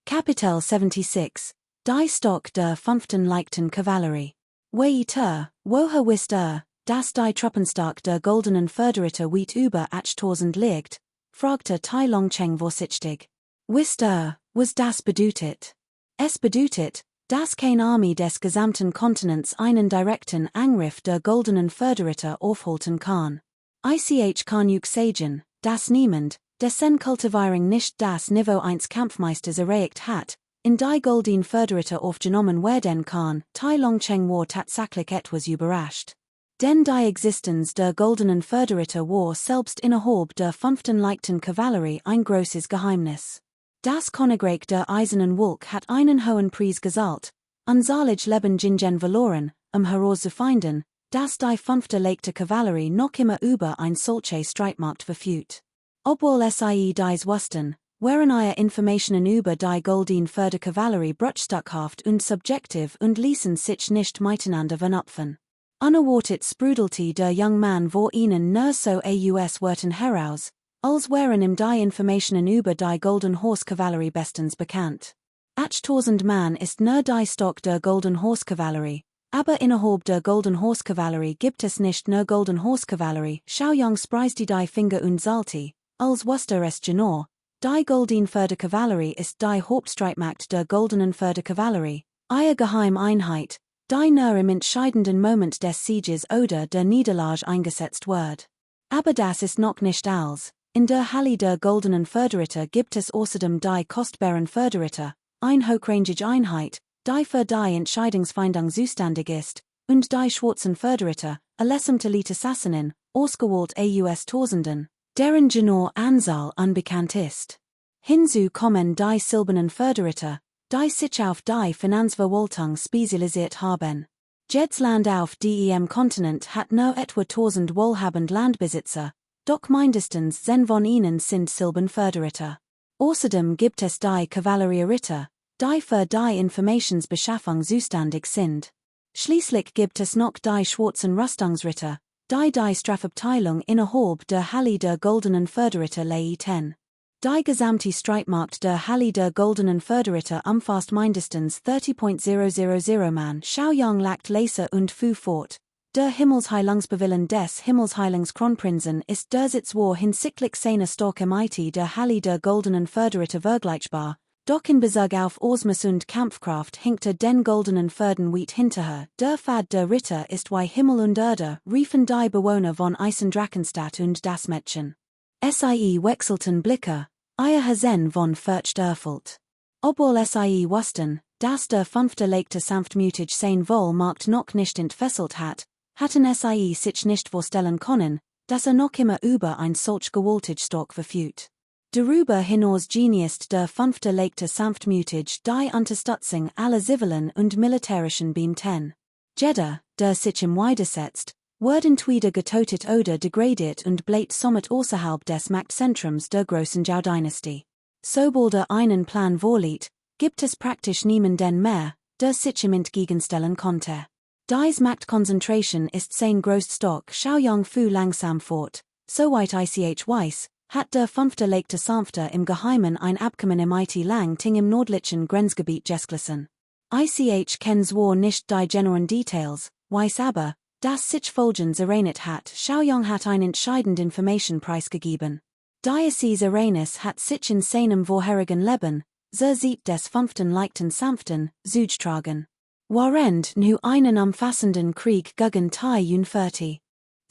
Kapitel 76, Die Stock der fünften leichten Kavallerie. Wei woher wisst dass die Truppenstark der goldenen Föderer weit über 8000 liegt, fragte Tai Longcheng vorsichtig. Wisst was das bedeutet? Es bedeutet, dass keine Armee des gesamten Kontinents einen direkten Angriff der goldenen Föderer aufhalten kann. Ich kann euch sagen, dass niemand, dessen Kultivierung nicht das Niveau eines Kampfmeisters erreicht hat, in die goldenen Föderer aufgenommen werden kann. Tai Longcheng war tatsächlich etwas überrascht. Denn die Existenz der goldenen Föderer war selbst innerhalb der fünften leichten Kavallerie ein großes Geheimnis. Das Königreich der Eisernen Wolke hat einen hohen Preis gezahlt, unzählige Leben gingen verloren, herauszufinden, dass die fünfte leichte Kavallerie noch immer über ein solches Streitmacht verfügt. Obwohl sie dies wussten, waren ihre Informationen über die goldene Förderkavallerie bruchstückhaft und subjektiv und ließen sich nicht miteinander vernapfen. Unerwartet sprudelte der junge Mann vor ihnen nur so aus Wörtern heraus, als wären ihm die Informationen über die Golden Horse Kavallerie bestens bekannt. 8000 Mann ist nur die Stock der Golden Horse Kavallerie, aber innerhalb der Golden Horse Kavallerie gibt es nicht nur Golden Horse Kavallerie. Xiaoyang spreizte die Finger und sagte, als wusste es genau, die Goldene Förderkavallerie ist die Hauptstreitmacht der Goldenen Förderkavallerie, eine Geheimeinheit, die nur im entscheidenden Moment des Sieges oder der Niederlage eingesetzt wird. Aber das ist noch nicht alles. In der Halle der Goldenen Förderer gibt es außerdem die kostbaren Förderer, eine hochrangige Einheit, die für die Entscheidungsfindung zuständig ist, und die schwarzen Förderer, Elite Assassinen, ausgewählt aus Tausenden, deren genaue Anzahl unbekannt ist. Hinzu kommen die silbernen Förderer, die sich auf die Finanzverwaltung spezialisiert haben. Jedes Land auf dem Kontinent hat nur etwa 1000 wohlhabende Landbesitzer, doch mindestens 10 von ihnen sind Silbernförderer. Außerdem gibt es die Kavallerieritter, die für die Informationsbeschaffung zuständig sind. Schließlich gibt es noch die schwarzen Rüstungsritter, die Strafabteilung innerhalb der Halle der Goldenen Förderer leiten. Die gesamte Streitmacht der Halle der Goldenen Förderer umfasst mindestens 30.000 Mann. Xiaoyang lagt Laser und Fu fort. Der Himmelsheilungsbewillen des Himmelsheilungskronprinzen ist der Sitz war hinsichtlich seiner starke Mighty der Halle der Goldenen Förderer vergleichbar, doch in Bezug auf Osmus und Kampfkraft hinkte den Goldenen Förden weit hinterher. Der Pfad der Ritter ist wie Himmel und Erde, riefen die Bewohner von Eisendrachenstadt und das Mädchen. Sie wechselten Blicke, ihr Hasen von Furcht erfüllt. Obwohl sie wussten, dass der fünfte leichte sanftmütig sein wohl macht noch nicht entfesselt hat, hatten sie sich nicht vorstellen können, dass noch immer über ein solch gewaltig Stock verfügt. Darüber hinaus genießt der fünfte leichte sanftmütig die Unterstützung aller zivilen und militärischen Beamten. Jeder, der sich im widersetzt, wird entweder getötet oder degradiert und bleibt somit außerhalb des Machtzentrums der großen Zhou-Dynastie. Sobald einen Plan vorliegt, gibt es praktisch niemanden mehr, der sich ihm entgegenstellen konnte. Dies Machtkonzentration ist sein Großstock. Xiaoyang fu langsam fort, soweit ich weiß, hat der fünfte leichte Sanfte im Geheimen ein Abkommen im IT Lang Ting im nordlichen Grenzgebiet geschlossen. Ich kenn zwar nicht die genauen Details, weiß aber, dass sich folgendes erreicht hat. Xiaoyang hat ein entscheidend Information preisgegeben. Diocese Arenas hat sich in seinem vorherigen Leben, sieht des fünften leichten Sanften, zugetragen. Während nu einen umfassenden Krieg gegen die Unferti.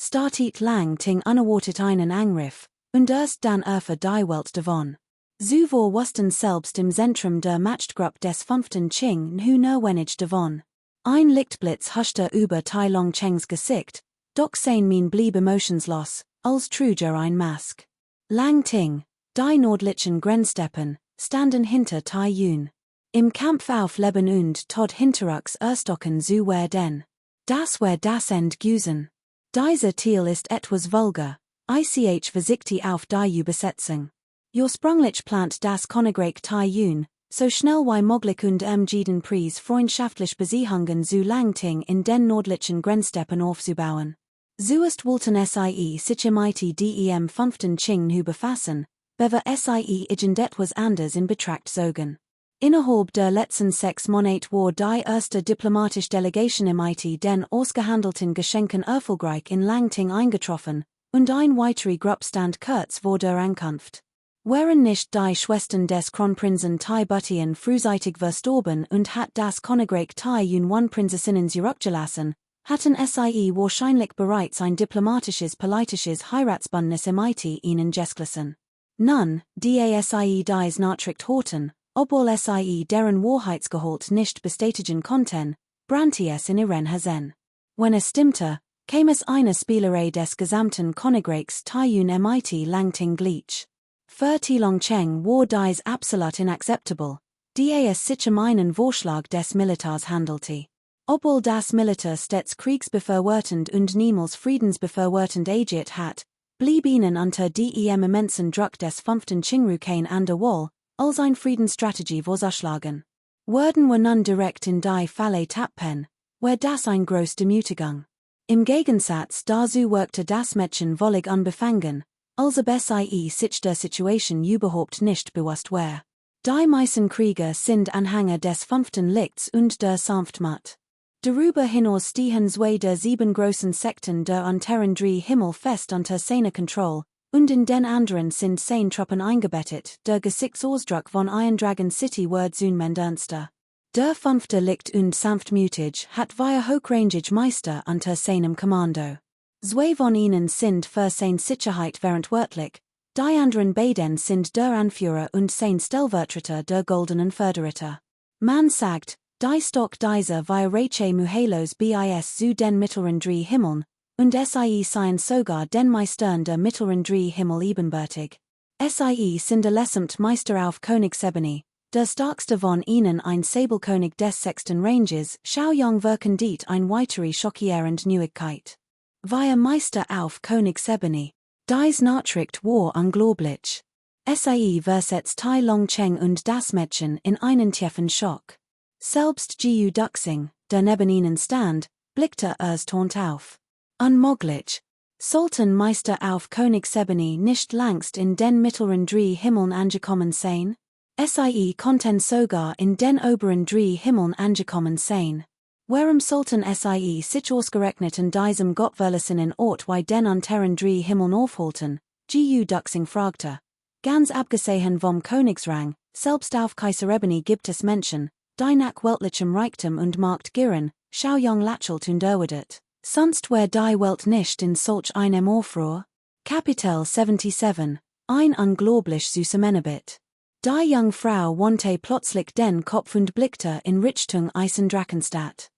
Startet lang Ting unerwartet einen Angriff, und erst dann für die Welt davon. So war wussten selbst im Zentrum der Machtgruppe des fünften Qing nu nur wenig davon. Ein Lichtblitz huschte über Tai Longchengs Gesicht, doch sein Mien blieb emotionslos, als trug ein Mask. Lang Ting, die nordlichen Grenzsteppen, standen hinter Tai Yun. Im Kampf auf Leben und Tod hinterrücks erstocken zu werden. Das war das Endgüsen. Dieser Thiel ist etwas vulgar, ich versiegte auf die Übersetzung. Ursprünglich plant das Königreich Tai Yun, so schnell wie möglich und jeden Preis freundschaftlich Besiehungen zu Langting in den nordlichen Grenzsteppen aufzubauen. Zuerst wollten sich im dem fünften Qing nu befassen, bever irgendetwas anders in Betracht zogen. Innerhalb der letzten 6 Monate war die erste diplomatische Delegation im IT den ausgehandelten Geschenken erfolgreich in Langting eingetroffen, und ein weiterer Gruppstand kurz vor der Ankunft. Wären nicht die Schwestern des Kronprinzen Thai Buttien frühzeitig verstorben und hat das Königreich Thai Yun Prinzessinnen zurückgelassen, hatten sie wahrscheinlich bereits ein diplomatisches politisches Heiratsbündnis im IT ihnen geschlossen. Nun, die dies Nachricht horten, obwohl deren Wahrheitsgehalt nicht bestätigen konnten, brannte es in ihren Herzen. Wenn es stimmte, käme es eine Spielerei des gesamten Königreichs Thai Yun im IT Langting gleich. Für Tilongcheng war dies absolut inakzeptabel, die es sich einen Vorschlag des Militars handelte. Obwohl das Militär stets kriegsbefürwortend und niemals friedensbefürwortend agiert hat, blieb ihnen unter dem immensen Druck des 5. Qingru-Kane an der Wahl, als ein Friedensstrategie vorgeschlagen. Werden wir nun direkt in die Falle tappen, wär das ein groß Demütigung. Im Gegensatz dazu wirkte das Mädchen völlig unbefangen, als ob sich der Situation überhaupt nicht bewusst war. Die meisten Krieger sind Anhänger des 5. Lichts und der Sanftmut. Darüber hinaus stehen zwei der 7 großen Sekten der unteren 3 Himmel fest unter seiner Kontrolle, und in den anderen sind 10 Truppen eingebettet, der Gesichtsausdruck von Iron Dragon City wird zunehmend ernster. Der 5. Licht und sanftmütig hat wir hochrangig Meister unter seinem Kommando. Zwei von ihnen sind für seine Sicherheit verantwortlich, die anderen beiden sind der Anführer und sein Stellvertreter der Goldenen Förderitter. Man sagt, die Stock dieser Reiche Muhelos bis zu den mittleren 3 Himmeln, und seien sogar den Meistern der mittleren 3 Himmel ebenbürtig. Sind allesamt Meister auf Königsebene, der starkste von ihnen ein Sabelkönig des 6. Ranges, Xiaoyong wirken diet ein weitere schockierend Neuigkeit. Wir Meister auf Königsebene. Dies Nachricht war unglaublich. Versetzt Tai Longcheng und das Mädchen in einen tiefen Schock. Selbst Jiu Duxing, der neben ihnen stand, blickte erstaunt auf. Unmöglich. Sollten Meister auf Königsebene nicht längst in den mittleren 3 Himmeln angekommen sein? Konnten sogar in den oberen 3 Himmeln angekommen sein. Warum sollten sich ausgerechnet in diesem gottverlassenen Ort wie den unteren 3 Himmeln aufhalten? Jiu Duxing fragte. Ganz abgesehen vom Königsrang, selbst auf Kaiserebene gibt es Menschen, die nach weltlichem Reichtum und Macht gieren, Xiaoyong lächelt und erwidert. Sonst wär die Welt nicht in solch einem Aufruhr. Kapitel 77, ein unglaublich süßer Männerbit. Die Jungfrau wandte plötzlich den Kopf und blickte in Richtung Eisendrachenstadt.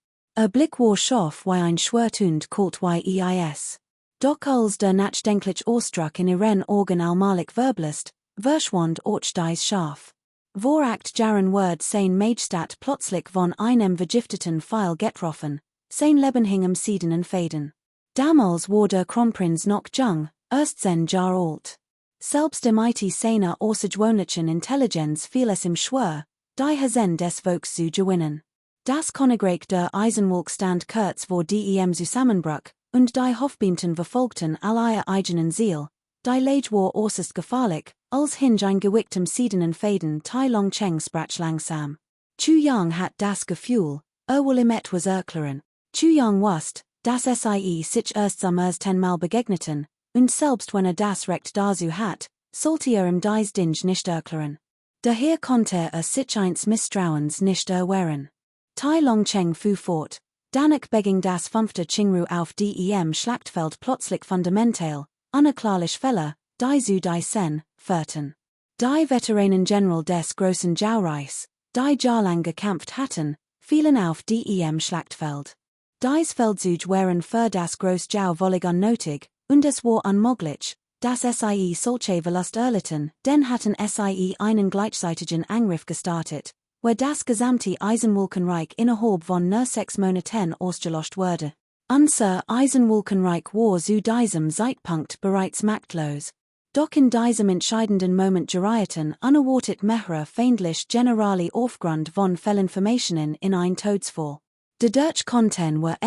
Blick war scharf wie ein schwertund Colt wie eis. Doch als der nachdenklich Ausdruck in ihren Augen allmählich verblasst, verschwand auch dies scharf. Voracht Jaren Word sein Majestadt plötzlich von einem vergifteten Pfeil getroffen, sein Leben hing am seidenen Faden. Damals war der Kronprinz noch jung, erst 10 Jahre alt. Selbst im seiner außergewöhnlichen Intelligenz fiel es ihm schwer, die Herzen des Volks zu gewinnen. Das Königreich der Eisenwolk stand kurz vor dem Zusammenbruch, und die Hofbeamten verfolgten all ihr eigenen Ziel. Die Lage war äußerst gefährlich, als hinter ein gewicktem seidenen Faden Tai Longcheng sprach langsam. Chu Yang hat das Gefühl, will ihm etwas erklären. Chu Yang wusste, dass sich erst am ersten Mal begegneten, und selbst wenn das Recht dazu hat, sollte ihm dies Ding nicht erklären. Daher konnte sich eines Misstrauens nicht erwehren. Tai Longcheng fuhr fort, danach beging das 5. Qingru auf dem Schlachtfeld plötzlich fundamental, unerklärlich Fälle, die zu die Sen, führten. Die Veteranen General des großen Zhao-Reichs, die jahrelang gekämpft hatten, fielen auf dem Schlachtfeld. Dies Feldzug waren für das Groß Zhao völlig unnötig, und es war unmöglich, dass solche Verlust erlitten, denn hatten einen gleichzeitigen Angriff gestartet, where das gesamte Eisenwolkenreich innerhalb von nur 6 Monaten ausgelöscht wurde. Unser Eisenwolkenreich war zu diesem Zeitpunkt bereits machtlos. Doch in diesem entscheidenden Moment gerieten unerwartet mehrere feindlich Generali aufgrund von Fehlinformationen in ein Todesfall. Die Deutsch konnten were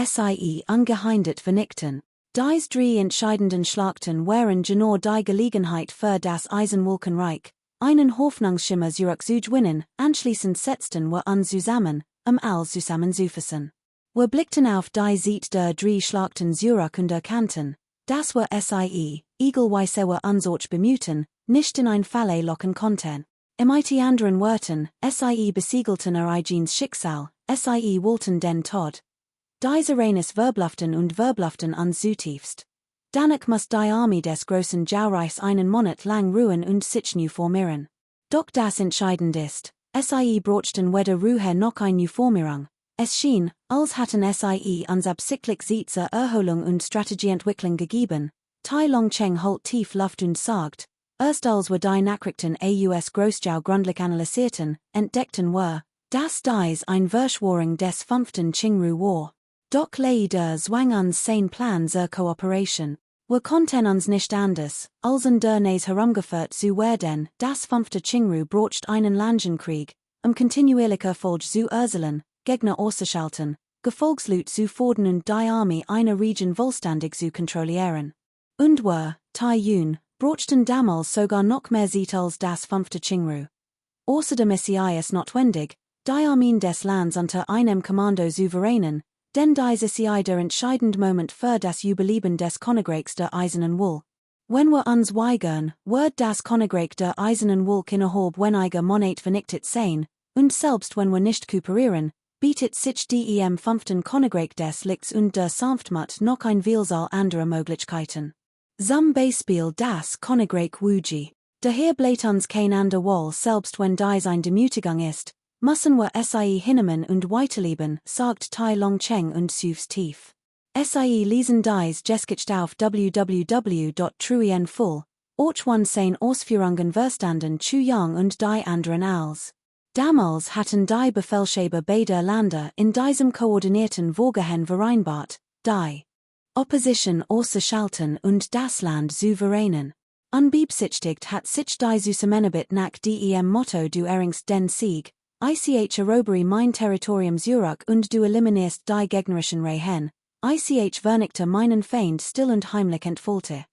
ungehindert vernichten. Dies 3 entscheidenden Schlachten waren genau die Gelegenheit für das Eisenwolkenreich, einen Hoffnungsschimmer zurückzugewinnen, anschließend setzten wir uns zusammen, alles zusammenzufassen. Wir blickten auf die Zeit der drei Schlachten Zurich und erkannten, dass wir sie, egalweise wir uns auch bemühten, nicht in ein Falle locken konnten. Mit anderen Worten, sie besiegelten eigenes Schicksal, sie wollten den Tod. Diese reines Verblüfften und Verblüfften uns zutiefst. Danach muss die Armee des großen Jaureichs einen Monat lang ruhen und sich neu formieren. Doch das entscheidend ist, sie brochten weder Ruhe noch eine Formierung. Es schien, als hatten sie uns absichtlich Zeit zur Erholung und Strategieentwicklung gegeben. Tai Longcheng holt tief Luft und sagt, erst als wir die Nachrichten aus Großschau gründlich analysierten, entdeckten wir, dass dies ein Verschwörung des 5. Qingru war. Doch leider zwang uns sein Plan zur Kooperation. Wir konnten uns nicht anders, als in der Nähe herumgeführt zu werden, das 5. Qingru brocht einen Langenkrieg, kontinuierlicher Erfolg zu erzielen, Gegner auszuschalten, Gefolgsleute zu fordern und die Armee einer Region vollständig zu kontrollieren. Und wir, Tai Yun, brochten damals sogar noch mehr Zeit als das 5. Qingru. Außerdem ist es notwendig, die Armeen des Landes unter einem Kommando souveränen, denn dies ist der entscheidende Moment für das Überleben des Königreichs der Eisernen Wohl. Wenn wir uns weigern, wird das Königreich der Eisernen Wohl innerhalb weniger Monate vernichtet sein, und selbst wenn wir nicht kooperieren, bietet sich dem 5. Königreich des Lichts und der Sanftmut noch ein Vielzahl anderer Möglichkeiten. Zum Beispiel das Königreich Wuji. Daher bleibt uns kein ander Wahl, selbst wenn dies eine Demütigung ist, müssen wir sie hinnehmen und weiterleben, sagt Tai Longcheng und Sufs tief. Sie lesen dies Geschichte auf www.truenfull, auch one sein Ausführungen verstanden zu Yang und die anderen als. Damals hatten die Befehlshaber beider Länder in diesem koordinierten Vorgehen vereinbart, die Opposition auszuschalten und das Land souveränen. Unbeabsichtigt hat sich die Zusammenarbeit nach dem Motto du erringst den Sieg, erobere mein Territorium Zurich und du eliminierst die gegnerischen Reihen, vernichte meinen Feind still und heimlich entfallte.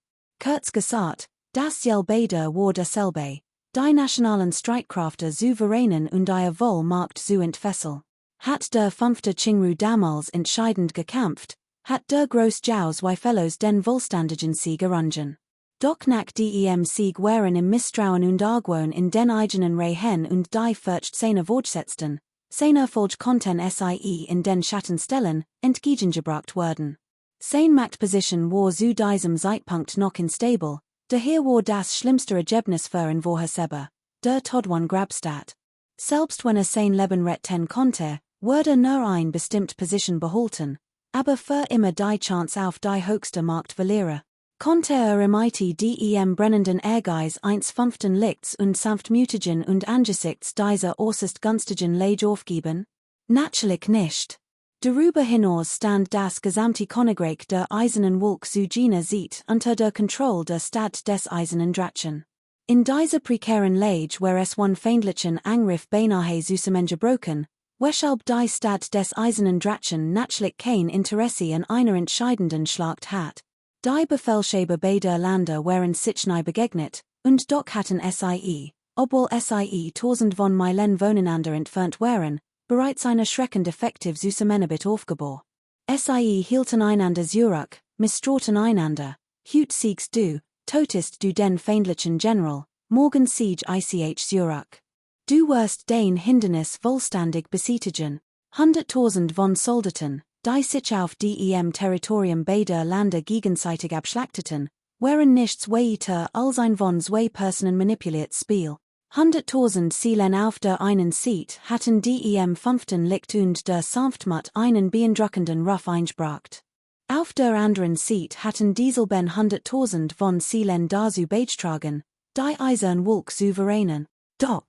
Kurz gesagt, das Ziel beider war dasselbe, die nationalen Streitkräfte souveränen und ihr Wohlmacht zu entfesseln. Hat der 5. Qingru damals entscheidend gekämpft, hat der Großschau zwei Fellows den vollständigen Sieg errungen. Doch nach dem Sieg waren im Misstrauen und Argwohn in den eigenen Reihen und die Furcht fortsetzten, sein Erfolg konnten sie in den Schatten stellen, entgegengebracht werden. Sein Machtposition war zu diesem Zeitpunkt noch instabil, daher war das schlimmste Ergebnis für ihn vorhersehbar, der Todwan Grabstadt. Selbst wenn sein Leben retten konnte, wurde nur eine bestimmte Position behalten, aber für immer die Chance auf die höchste Macht verlieren. Konnte mit dem brennenden Ehrgeiz eines 5. Lichts und sanftmütigen und angesichts dieser äußerst günstigen Lage aufgeben? Natürlich nicht. Darüber hinaus stand das gesamte Königreich der Eisernen Wolk zu jener Zeit unter der Kontrolle der Stadt des Eisernen Drachen. In dieser prekären Lage war es one feindlichen Angriff beinahe zusammengebrochen, weshalb die Stadt des Eisernen Drachen natürlich kein Interesse an einer entscheidenden Schlacht hat. Die Befehlshaber beider Länder waren sich nahe begegnet, und doch hatten sie, obwohl sie tausend von Meilen voneinander entfernt waren, bereits eine erschreckend effektive Zusammenarbeit aufgebaut. Sie hielten einander zurück, misstrauten einander, heut siegst du, totest du den feindlichen General, morgen siege ich zurück. Du wirst den Hindernis vollständig besiegen. 100.000 von Soldaten, die sich auf dem Territorium beider Länder gegenseitig abschlachteten, waren nichts weiter als ein von zwei Personen manipuliertes Spiel. 100.000 Seelen auf der einen Seite hatten dem 5. Licht und der Sanftmut einen beeindruckenden Ruf eingebracht. Auf der anderen Seite hatten dieselben 100.000 von Seelen dazu beigetragen, die Eisern Wolk souveränen. Doch,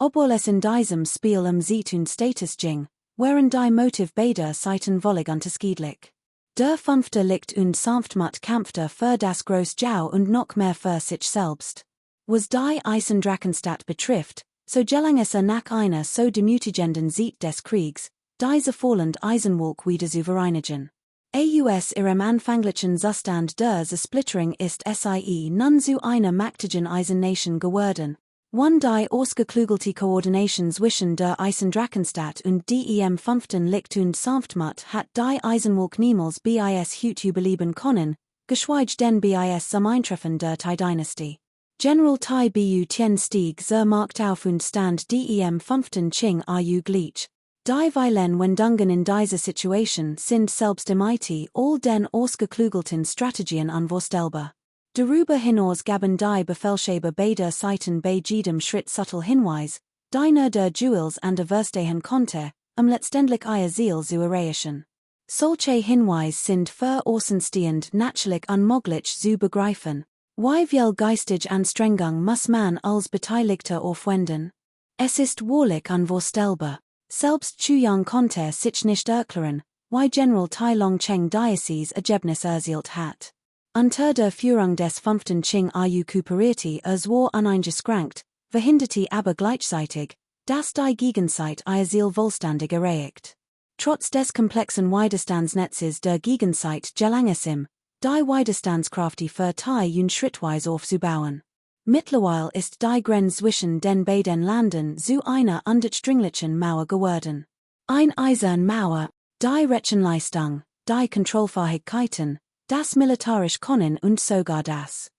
obwohl es in diesem Spiel Sieg und Status ging, waren die Motiv beider Seiten völlig unterschiedlich. Der 5. Licht und Sanftmut kämpfte für das Großschau und noch mehr für sich selbst. Was die Eisendrachenstadt betrifft, so gelang es nach einer so demütigenden Sieg des Kriegs, diese fallend Eisenwolk wieder zu vereinigen. Aus ihrem anfänglichen Zustand der Zersplitterung ist sie nun zu einer mächtigen Eisennation geworden. 1 die Ausgeklugelte Koordination zwischen der Eisendrachenstadt und dem 5. Licht und Sanftmut hat die Eisenwolk niemals bis heute überleben können, geschweige denn bis zum Eintreffen der Tai-Dynastie. General Tai Bu Tien stieg zur Markt auf und stand dem 5. Qing Ru gleich. Die Weilen Wendungen in dieser Situation sind selbst im IT all den ausgeklugelten Strategien unvorstellbar. Darüber hinaus gaben die Befehlshaber beider Seiten bei jedem Schritt subtle Hinweis, die nur der Duels an der verstehen konnte, letztendlich ihr Ziel zu erreichen. Solche Hinweise sind für außenstehend natürlich unmöglich zu begreifen. Wie viel geistige Anstrengung muss man als Beteiligter aufwenden? Es ist wahrlich unvorstellbar. Selbst Chuyang konnte sich nicht erklären, wie General Tai Longcheng dieses Ergebnis erzielt hat. Unter der Führung des 5. Qing Ru kooperierte zwar uneingeschränkt, verhinderte aber gleichzeitig, dass die Gegenzeit ihr Ziel vollständig erreicht. Trotz des komplexen Widerstandsnetzes der Gegenzeit gelang es ihm, die Widerstandskräfte für Tai Yun schrittweise aufzubauen. Mittlerweile ist die Grenze zwischen den beiden Ländern zu einer undurchdringlichen Mauer geworden. Ein eiserne Mauer, die Rechenleistung, die Kontrollfähigkeiten, das militärisch Können und sogar das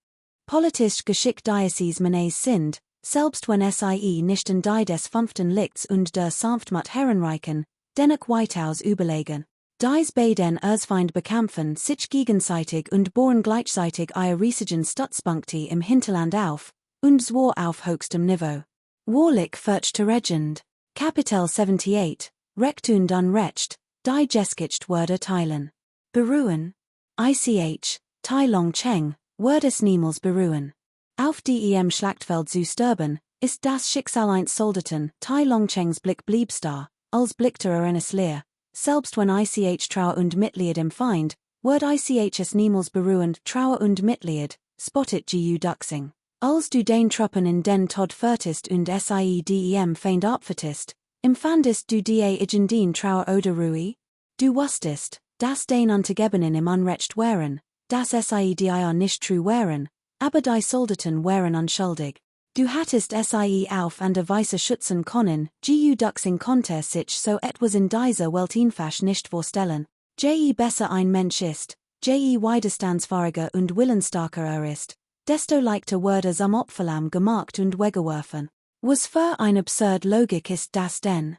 politisch Geschick dieses Mannes sind, selbst wenn sie nicht in die des 5. Lichts und der Sanftmut heranreichen, dennoch weitaus überlegen. Dies beiden Erzfeind bekämpfen sich gegenseitig und bohren gleichzeitig ihre riesigen Stützpunkte im Hinterland auf, und zwar auf höchstem Niveau. Wahrlich fürchte Regend. Kapitel 78, Recht und Unrecht, die Geskicht Wörter teilen. Beruhen. Ich, Tai Longcheng, Wordes niemals beruhen. Auf dem Schlachtfeld zu sterben, ist das Schicksal eines Soldaten, Tai Longchengs Blick blieb starr, als blickte eines leer, selbst wenn ich Trauer und Mitleid im Feind, wird ich es niemals beruhen, Trauer und Mitleid, spottet gu Duxing. Als du den Truppen in den Tod führtest und dem Feind opfertest, empfandest du die Igendien Trauer oder Ruhe? Du wusstest, dass den Untergebenen im Unrecht wären, dass dir nicht true wären, aber die Soldaten wären unschuldig. Du hattest auf an der Weise schützen können, gu Duxing konnte sich so etwas in dieser Welt einfach nicht vorstellen. Je besser ein Mensch ist, je widerstandsfähiger und willensstarker ist, desto leichter wurde zum Opferlamm gemacht und weggeworfen. Was für eine absurd Logik ist das denn?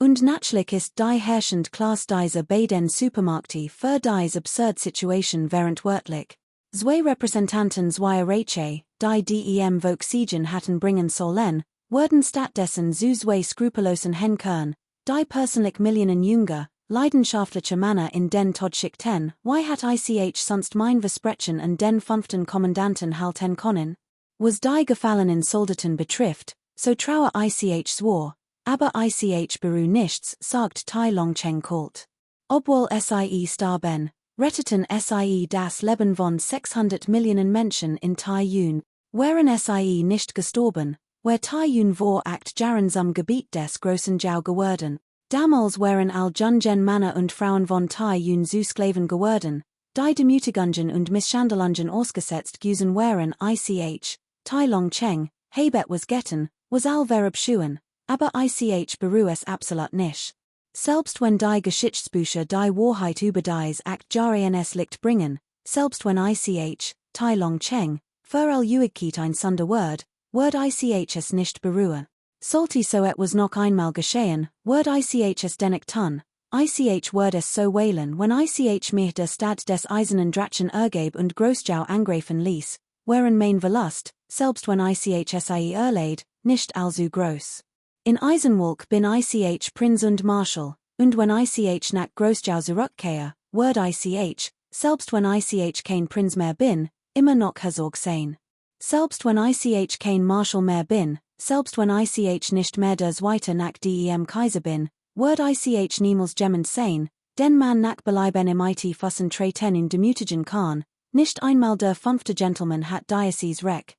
Und natürlich ist die herrschend Klasse dieser beiden Supermärkte für diese absurd Situation verantwortlich. Zwei Repräsentanten zweier Reiche, die dem Volksiegen hatten bringen sollen, wurden stattdessen zu zwei skrupellosen Henkern, die persönlich Millionen jünger, leidenschaftliche Männer in den Tod schickten. Wie hat ich sonst mein Versprechen an den 5. Kommandanten halten können? Was die gefallenen Soldaten betrifft, so traue ich zwar, aber ich beruhe nichts, sagt Tai Longcheng kalt. Obwohl sie starben, retteten sie das Leben von 600 Millionen Menschen in Tai Yun, wären sie nicht gestorben, wär Tai Yun vor acht Jahren zum Gebiet des großen Zhao geworden. Damals wären all Jungen Männer und Frauen von Tai Yun zu Sklaven geworden, die Demütigungen und Misshandlungen ausgesetzt gewesen wären. Ich, Tai Longcheng, habe was getan, was all verabscheuen, aber ich beruhe es absolut nicht. Selbst wenn die Geschichtsbücher die Wahrheit über dies acht Jahre ins Licht bringen, selbst wenn ich, Tai Longcheng, für all Uigkeit ein Sonderwort, wird ich es nicht beruhe. Sollte so etwas noch einmal geschehen, wird ich es dennoch tun. Ich wird es so wählen, wenn ich mich der Stadt des Eisernen Drachen ergeb und Großschau angreifen ließ, wären mein Verlust, selbst wenn ich es erleid, nicht allzu groß. In Eisenwolk bin ich Prinz und Marschall, und wenn ich nach Großschau zurückkehre, wird ich, selbst wenn ich kein Prinz mehr bin, immer noch Herzog sein. Selbst wenn ich kein Marschall mehr bin, selbst wenn ich nicht mehr der Zweite nach dem Kaiser bin, wird ich niemals jemand sein, den man nach Belieben im IT fassen treten und demütigen kann, nicht einmal der 5. Gentleman hat dieses Recht.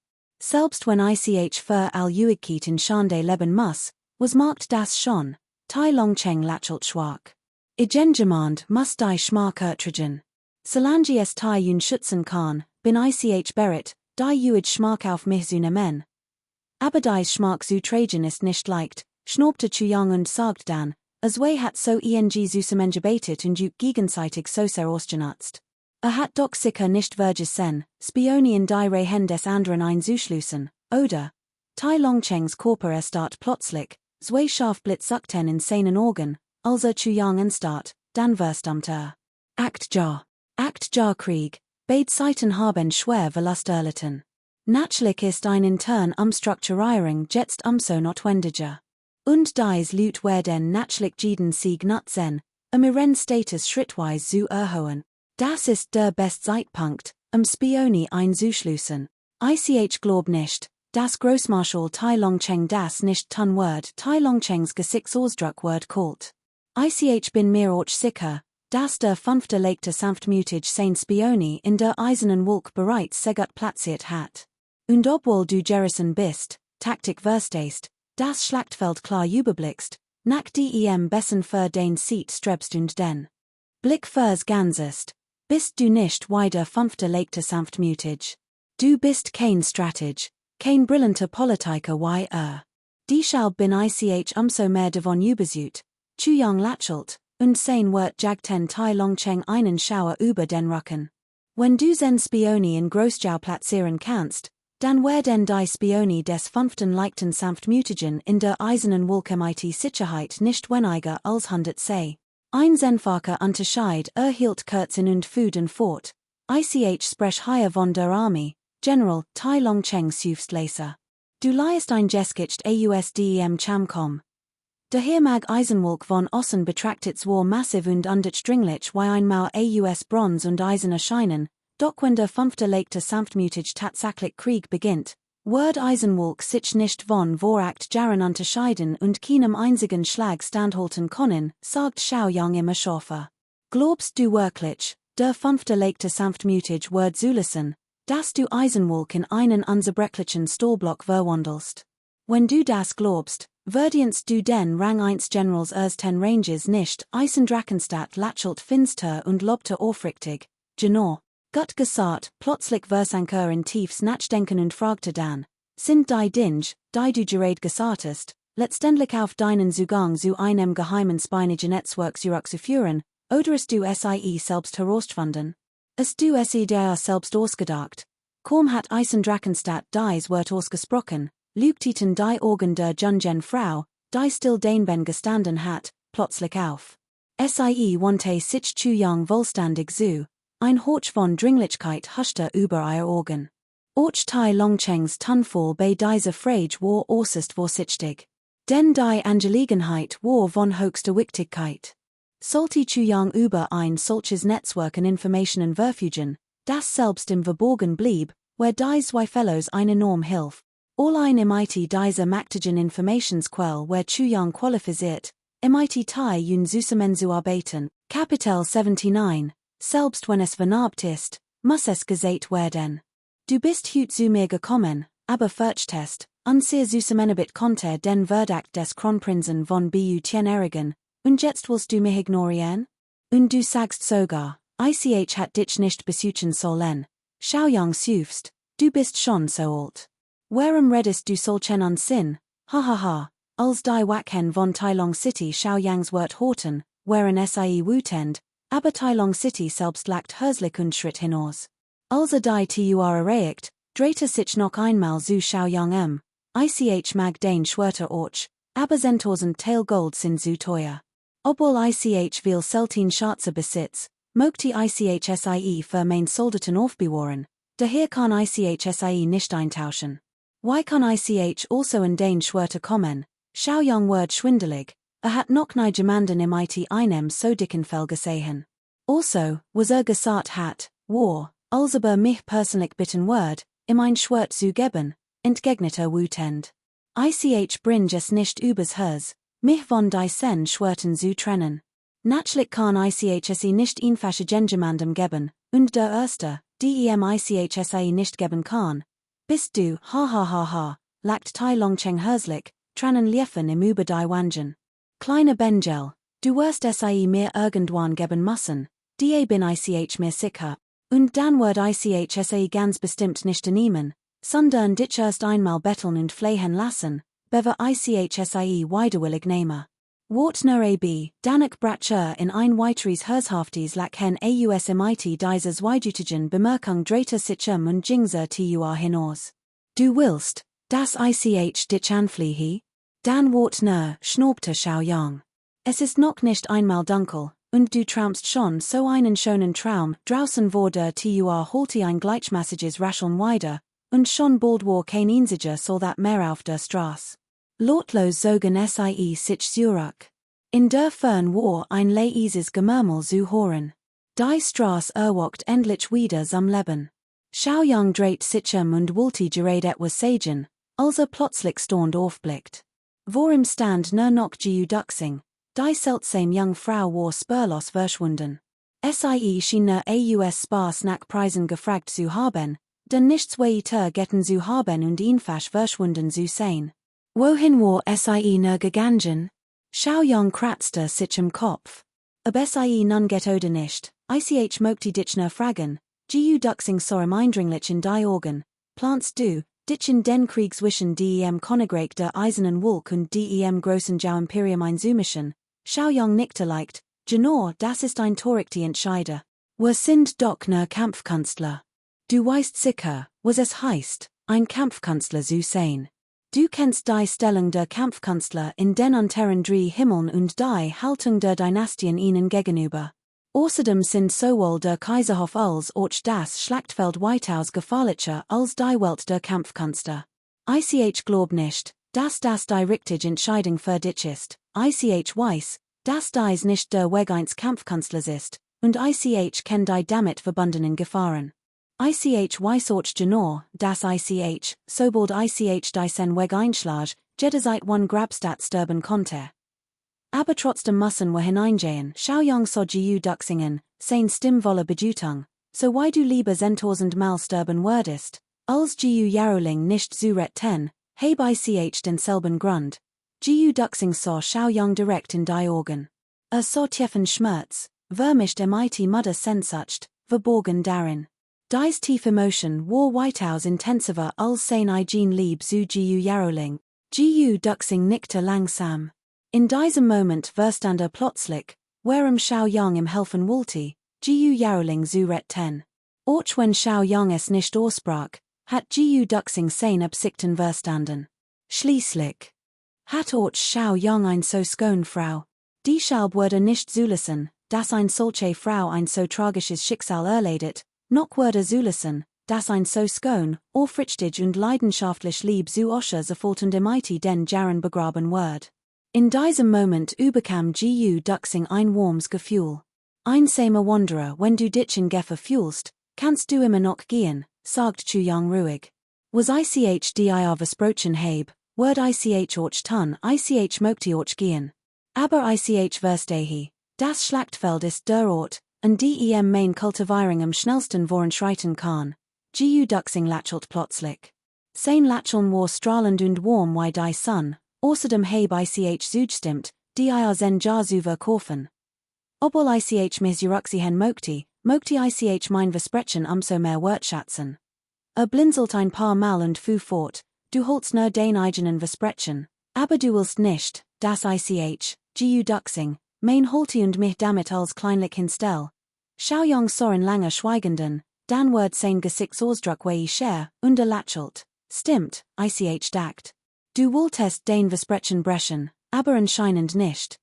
Selbst wenn ich für all Uigkeit in Schande leben muss, was macht das schon? Tai Longcheng lächelt schwach. Irgendjemand muss die Schmach ertragen. Solange es Tai Yun schützen kann, bin ich bereit, die Schmach auf mich zu nehmen. aber dies Schmark zu Trajan ist nicht leicht, schnaubte Chuyang und sagt dann, zwei hat so eng zusammengearbeitet und gegenseitig so sehr ausgenutzt. Hat doch sicher nicht verges sen, Spioni in die Reihen des anderen einzuschließen, oder? Tai Longchengs Körper start plötzlich, zwei Scharfblitzsakten in seinen Augen, als Chuyang entstart, dann verstummt Act ja Krieg, beide Seiten haben schwer Verlust erlitten. Natürlich ist ein intern Umstrukturierung jetzt so notwendiger. Und dies Lut werden natürlich jeden Sieg nutzen, ihren Status schrittweise zu erhöhen. Das ist der beste Zeitpunkt, Spioni einzuschließen. Ich glaub nicht, dass Großmarschall Tai Longcheng das nicht tun wird, Tai Longchengs Gesichtsausdruck wird kalt. Ich bin mir auch sicher, dass der 5. Legte sanftmütig sein Spioni in der eisernen Wolke bereits sehr gut platziert hat. Und obwohl du Jerison bist, Taktik verstehst, das Schlachtfeld klar überblickst, nach dem bessen für den Sieg strebst und den Blick fürs Ganzest, bist du nicht wie der 5. Legte sanftmütig. Du bist kein Strateg, kein brillanter Politiker wie Deshalb bin ich umso mehr davon überzeugt, Chuyang lächelt, und sein wird jagten Tai Longcheng einen Schauer über den Rücken. Wenn du sen Spioni in Großschau platzieren kannst, dann werden die Spioni des 5. Leichten sanftmütigen in der eisernen Wolke mit Sicherheit nicht weniger als 100 sei. Ein einfacher Unterschied erhielt Kurzen und Fuden fort. Ich sprech hier von der Armee, General Tai Longcheng Sufstleser. Du leist ein Geskicht AUSDEM Chamkom. Daher mag Eisenwolk von Ossen betrachtet zwar massiv und undurchdringlich wie ein Mau AUS Bronze und Eisen erscheinen, doch wenn der 5. Legte sanftmütig tatsächlich Krieg beginnt, wird Eisenwolk sich nicht von Vorakt Jaren unterscheiden und keinem einzigen Schlag standhalten können, sagt Xiaoyang immer schärfer. Glaubst du wirklich, der 5. Legte sanftmütig wird zulassen, dass du Eisenwolk in einen unzerbrechlichen Stahlblock verwandelst? Wenn du das glaubst, verdienst du den Rang 1 Generals ersten Ranges nicht, Eisendrachenstadt lächelt finster und lobte aufrichtig, genau. Gut gesagt, plötzlich versank in tiefs Nachdenken und fragte dann, sind die Dinge, die du gerade gesagt hast, letztendlich auf deinen Zugang zu einem geheimen spionigen Netzwerk zurückzuführen, oder ist du sie selbst herausgefunden? Ist du dir selbst ausgedacht? Kaum hat Eisendrachenstadt dies Wort ausgesprochen, lügteten die Augen der jungen Frau, die still den Ben gestanden hat, plötzlich auf. Wandte sich Chuyang wohlstandig zu. Ein Hoch von Dringlichkeit huschte über ihr Augen. Auch Tai Longchengs Tonfall bei dieser Frage war äußerst vorsichtig. Denn die Angelegenheit war von höchster Wichtigkeit. Sollte Chuyang über ein solches Netzwerk an Informationen verfügen, das selbst im Verborgen blieb, wär die zwei Fellows eine enorme Hilfe. Allein MIT dieser mächtigen Informationsquelle wär Chuyang qualifiziert, MIT Tai Yun zusammenzuarbeiten. Kapitel 79. Selbst wenn es vernarbt ist, muss es gesagt werden. Du bist heute zu mir gekommen, aber fürchtest, sehr zusammenarbeit konnte den Verdacht des Kronprinzen von Bu Tianerigen, und jetzt willst du mich ignorieren? Und du sagst sogar, ich hat dich nicht besuchen sollen. Xiaoyang Sufst, du bist schon so alt. Warum redest du solchen Unsinn? Hahaha, als die Wachen von Tailong City Xiaoyangs Wort horten, waren sie wütend, aber Tailong City selbst lacht herzlich und schritt hinaus. Als die TUR erreicht, drehte sich noch einmal zu Xiaoyang ich mag den Schwerter auch, aber 1000 Teil Gold sind zu teuer. Obwohl ich viel selten Schatze besitz, möchte ich für mein Soldaten aufbewahren, daher kann ich nicht eintauschen. Why kann ich also in den Schwerter kommen? Xiaoyang wird schwindelig, hat noch nie jemanden mit einem so dicken Fell gesehen. Also, was gesagt hat, war, als mich persönlich bitten wird, ein Schwert zu geben, entgegnete wütend. Ich bring es nicht übers Herz, mich von diesen Schwerten zu trennen. Natürlich kann ich sie nicht einfach jemandem geben, und der erste, dem ich sie nicht geben kann. Bist du, lacht Tai Longcheng herzlich, Tränen liefen ihm über die Wangen. Kleine Benjel, du wirst mir irgendwann geben müssen, bin ich mir sicher, und dann wird ich ganz bestimmt nicht nehmen, Sundern dich erst einmal betteln und flehen lassen, bever ICHSIE widerwillig nehmen. Wortner AB, Danik Bratcher in ein weiteres Hershaftes Lachen AUSMIT dieses Weidütigen Bemerkung Drater Sitchem und Jingser TUR hinaus. Du willst, das ICH dich anfliehen? Dan Wortner, schnaubte Xiao Yang. Es ist noch nicht einmal dunkel, und du traumst schon so einen schönen Traum, draußen vor der TUR holte ein gleichmäßiges Rascheln weiter, und schon bald war kein einziger Soldat mehr auf der Straße. Lautlos zogen sie sich zurück. In der Fern war ein leises Gemurmel zu hören. Die Straße erwacht endlich wieder zum Leben. Xiao Yang dreht sich und wollte gerade etwas sagen, als plötzlich stund aufblickt. Vor im Stand nur noch Duxing. Die seltsame junge Frau war spurlos verschwunden. Sie schien aus Spaß nach Preisen gefragt zu haben, denn nichts weiter getten zu haben und einfach verschwunden zu sein. Wohin war sie nur gegangen? Xiao Yang kratzte sich im Kopf. Ob sie nun get oder nicht, ich möchte dich nur fragen, Duxing sorem eindringlich in die Augen, planst du, dich in den Krieg zwischen dem Königreich der Eisernen Wolk und dem großen Jau Imperium einzumischen? Xiao Yang nickte leicht, genau, das ist ein torikte Entscheide. Wir sind doch nur Kampfkünstler. Du weißt sicher, was es heißt, ein Kampfkünstler zu sein. Du kennst die Stellung der Kampfkünstler in den unteren drei Himmeln und die Haltung der Dynastien ihnen gegenüber. Außerdem sind sowohl der Kaiserhof als auch das Schlachtfeld weitaus gefährlicher als die Welt der Kampfkünstler. Ich glaub nicht, dass das die richtige Entscheidung für dich ist. Ich weiß, dass dies nicht der Weg eines Kampfkünstlers ist, und ich kennt die damit verbundenen Gefahren. Ich weiß auch genau, dass sobald ich diesen Weg einschlag, jederzeit one Grabstat sterben konnte. Aber trotzdem müssen wir hineingehen, Xiao Yang so Duxingen, sein stimmvolle Bedeutung, so wie du lieber 10.000 Mal sterben würdest, als Jaroling nicht zu retten, heb ich denselben Grund. Duxing so Xiao Yang direkt in die Augen. So tiefen Schmerz, vermischt mit Mutter Sensucht, verborgen darin. Dies tiefe Emotion war weitaus intensiver als sein eigen Lieb zu Jaroling. Duxing nickte langsam. In diesem Moment verstand plötzlich, warum Xiao Yang ihm helfen wollte, Jaroling zu retten. Auch wenn Xiao Yang es nicht aussprach, hat Duxing seine Absichten verstanden. Schließlich hat auch Xiao Yang ein so schöne Frau. Deshalb wurde nicht zulassen, dass ein solche Frau ein so tragisches Schicksal erleidet, noch wurde zulassen, dass ein so schön, aufrichtig und leidenschaftlich Lieb zu Oscher sofort und imiti den Jaren begraben wird. In diesem Moment überkam Duxing ein warmes Gefühl. Einsamer Wanderer, wenn du dich in Gefahr fühlst, kannst du immer noch gehen, sagt Chu Yang ruhig. Was ich dir versprochen habe, wird ich auch tun, ich möchte auch gehen. Aber ich verstehe, das Schlachtfeld ist der Ort, an dem mein Kultivierung am schnellsten voranschreiten kann. Duxing lächelt plötzlich. Sein Lächeln war strahlend und warm wie die Sonne. Außerdem habe ich zugestimmt, die zen Jazu verkaufen. Obwohl ich mich zurückziehen möchte ich mein Versprechen umso mehr wertschätzen. Blinzelt ein paar Mal und fuhr fort, du holst nur dein eigenen Versprechen, aber du willst nicht, dass ich, Duxing, mein holte und mich damit als kleinlich hinstell. Xiao Yang soren lange schweigenden, dann wird sein Gesichtsausdruck wie scher, und lächelt. Stimmt, ich dacht. Du wolltest dein Versprechen brechen, aber anscheinend nicht.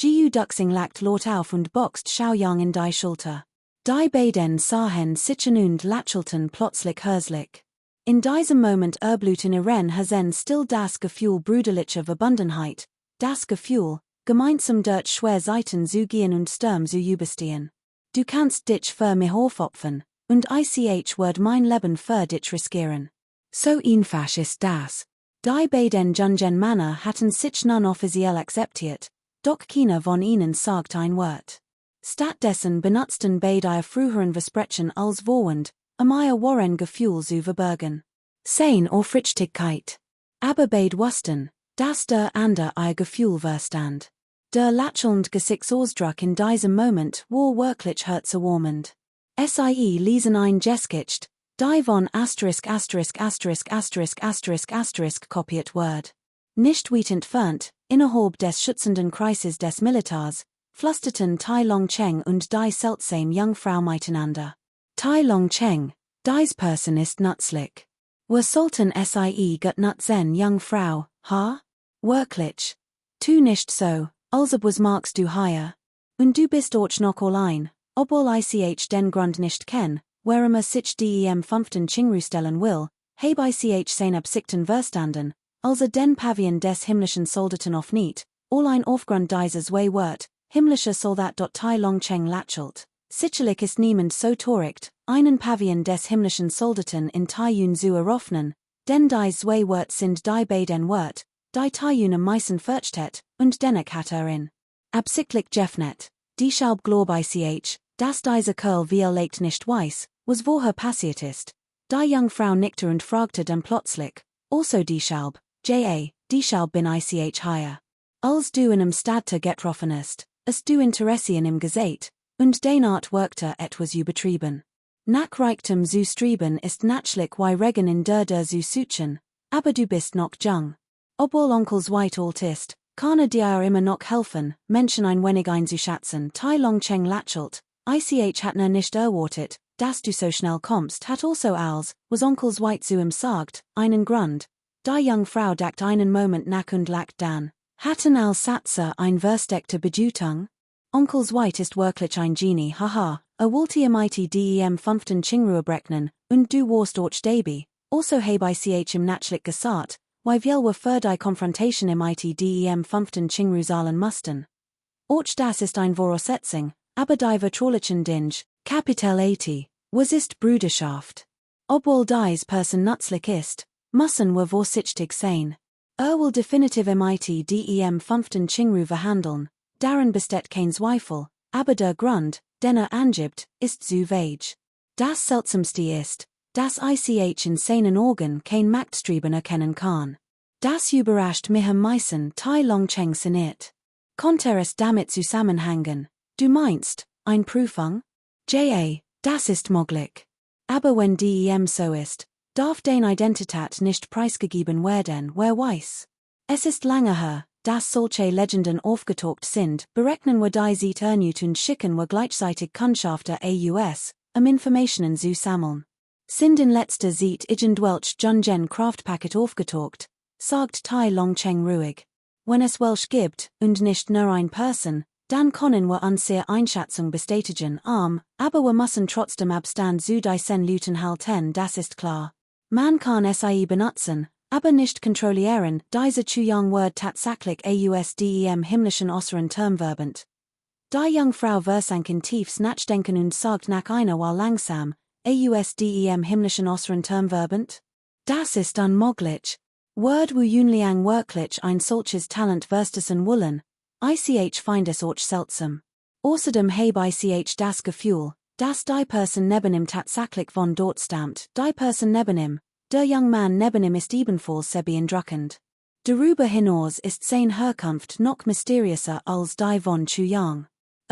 Duxing lacht laut auf und boxt Xiao Yang in die Schulter. Die beiden sahen sich und lächelten plötzlich herzlich. In diesem Moment erblühten ihren Herzen still das Gefühl brüderlicher Verbundenheit, das Gefühl, gemeinsam durch schwer Seiten zu gehen und Sturm zu überstehen. Du kannst dich für mich aufopfern, und ich wird mein Leben für dich riskieren. So einfach ist das. Die beiden jungen Männer hatten sich nun offiziell akzeptiert, doch keiner von ihnen sagt ein Wort. Stattdessen benutzten beide ihr früheren Versprechen als wohlend, ihr wahren Gefühl zu verbergen. Sein Aufrichtigkeit. Aber beide wussten, dass der andere ihr Gefühl verstand. Der lächelnd Gesichtsausdruck in diesem Moment war wirklich herzerwärmend. Sie ließen ein Geskicht, Die von kopiert Word. Nicht weit entfernt, innerhalb des schützenden Kreises des Militars, flüsterten Tai Long-cheng und die seltsame Jungfrau miteinander. Tai Long-cheng, dies Person ist nützlich. Wir sollten sie gut nutzen, Jungfrau, ha? Wirklich? Tu nicht so, als ob was magst du hier. Und du bist auch noch allein, obwohl ich den Grund nicht kenn, warum sich dem 5. Chingru stellen will, habe ich seine Absichten verstanden, also den Pavillon des himmlischen Soldaten auf nicht, allein aufgrund dieses Waywort, himmlische Soldat. Tai Long-cheng lächelt. Sicherlich ist niemand so töricht, einen Pavillon des himmlischen Soldaten in Taiyun zu eröffnen, denn dies Waywort sind die beiden Wort, die Taiyun am meisten fürchtet, und dennoch hat in absichtlich geöffnet. Deshalb glaub ich, dass diese Kerl vielleicht nicht weiß, was vorher passiert ist. Die Jungfrau nickte und fragte dann plötzlich, also deshalb bin ich hier. Als du in Stadte getroffen ist du Interesse in Gesät, und den Art workte etwas übertrieben. Nach Reichtum zu streben ist natürlich wie Regen in der zu suchen, aber du bist noch jung. Obwohl Onkels White alt ist, kann dir immer noch helfen, Menschen ein wenig einzuschätzen. Tai Long-cheng lächelt, ich hat nicht erwartet, dass du so schnell kommst, hat also als, was Onkels White zu ihm sagt, einen Grund. Die Jungfrau dacht einen Moment nach und lacht dann. Hatten als Satze ein versteckte Bedeutung? Onkels White ist wirklich ein Genie, haha, wollte mit dem 5. Chingru berechnen, und du warst auch dabei, also habe ich im natürlich gesagt, weil wir für die Konfrontation mit dem 5. Chingru zahlen mussten. Auch das ist ein Voraussetzung, aber die vertraulichen Dinge, Kapitel 80, was ist Bruderschaft? Obwohl dies Person nützlich ist, müssen wir vorsichtig sein. Will definitiv mit dem 5. Chingru verhandeln, daran besteht kein Zweifel, aber der Grund, den angibt, ist zu vage. Das Seltsamste ist, dass ich in seinen Augen kein Machtstreben erkennen kann. Das überrascht mich am meisten. Tai Long-cheng sinniert. Konnte es damit zusammenhängen? Du meinst, ein Prüfung? Das ist möglich. Aber wenn dem so ist, darf den Identität nicht preisgegeben werden, wer weiß. Es ist lange her, dass solche Legenden aufgetaucht sind, berechnen wir die Zeit und schicken wir gleichzeitig Kundschafter aus, Informationen zu sammeln. Sind in letzter Zeit irgendwelche Jungen Kraftpaket aufgetaucht, sagt Tai Long-cheng ruhig. Wenn es welch gibt, und nicht nur ein Person, dann können wir unsere Einschätzung bestätigen, aber wir müssen trotzdem Abstand zu diesen Leuten halten, das ist klar. Man kann sie benutzen, aber nicht kontrollieren, diese zu jung Word tatsächlich aus dem himmlischen äußeren Termverbend. Die Jungfrau versank tiefs Nachdenken und sagt nach einer Weile langsam, aus dem himmlischen äußeren Termverbend? Das ist unmöglich. Word wo Yunliang wirklich ein solches Talent verstehen wollen, ich find es auch seltsam. Außerdem habe ich das Gefühl, dass die Person neben ihm tatsächlich von dort stammt, die Person neben ihm, der junge Mann neben ihm ist ebenfalls sehr beeindruckend. Darüber hinaus ist seine Herkunft noch mysteriöser als die von Chu Yang.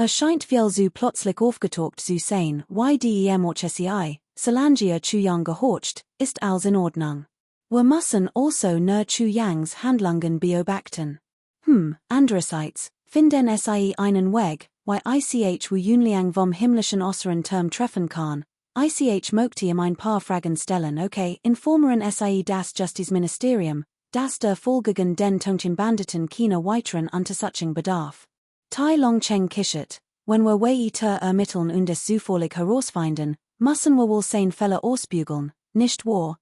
Scheint viel zu plötzlich aufgetaucht zu sein, wie dem HSI, solange Chu Yang gehorcht, ist alles in Ordnung. Wir müssen also nur Chu Yangs Handlungen beobachten. Andererseits, finden sie einen Weg, wie ich wo Yunliang vom himmlischen äußeren Term treffen kann. Ich möchte ihm ein paar Fragen stellen, okay, informieren sie das Justizministerium, dass der folgenden den Tonchen Banditen keine weiteren Untersuchung bedarf. Tai Long-cheng kichert, wenn wir weiter ermitteln und es zufällig herausfinden, müssen wir wohl sein Fälle ausbügeln, nicht wahr?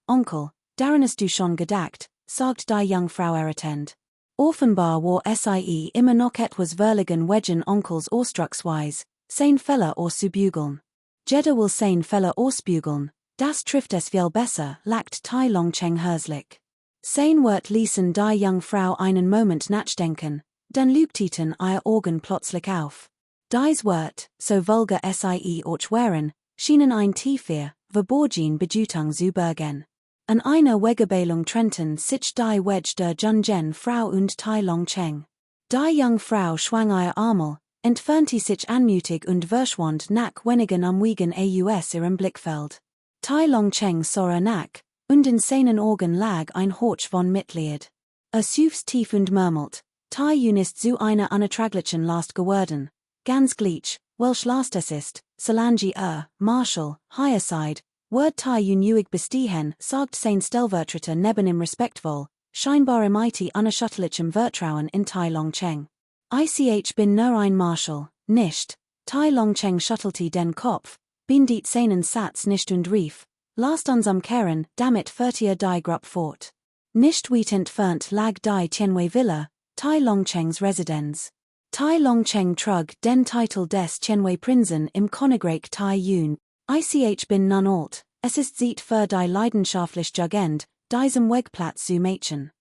Onkel, daran hast du schon gedacht, sagt die Jungfrau erretend. Offenbar war sie immer noch etwas verlegen wegen Onkels Ausdrucksweise, sein Fälle auszubügeln. Jeder will sein Fälle ausbügeln, das trifft es viel besser, lacht Tai Long-cheng herzlich. Sein Wort ließen die Jungfrau einen Moment nachdenken, dann lügteten ihr Augen plötzlich auf. Dies Wort, so vulgar sie auch wären, schienen ein tiefer, verborgen Bedeutung zu bergen. An einer Wegebelung trennten sich die Wedge der Jungen Frau und Tai Long-cheng. Die Jungfrau schwang ihr Arme, entfernte sich anmutig und verschwand nach wenigen Amwegen aus ihrem Blickfeld. Tai Long Cheng Sora Nak, und in seinen Organ lag ein Horch von Mitleid. Suufs tief und murmelt, Tai Unist zu einer unerträglichen Last geworden, ganz gleich, Welsh Lastessist, Solange Marshall, higher side, Word Tai unuig bestiehen, sagt sein Stellvertreter neben im respektvoll, scheinbar imiti unerschütterlichem Vertrauen in Tai Long Cheng. Ich bin nur ein Marshall, nicht, Tai Long Cheng schüttelte den Kopf, bin die seinen Satz nicht und rief, lasst uns umkehren, damit fertier die Gruppe fort. Nicht weit entfernt lag die Tianwei Villa, Tai Long Chengs Residenz. Tai Long Cheng trug den Titel des Tianwei Prinzen im Königreich Tai Yun. Ich bin nun alt, es ist Zeit für die leidenschaftliche Jugend, diesem Wegplatz zu Mädchen.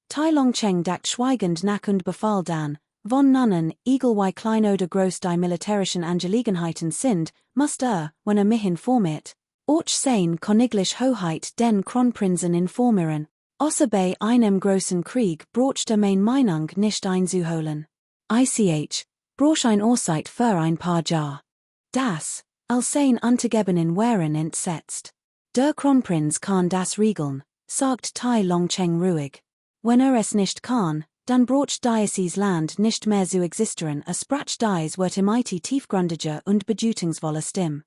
Tai Long Cheng dacht schweigend nach und befahl dann, von nunnen, egal wie klein oder groß die militärischen Angelegenheiten sind, muss wenn mich informiert, auch sein Königlich Hoheit den Kronprinzen informieren, außer bei einem großen Krieg braucht mein Meinung nicht einzuholen. Brauch ein Auszeit für ein paar Jahr. Das, als sein Untergebenen wären entsetzt. Der Kronprinz kann das regeln, sagt Tai Long Cheng ruhig. Wenn es nicht kann, dann braucht dieses Land nicht mehr zu existieren, sprach dies wird imiti tiefgründiger und bedeutungsvoller Stimme.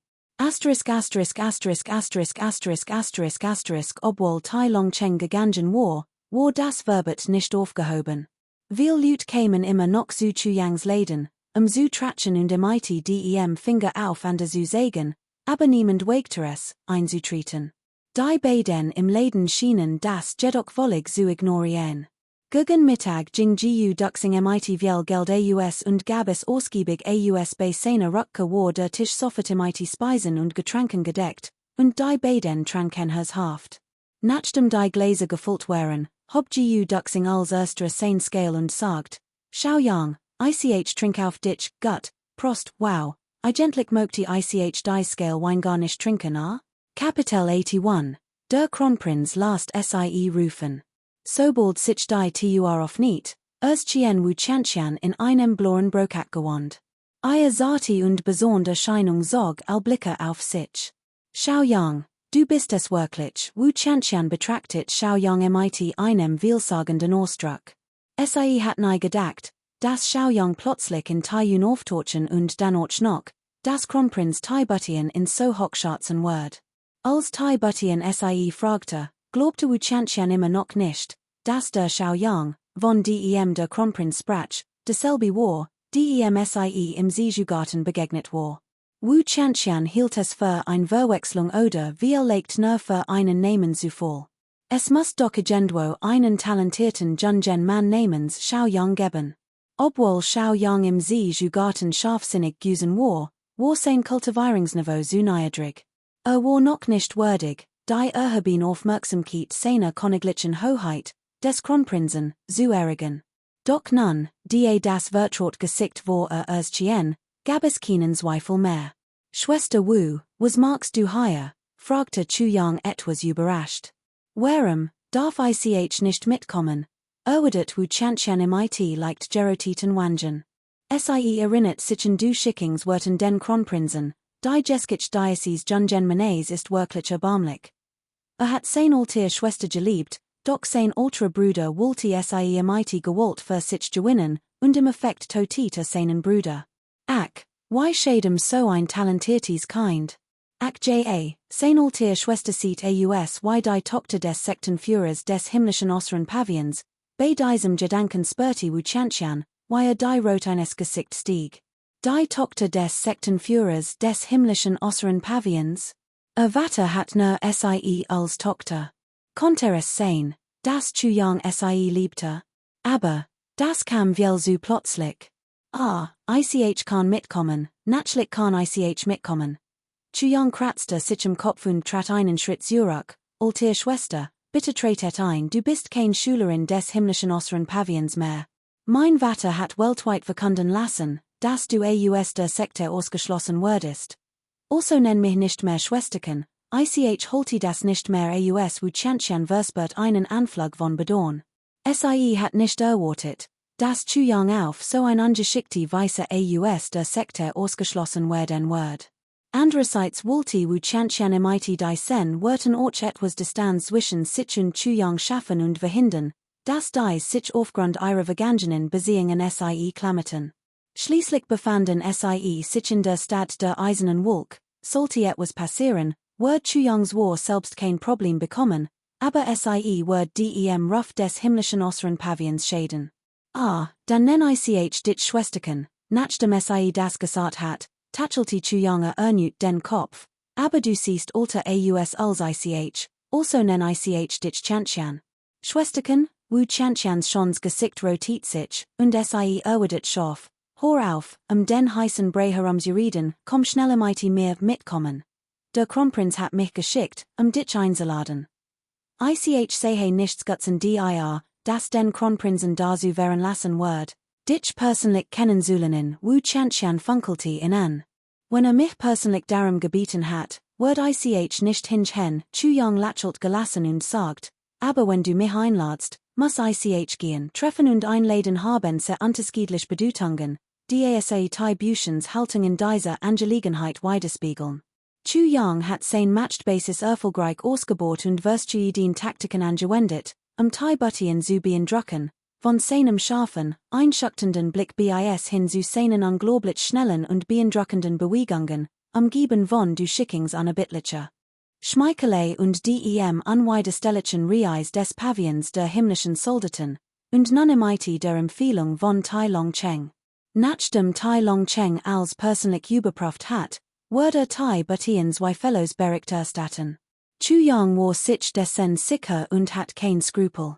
Obwohl Tai Long Cheng gegangen war das Verbot nicht aufgehoben. Viel Leute kämen immer noch zu Chuyangs Läden, zu tratschen und imiti dem Finger auf an zu sagen, aber niemand wagte es, einzutreten. Die beiden im Läden schienen das jedoch völlig zu ignorieren. Gegen Mittag ging Duxing mit viel Geld aus und gab es ausgiebig aus bei seiner Rückkehr war der Tisch sofort mit Speisen und Getränken gedeckt, und die beiden tranken herzhaft. Nachdem die Gläser gefüllt waren, hob Duxing als erster sein Scale und sagt, Schau Yang, trink auf dich, gut, Prost, wow, eigentlich möchte die Scale Wein gar nicht trinken, Kapitel 81, der Kronprinz lasst sie rufen. Sobald sich die Tur auf nicht, Chien Wu Chantian in einem blauen Brokat gewand. Ihr zarte und besondere Erscheinung zog all Blicke auf sich. Schau Yang, du bist es wirklich, Wu Chantian betrachtet Schau Yang mit einem vielsagenden Ausdruck. Sie hat nie gedacht, dass Schau Yang plötzlich in Taiyun auftauchen und dann auch noch, das Kronprinz Taibutian in so hochschätzen wird. Als Taibutian sie fragte, glaubte Wu Chantian immer noch nicht, dass der Schau Yang, von dem der Kronprinz sprach, derselbe war, dem sie im Seejugarten begegnet war. Wu Chantian hielt es für eine Verwechslung oder vielleicht nur für einen Namenszufall. Es muss doch irgendwo einen talentierten jungen Mann namens Schau Yang geben. Obwohl Schau Yang im Seejugarten scharfsinnig gewesen war sein Kultivierungsniveau zu niedrig. War noch nicht würdig, die erheben Aufmerksamkeit seiner königlichen Hoheit, des Kronprinzen, zu erregen. Doch nun, die das Vertraut Gesicht war erschien, gab es keinen Zweifel mehr. Schwester Wu, was magst du hier? Fragte Chuyang etwas überrascht. Warum, darf ich nicht mitkommen? Erwidert Wu Chantian mit leicht geroteten Wangen. Sie erinnert sich an du Schickings wurden den Kronprinzen, die Jeskich Diocese Jungen Manes ist wirklich erbarmlich. Hat sein alter Schwester geliebt, doch sein alter Bruder wollte sie mit Gewalt für sich gewinnen, und im Effekt tötete seinen Bruder. Why schadem so ein talentiertes Kind? Sein alter Schwester sieht aus wie die Tochter des Sektenführers des himmlischen äußeren Pavians, bei diesem Gedanken spürte Wu Chantian, wie die Rot eines Gesicht stieg. Die Tochter des Sektenführers des himmlischen äußeren Pavians? Vater hat nur sie als Tochter. Konnte es sein, dass Chuyang sie liebte? Aber, das kam viel zu plötzlich. Ich kann mitkommen, natürlich kann ich mitkommen. Chuyang kratzte sich im Kopf und trat einen Schritt zurück. Alter Schwester, bitte tretet ein, du bist kein Schülerin des himmlischen äußeren Pavians mehr. Mein Vater hat weltweit verkünden lassen, dass du aus der Sekte ausgeschlossen wurdest. Also nenn mich nicht mehr Schwesterchen, ich holte das nicht mehr aus Wu Chantian verspürt einen Anflug von Bedauern. Sie hat nicht erwartet, dass Chuyang auf so ein ungeschickte Weise aus der Sekte ausgeschlossen werden wird. Andererseits wollte wu Chantian mit die Sen Wurten auch etwas Distanz zwischen sich und Chuyang schaffen und verhindern, dass die sich aufgrund ihrer Vergangenheit besehen sie klammerten. Schließlich befanden sie sich in der Stadt der Eisernen Wolk, sollte etwas passieren, wird Chuyangs War selbst kein Problem bekommen, aber sie wird dem Ruf des himmlischen äußeren Pavillons schäden. Dann nenn ich dich Schwesterchen, nachdem sie das gesagt hat, tachelte Chuyang erneut den Kopf, aber du siehst alter aus als ich, also nenn ich dich Chantian. Schwesterchen, wu Chantians schons Gesicht rotiert sich, und sie erwidert scharf. Hör auf, den heißen Brei herumzureden, komm schneller mit mir mitkommen. Der Kronprinz hat mich geschickt, dich einzuladen. Ich sehe nichts Gutzen dir, das den Kronprinzen dazu wären lassen wird, dich persönlich kennenzulernen, wu Chantian funkelte ihn an. Wenn mich persönlich darum gebeten hat, wird ich nicht hinchen, Chuyang lächelt gelassen und sagt, aber wenn du mich einladst, muss ich gehen, treffen und einladen haben sehr unterschiedliche Bedeutungen, die die Büchens Haltung in dieser Angelegenheit widerspiegeln. Chuyang hat sein Matchbasis erfolgreich ausgebaut und verschiedene Taktiken angewendet, die Buttien zu beeindrucken, von seinem scharfen, einschüchternden Blick bis hin zu seinen unglaublich schnellen und beeindruckenden Bewegungen, umgeben von du Schickings unerbittlicher Schmeichelei und dem unwiderstehlichen Reis des Pavillons der himmlischen Soldaten, und Nonnemite der Empfehlung von Tai Long Cheng. Nachdem Tai Long Cheng als persönlich überprüft hat, wurde Tai Buttien zwei Fellows Berichterstatten. Chuyang war sich dessen sicher und hat kein Skrupel.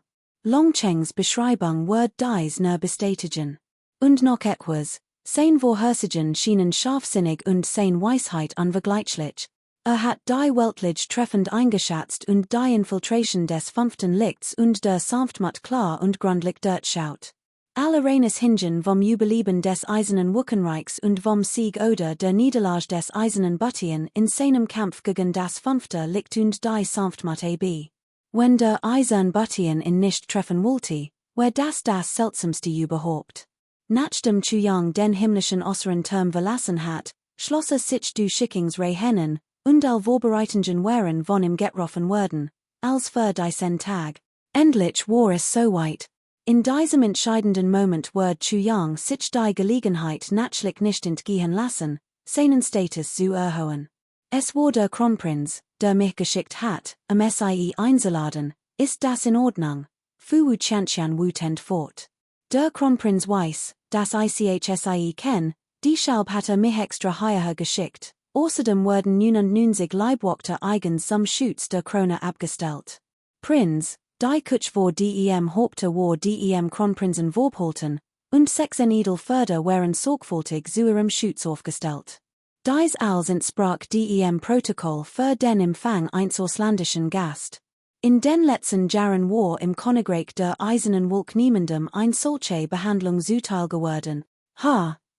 Long Chengs Beschreibung wird dies nur bestätigen. Und noch etwas, sein Vorhersagen schienen scharfsinnig und sein Weisheit unvergleichlich. Hat die weltlich treffend eingeschätzt und die Infiltration des fünften Lichts und der Sanftmut klar und gründlich durchschaut. Alle reines Hingen vom Überleben des Eisernen Wuckenreichs und vom Sieg oder der Niederlage des Eisernen Buttien in seinem Kampf gegen das fünfte Licht und die Sanftmut ab. Wenn der Eisern Buttien in nicht treffen wollte, wär das seltsamste überhaupt. Nachdem Chuyang den himmlischen äußeren Turm verlassen hat, schloss sich du Schickings Hennen, und all Vorbereitungen waren von ihm getroffen worden, als für diesen Tag. Endlich war es so weit. In diesem entscheidenden Moment wird Chuyang sich die Gelegenheit natürlich nicht entgehen lassen, seinen Status zu erhöhen. Es war der Kronprinz, der mich geschickt hat, sie einzuladen, ist das in Ordnung? Fu Chantian wütend fort. Der Kronprinz weiß, dass ich sie kenn, deshalb hat mich extra hierher geschickt. Außerdem wurden 99 Leibwachter eigens zum Schutz der Krone abgestellt. Prinz, die Kutsch vor dem Haupte war dem Kronprinzen Vorpolten, und 6 Edelförder waren sorgfältig zu ihrem Schutz aufgestellt. Dies als entsprach dem Protokoll für den Empfang eines ausländischen Gast. In den letzten Jahren war im Königreich der Eisernen Wolk niemandem ein solche Behandlung zuteil geworden.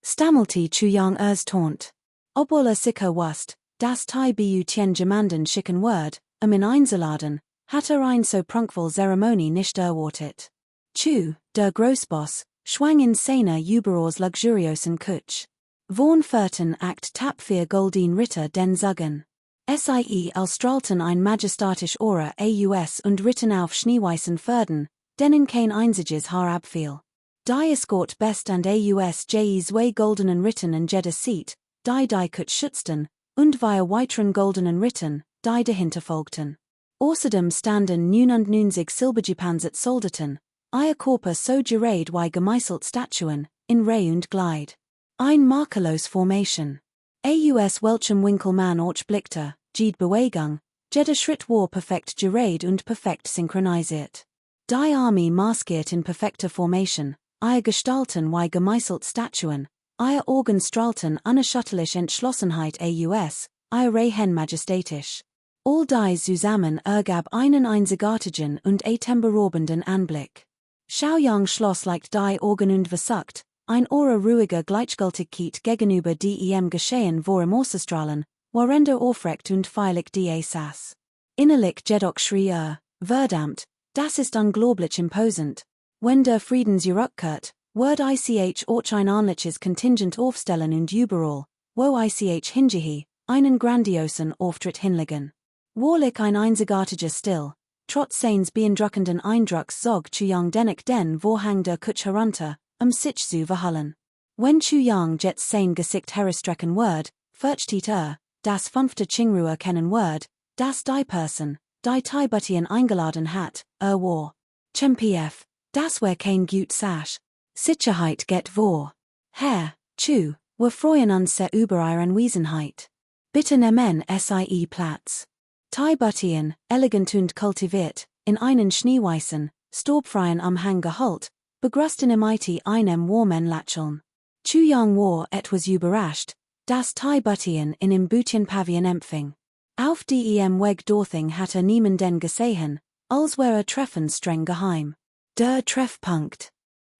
Stammelte Chuyang erstaunt. Obwohl sicher wusste, dass die Tien jemanden schicken wird, ihn einzuladen, hat ein so prunkvoll Zeremonie nicht erwartet. Der Großboss, schwang in seiner überaus luxuriosen Kutsch. Von vierten Akt tapfer Goldin Ritter den Sagen. Sie ausstrahlten ein majestatisch Aura aus und ritten auf schneeweißen Pferden, denen kein einziges Haar abfiel. Die Escort best and aus zwei goldenen Ritten in jedes Seat, die Kutsch schützten, und via weiteren goldenen Ritten, die dahinter folgten. Außerdem standen 99 Silbergepanzert Soldaten, ihr Körper so gereiht wie gemeißelt Statuen, in Reihe und Glide. Ein makellos Formation. Aus welchem Winkel man auch blickte, jede Bewegung, jeder Schritt war perfekt gereiht und perfekt synchronisiert. Die Armee maskiert in perfekter Formation, ihr Gestalten wie gemeißelt Statuen, ihr Augen strahlten unerschütterlich Entschlossenheit ihr Reihen majestatisch. All dies zusammen ergab einen einzigartigen und atemberaubenden Anblick. Xiaoyang schloss like die Augen und versagt, ein Aura ruhiger Gleichgültigkeit gegenüber dem Geschehen vor im Ausstrahlen, warender aufrecht und feierlich saß. Innerlich jedoch schrie verdammt, das ist unglaublich imposant. Wenn der Frieden zurückkehrt, wird ich auch ein ordentliches Kontingent aufstellen und überall, wo ich hingehe, einen grandiosen Auftritt hinlegen. Warlich ein einzigartiger Stil, trotz seines beeindruckenden Eindrucks zog Chuyang dennoch den Vorhang der Kutsche herunter, sich zu verhallen. Wenn Chuyang jetzt sein Gesicht herestrecken wird, fürchtet das fünfte Qingruhe kennen wird, das die Person, die Buttian eingeladen hat, war. Chempf, das war kein gut Sache. Sicherheit geht vor. Herr, Chu, wir freuen uns sehr über ihre Anwesenheit. Bitte nehmen Sie Platz. Buttian, elegant und kultiviert, in einen schneeweißen, staubfreien Umhang gehüllt, begrüßten MIT einem warmen Lächeln. Chuyang war etwas überrascht, dass Buttian in im Buttian Pavillon empfing. Auf dem Weg dorthin hatte niemanden gesehen, als wäre Treffen streng geheim. Der Treffpunkt.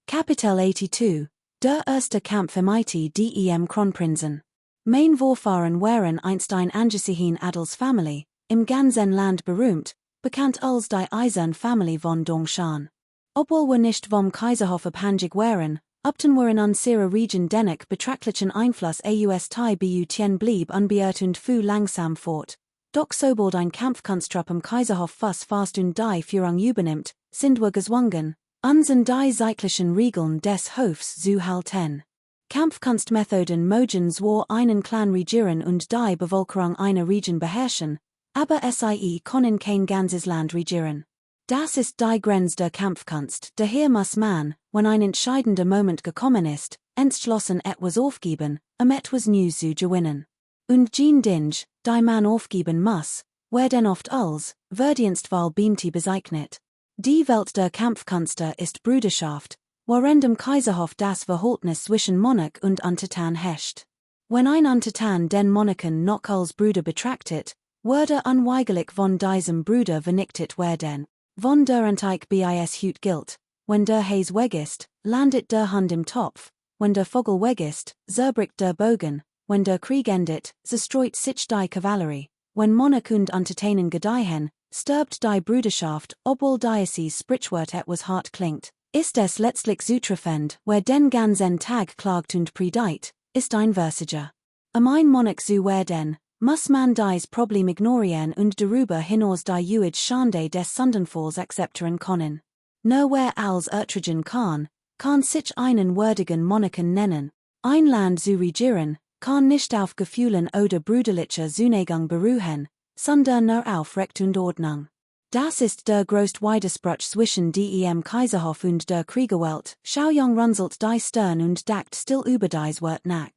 Kapitel 82, der erste Kampf MIT dem Kronprinzen. Mein Vorfahren waren einst ein angesehen Adelsfamilie, im ganzen Land berühmt, bekannt als die Eisern-Familie von Dongshan. Obwohl wir nicht vom Kaiserhof abhängig waren, upten wir in unserer Region dennoch betrachtlichen Einfluss aus Butien blieb unbeirrt und fuhr langsam fort. Doch sobald ein Kampfkunsttrupp im Kaiserhof fast und die Führung übernimmt, sind wir gezwungen, uns an die zeitlichen Regeln des Hofs zu halten. Kampfkunstmethoden mögen zwar einen Clan regieren und die Bevölkerung einer Region beherrschen, aber sie können kein ganzes Land regieren. Das ist die Grenze der Kampfkunst, daher muss man, wenn ein entscheidender Moment gekommen ist, entschlossen etwas aufgeben, etwas Neues zu gewinnen. Und Jean Dinge, die man aufgeben muss, werden oft als Verdienstwahl beamte bezeichnet. Die Welt der Kampfkünste ist Brüderschaft, worin dem Kaiserhof das Verhältnis zwischen Monarch und Untertan herrscht. Wenn ein Untertan den Monarchen noch als Bruder betrachtet, würde unweigerlich von diesem Bruder vernichtet werden. Von der Anteich bis Hut gilt, wenn der Hays weg ist, landet der Hund im Topf, wenn der Vogel weg ist, zerbricht der Bogen, wenn der Krieg endet, zerstreut sich die Kavallerie, wenn Monarch und Untertanen gedeihen, stirbt die Brüderschaft, obwohl dieses Sprichwort etwas hart klingt, ist es letztlich zutreffend, wer den ganzen Tag klagt und predigt, ist ein Versiger. Ein Monarch zu werden, muss man dies Problem ignorieren und darüber hinaus die Uid Schande des Sündenfalls akzeptieren können. Nur wer als ertragen kann sich einen würdigen Monarchen nennen. Ein Land zu regieren, kann nicht auf Gefühlen oder brüderlicher Zuneigung beruhen, sondern nur auf Recht und Ordnung. Das ist der größte Widerspruch zwischen dem Kaiserhof und der Kriegerwelt. Xiaoyang runzelt die Stirn und dacht still über dies Wort nach.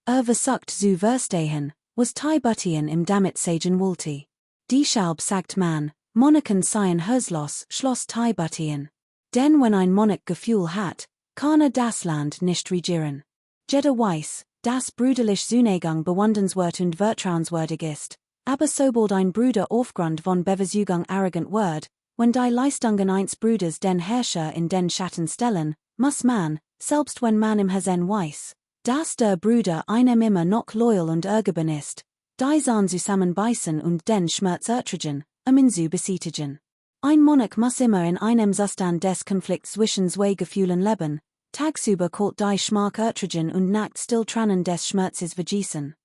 Versucht zu verstehen, was Buttian im damit sagen wollte. Deshalb sagt man, Monarchen seien hörslos, schloss Buttian. Denn wenn ein Monarch Gefühl hat, kann das Land nicht regieren. Jeder weiß, dass brüderlich Zuneigung bewundernswert und vertrauenswürdig ist, aber sobald ein Bruder aufgrund von Beversugung arrogant wird, wenn die Leistungen eines Bruders den Herrscher in den Schatten stellen, muss man, selbst wenn man im Herzen weiß, dass der Bruder einem immer noch loyal und ergeben ist, die zusammenbeißen und den Schmerz ertragen, ihn zu besiegen. Ein Monarch muss immer in einem Zustand des Konflikts zwischen zwei Gefühlen leben, tagsüber kalt die Schmach ertragen und nachts still Tränen des Schmerzes vergießen.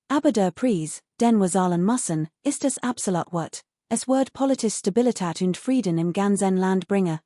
Aber der Preis, den wir zahlen müssen, ist es absolut wert. Es wird politische Stabilität und Frieden im ganzen Land bringen.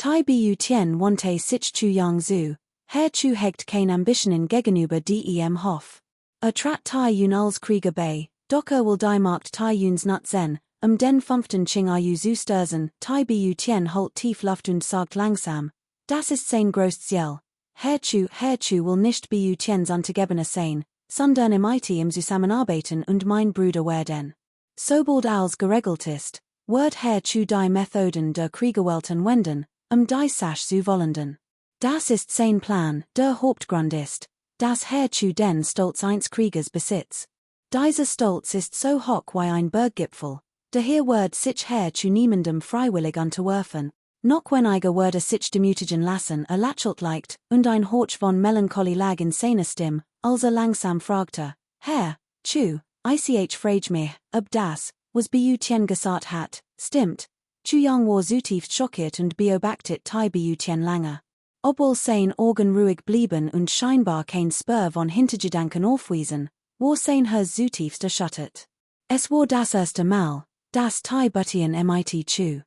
Butien wante sich Chuyang zu. Herr Chu hegt kein Ambitionen gegenüber dem Hof. Trat Yun als Krieger bei, doch will die Markt Yuns not zen, den fünften Qing Ayu zu stürzen. Butien holt tief Luft und sagt langsam, das ist sein größtes Ziel. Herr Chu will nicht Butiens Untergebener sein, sondern im Zusammenarbeiten und mein Bruder werden. Sobald alles geregelt ist, wird Herr Chu die Methoden der Kriegerwelt anwenden, die Sache zu vollenden. Das ist sein Plan, der Hauptgrund ist, dass Herr Chu den Stolz eines Kriegers besitzt. Dieser Stolz ist so hoch wie ein Berggipfel, daher wird sich Herr Chu niemandem freiwillig unterwerfen, noch wenn würde sich demütigen lassen lächelt leicht, und ein Horch von Melancholie lag in seiner Stimme, als langsam fragte, Herr Chu, ich frage mich, ob das, was Butien gesagt hat, stimmt. Chuyang war zutiefst schockiert und beobachtet Butien lange. Obwohl sein Augen ruhig blieben und scheinbar kein Spur von Hintergedanken aufwiesen, war sein hers zutiefst erschüttert. Es war das erste Mal, das Thai Buttien mit Chu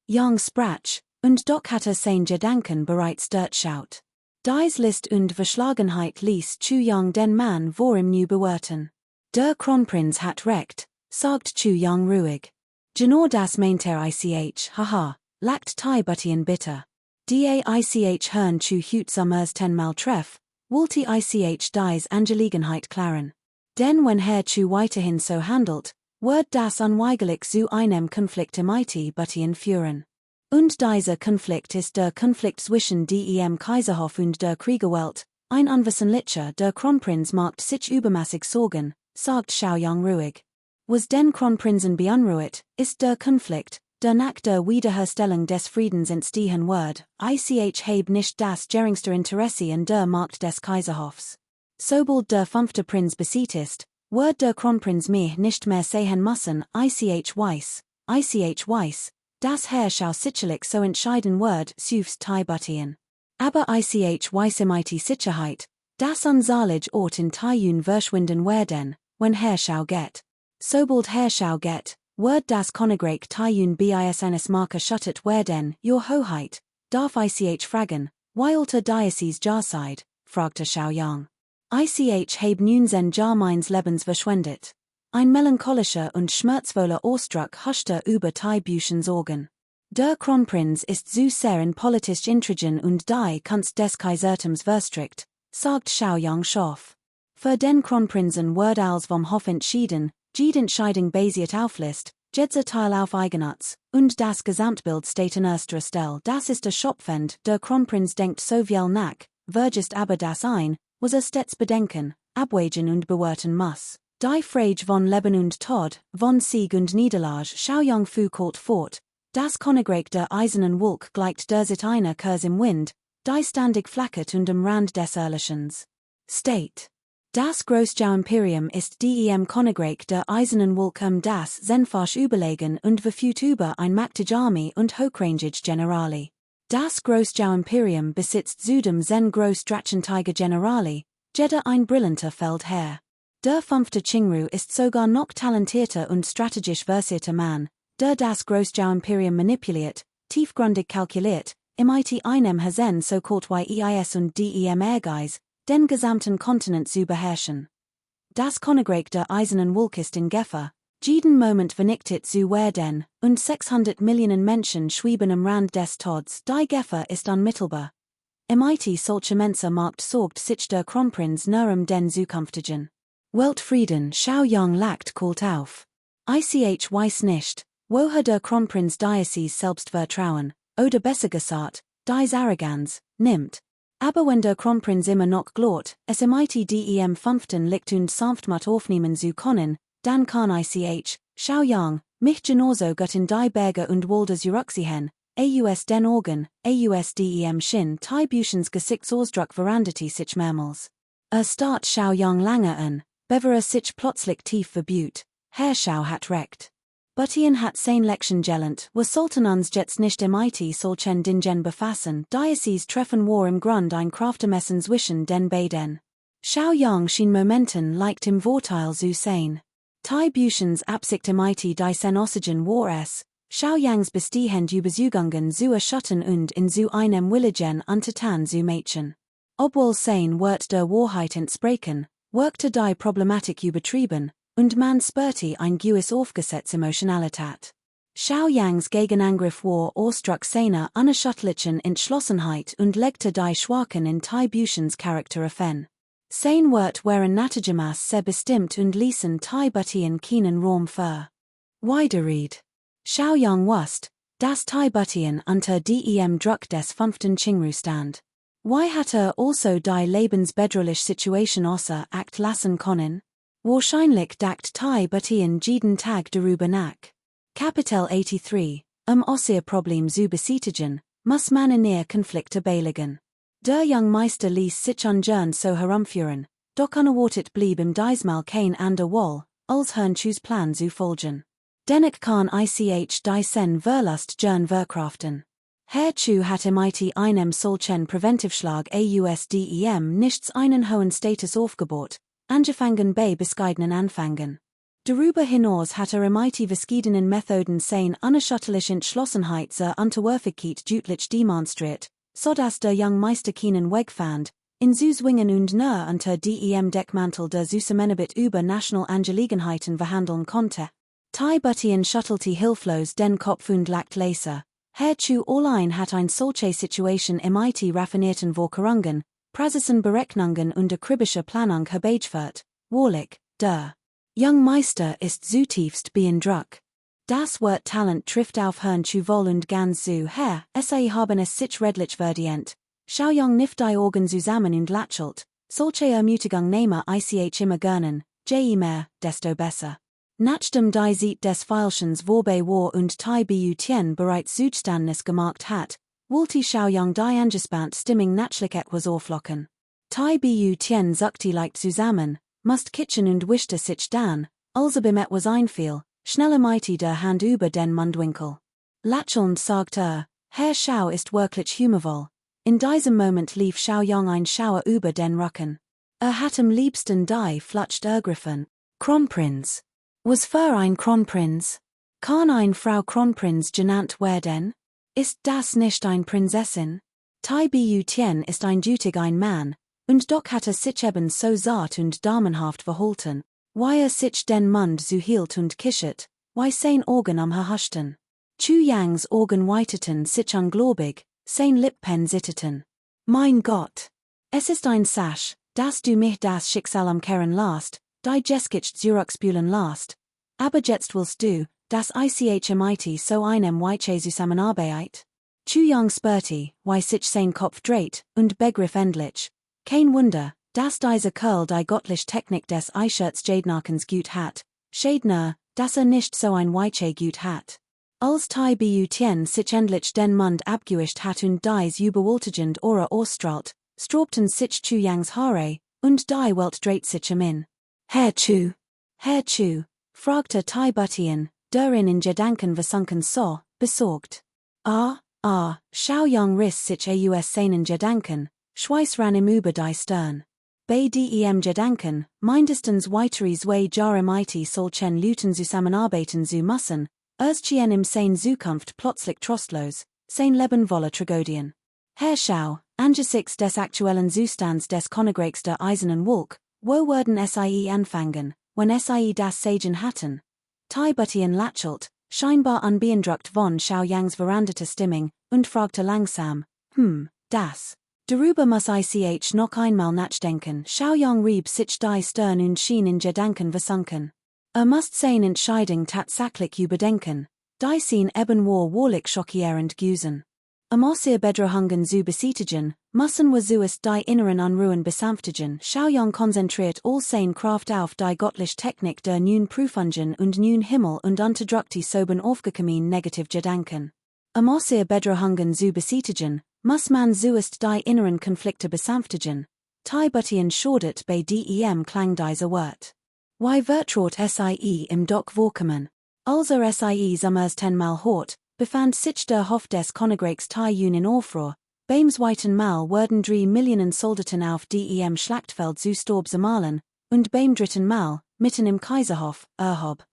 Yang sprach, und doch hatte sein Gedanken bereits durchschaut. Dies List und Verschlagenheit ließ Chu Yang den Mann vor ihm nu bewerten. Der Kronprinz hat recht, sagt Chu Yang ruhig. Genau das meint ich, haha, lacht Thai Buttien bitter. Ich hören Chu Hut Summers 10-mal treff, wollte ich dies Angelegenheit klaren. Denn wenn Herr Chu weiterhin so handelt, wird das unweigerlich zu einem Konflikt mit Buttien führen. Und dieser Konflikt ist der Konflikt zwischen dem Kaiserhof und der Kriegerwelt, ein unwissentlicher der Kronprinz macht sich übermäßig Sorgen, sagt Xiaoyang ruhig. Was den Kronprinzen beunruhigt, ist der Konflikt, der nach der Wiederherstellung des Friedens entstehen wird, ich habe nicht das geringste Interesse an der Macht des Kaiserhofs. Sobald der fünfte Prinz besiegt ist, wird der Kronprinz mich nicht mehr sehen müssen, ich weiß, dass Herr Schau sicherlich so entscheiden wird, süfst Thai Buttien. Aber ich weiß mit Sicherheit, dass unsalig Ort in Taiyun verschwinden werden, wenn Herr Schau geht. Sobald Herr Schau geht, wird das Königreich Taiyun bis eines Marke schüttet werden, Your Hoheit, darf ich fragen, wilder Diocese Jarseid, fragte Xiaoyang. Ich habe nun sein Jahr meines Lebens verschwendet. Ein melancholischer und schmerzvoller Ausdruck huschte über Thai Buchens Sorgen. Der Kronprinz ist so sehr in politisch Intrigen und die Kunst des Kaisertums verstrickt, sagt Xiaoyang scharf. Für den Kronprinzen wird als vom Hof entschieden, jede Entscheidung basiert auf List, jeder Teil auf Eigennutz, und das Gesamtbild steht an erster Stelle. Das ist erschöpfend, der Kronprinz denkt so viel nach, vergisst aber das ein, was stets bedenken, abwägen und bewerten muss. Die Frage von Leben und Tod, von Sieg und Niederlage, Xiaoyang Fu called fort, das Königreich der eisernen Wolk gleicht der Sit einer Kurs im Wind, die ständig flackert und am Rand des Erlöschens steht. Das Großschau-Imperium ist dem Königreich der eisernen Wolk das Zenfasch überlegen und verfügt über ein mächtige Armee und hochrangige Generale. Das Großschau-Imperium besitzt zudem Zen Großdrachentiger Generale, jeder ein brillanter Feldherr. Der fünfte Qingru ist sogar noch talentierter und strategisch versierter Mann, der das Großschau-Imperium manipuliert, tiefgründig kalkuliert, mit einem Hazen so-called Yeis und dem Ehrgeiz, den gesamten Kontinent zu beherrschen. Das Königreich der eisernen Wolk ist in Gefahr, jeden Moment vernichtet zu werden, und 600 Millionen Menschen schweben am Rand des Todes. Die Gefahr ist unmittelbar. Mit solcher Mensa Markt sorgt sich der Kronprinz nur den zukünftigen Weltfrieden. Xiaoyang lacht kalt auf. Ich weiß nicht, woher der Kronprinz Diocese selbst vertrauen, oder besser gesagt, dies Arroganz, nimmt. Aber wenn der Kronprinz immer noch glaubt, es mit dem fünften Licht und Sanftmut aufnehmen zu können, dann kann ich, Xiaoyang, mich genauso gut in die Berge und Wälder zurückziehen, aus den Augen, aus dem Shin Thai Buchens Gesichtsausdruck veranderte sich mehrmals. Start Xiaoyang lange an, bevor sich plötzlich tief verbüht, Herr Schau hat recht. Buttien hat sein Lection gelernt, was sollten uns jetzt nicht mit solchen Dingen befassen, Dioceses treffen war im Grund ein Kraftermessen zwischen den beiden. Xiaoyang schien momenten leicht im Vorteil zu sein. Thai Buchens Absicht mit diesen Ossigen war es, Xiaoyangs bestehend Überzeugungen zu erschüttern und in zu einem willigen Untertan zu machen. Obwohl sein Wort der Wahrheit entsprechen, wirkte die Problematik übertrieben, und man spürte ein gewisses aufgesetzt Emotionalität. Xiaoyangs Gegenangriff war Ausdruck seiner unerschütterlichen Entschlossenheit und legte die Schwachen in Thai Buchens Charakter offen. Sein Wort waren natigemäß sehr bestimmt und ließen Thai Buttien keinen Raum für Widerrede. Xiaoyang wusste, dass Thai Buttien unter dem Druck des fünften Qingru stand. Wie hatte also die lebensbedrohliche Situation außer Acht lassen können? Wahrscheinlich dacht Thai Buttien jeden Tag darüber nach. Kapitel 83, Osir Problem zu beseitigen, muss man in ihr Konflikte beilegen. Der Jungmeister ließ sich ungern so herumführen, doch unerwartet blieb ihm diesmal kein ander Wahl, als Herrn Chus Plan zu folgen. Dennoch kann ich die sen Verlust gern verkraften. Herr Chu hatte mit einem solchen Preventivschlag ausdem nichts einen hohen Status aufgebaut, Angefangen bei bescheidenen Anfangen. Darüber hinaus hatte Mighty verschiedenen Methoden sein unerschütterliche Entschlossenheit zur Unterwürfigkeit deutlich demonstriert, sodass der young Meister keinen Weg fand, in Zwingen und nur unter dem Deckmantel der Zusammenarbeit über national Angelegenheiten verhandeln konnte. Tai Buttien schüttelte hilflos den Kopf und lacht leise. Herzu allein hat ein solche Situation MIT raffinierten Vorkerungen, praxischen Berechnungen und akribische Planung herbeigeführt, wahrlich, der Young Meister ist zutiefst beeindruckt. Das Wort Talent trifft auf Herrn zu wohl und ganz zu her, sie haben es sich redlich verdient. Schau Young nicht die Orgen zusammen und lächelt, solche Ermutigung nehme ich immer gernen, je mehr, desto besser. Nachdem die Zeit des Feilschens vorbei war und Tai Butien bereits Zuständnis gemacht hat, wollte Schau Young die angespannt Stimmung natürlich etwas auflockern. Tai Butien zuckte leicht zusammen, musste kitchen und wischte sich dann, als ihm etwas einfiel, schneller Mighty der Hand über den Mundwinkel. Lächelnd sagte Herr Schau ist wirklich humorvoll. In diesem Moment lief Schau Young ein Schauer über den Rücken. Hat am liebsten die Flucht ergriffen. Kronprinz. Was für ein Kronprinz? Kann ein Frau Kronprinz genannt werden? Ist das nicht ein Prinzessin? Tai Butien ist eindeutig ein Mann, und doch hat sich eben so zart und damenhaft verhalten, weil sich den Mund so hielt und kichert, weil sein Augen am haschten. Chu Yangs Augen weiteten sich ungläubig, sein Lippen zitterten. Mein Gott! Es ist ein Sasch, dass du mich das Schicksal umkehren lässt, die Jeskicht zurückspülen lässt. Aber jetzt willst du, dass ich mit so einem Weiche zusammenarbeit? Chu Yang spürte, wie sich sein Kopf dreht, und begriff endlich. Kein Wunder, dass diese Kerl die göttliche Technik des Eicherts-Jadnakens gut hat, Schädner, dass nicht so ein Weiche gut hat. Als Tai Butien sich endlich den Mund abgewischt hat und dies überwältigend Aura ausstrahlt, stropten sich Chu Yangs Haare, und die Welt dreht sich in. Herr Chu, fragte Tai Butien, der in Gedanken versunken so, besorgt. Schau Yang riss sich aus seinen Gedanken, Schweiß rann ihm über die Stirn. Bei dem Gedanken, mindestens weitere zwei Jahre mit solchen Leuten zusammenarbeiten zu müssen, erschien ihm sein Zukunft plötzlich trostlos, sein Leben voller Tragödien. Herr Schau, angesichts des aktuellen Zustands des Königreichs der Eisernen Wolk, wo würden sie anfangen, wenn sie das Sagen hatten? Tai Butien lächelt, scheinbar unbeeindruckt von Schau Yangs veranderte Stimmung, und fragte langsam, das. Darüber muss ich noch einmal nachdenken. Schau Yang rieb sich die Stirn und schien in Gedanken versunken. Muss seine Entscheidung tatsächlich überdenken, die sein eben war wahrlich schockierend gewesen. Muss Bedrohungen zu besietigen, müssen wir zuerst die inneren Unruhen besänftigen. Schau Yang konzentriert all sein Kraft auf die göttliche Technik der Neun Prüfungen und Neun Himmel und unterdrückte soben aufgekommen negative Gedanken. Muss Bedrohungen zu besietigen, muss man zuerst die inneren Konflikte besänftigen. Tai Butien schaudert bei dem Klang dieser Wort. Wie vertraut sie im Dock vorkommen? Als sie zum ersten Mal hort, befand sich der Hof des Königreichs Tai Yun in Aufruhr. Beim zweiten Mal wurden 3 Millionen Soldaten auf dem Schlachtfeld zu Storb zermahlen, und beim dritten Mal, mitten im Kaiserhof, erhob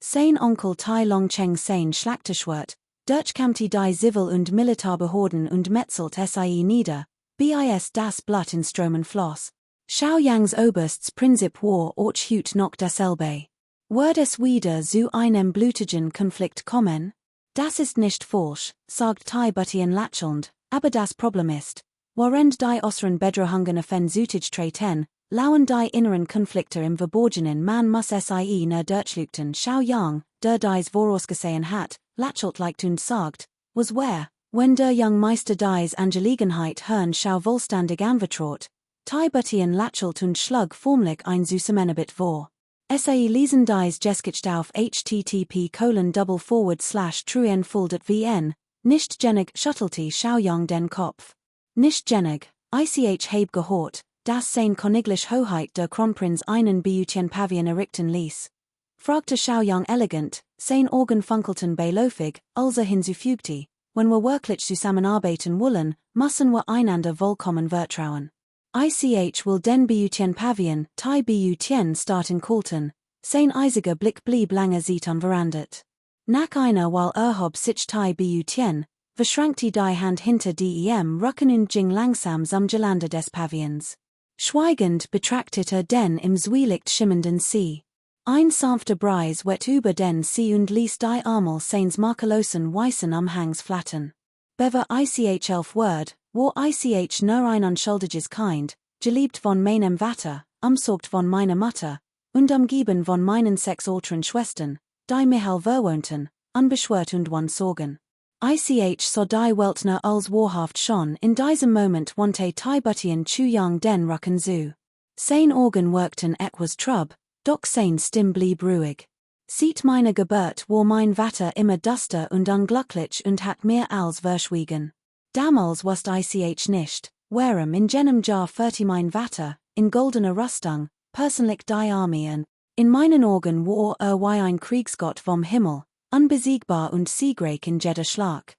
sein Onkel Tai Longcheng sein Schlachterschwert, durchkämmte die Zivil- und Militarbehörden und metzelt sie nieder, bis das Blut in Strömen floss. Schau Yangs oberstes Prinzip war hut noch dasselbe. Wird es wieder zu einem blutigen Konflikt kommen? Das ist nicht falsch, sagt Tai Butien lächelnd, aber das Problem ist, während die äußeren Bedrohungen offensichtlich treten, lauern die inneren Konflikte im Verborgenen. Man muss sie nur durchlüften. Schau Yang, der dies vorausgesehen hat, lächelt leicht und sagt, was wer, wenn der Young Meister dies Angelegenheit Herrn Schau wohlständig anvertraut. Tai Butien lächelt und schlug formlich ein Zusammenarbeit vor. Sie lesen dies Geskicht auf http://truenfold.vn, nicht genig schüttelte Schau Yang den Kopf. Nicht genig, ich heb gehört, dass sein Königlich Hoheit der Kronprinz einen Butien Pavillon errichten ließ. Fragte Schau Yang elegant, sein Augen funkelten beiläufig, als hinzufügte, wenn wir wirklich zusammenarbeiten wollen, müssen wir einander vollkommen vertrauen. Ich will den Beutien Pavian, Tai Beutien start in Colton, Sein Eisiger Blick blieb lange Zeit unverandet. Nach einer while Erhob sich Tai Beutien, verschrankte die Hand hinter dem Rücken und ging langsam zum Gelände des Pavians. Schweigend betrachtete den im Zwielicht schimmenden See. Ein sanfter Brise wet über den See und ließ die Armel seines makellosen weißen Umhangs flattern. Bever ich elf Word, wo ich nur ein unschuldiges Kind, geliebt von meinem Vater, umsorgt von meiner Mutter, und umgeben von meinen 6 älteren Schwestern, die mich verwohnten, unbeschwert und ohne Sorgen. Ich so die Welt nur als wahrhaft schon in diesem Moment wante Tibutien zu young den Rücken zu. Sein Organ workten etwas trub, doch sein Stimm blieb ruhig. Seit meiner Geburt war mein Vater immer duster und unglücklich und hat mehr als verschwiegen. Damals wusste ich nicht, warum in jenem Jahr 40 mein Vater, in goldener Rüstung, persönlich die Armeen, in meinen Augen war wie ein Kriegsgott vom Himmel, unbesiegbar und siegreich in jeder Schlag.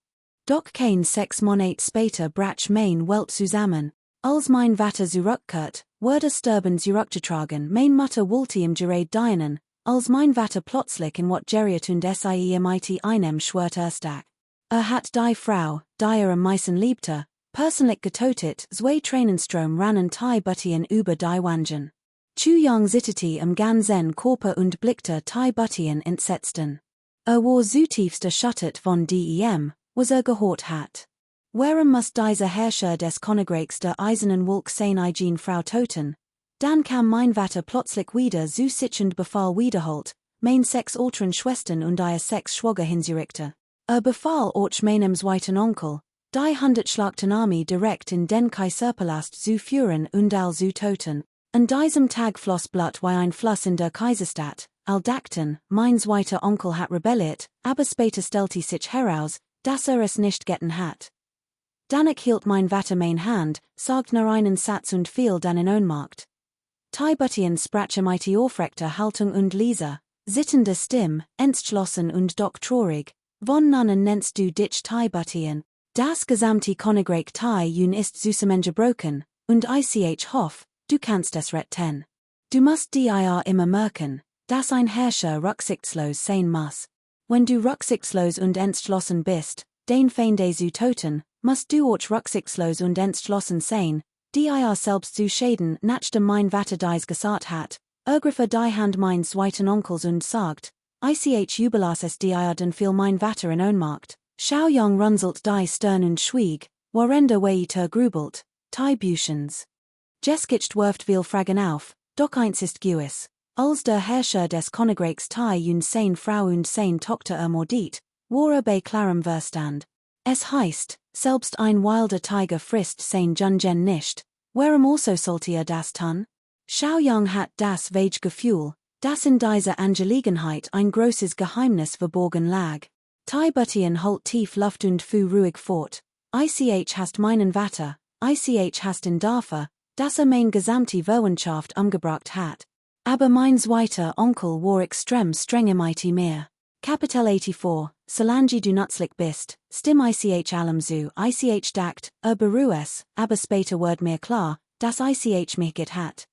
Doch kein 6 Monate später brach mein Welt zusammen, als mein Vater zurückkehrt, wurde sterben zurückgetragen, mein Mutter wollte im Gerät dienen, als mein Vater plötzlich in wat geriet und sie mit einem Schwert erstak. Hat die Frau, die am meisten liebte, persönlich getötet, zwei Tränenstrom rannen Tibutien über die Wangen. Chu Young zitterte im ganzen Körper und blickte Tibutien entsetzten. War zutiefst erschüttert von dem, was gehört hat. Warum muss dieser Herrscher des Königreichs der eisernen Wolk seine Frau töten? Dann kam mein Vater plötzlich wieder zu sich und befahl wiederholt, mein 6 älteren Schwestern und ihr 6 Schwager hinzurichten. Befahl auch meinem zweiten Onkel, die 100-schlagten Armee direkt in den Kaiserpalast zu führen und all zu töten. An diesem Tag floss Blut wie ein Fluss in der Kaiserstadt, all dachten, mein zweiter Onkel hat rebelliert, aber später stellte sich heraus, dass es nicht getan hat. Danach hielt mein Vater mein Hand, sagte nur einen Satz und fiel dann in Ohnmacht. Tibutien sprach mit aufrechter Haltung und leiser, sittender Stimme, entschlossen und doch traurig, von nannen nennst du dich Tibutien. Das gesamte Königreich Tijun ist zusammengebrochen, und ich hoff, du kannst es retten. Du musst dir immer merken, dass ein Herrscher rücksichtslos sein muss. Wenn du rücksichtslos und entschlossen bist, den Feinde zu töten, musst du auch rücksichtslos und entschlossen sein, dir selbst zu schäden, nachdem mein Vater dies gesagt hat, ergriffe die Hand meines zweiten Onkels und sagt, ich jubelas es dir dann fiel mein Vater in Ohnmacht. Schau Young runzelt die Stirn und schwieg, warender weiter grübelt, Tibutians. Jeskicht wirft viel Fragen auf, doch eins ist gewiss, als der Herrscher des Königreichs Tijun sein Frau und sein Tochter ermordet, war bei klarem Verstand. Es heißt, selbst ein wilder Tiger frisst sein Jungen nicht, warum also sollte das tun? Schau Young hat das vage Gefühl, dass in dieser Angelegenheit ein großes Geheimnis verborgen lag. Tibutien holt tief Luft und fuhr ruhig fort. Ich hast meinen Vater, ich hast in Dörfer, dass mein gesamte Verwandtschaft umgebracht hat. Aber mein zweiter Onkel war extrem strenge mit mir. Kapitel 84, solange du nützlich bist, stimm ich allem zu, ich dacht, beruhes, aber später wird mir klar, dass ich mich get hat.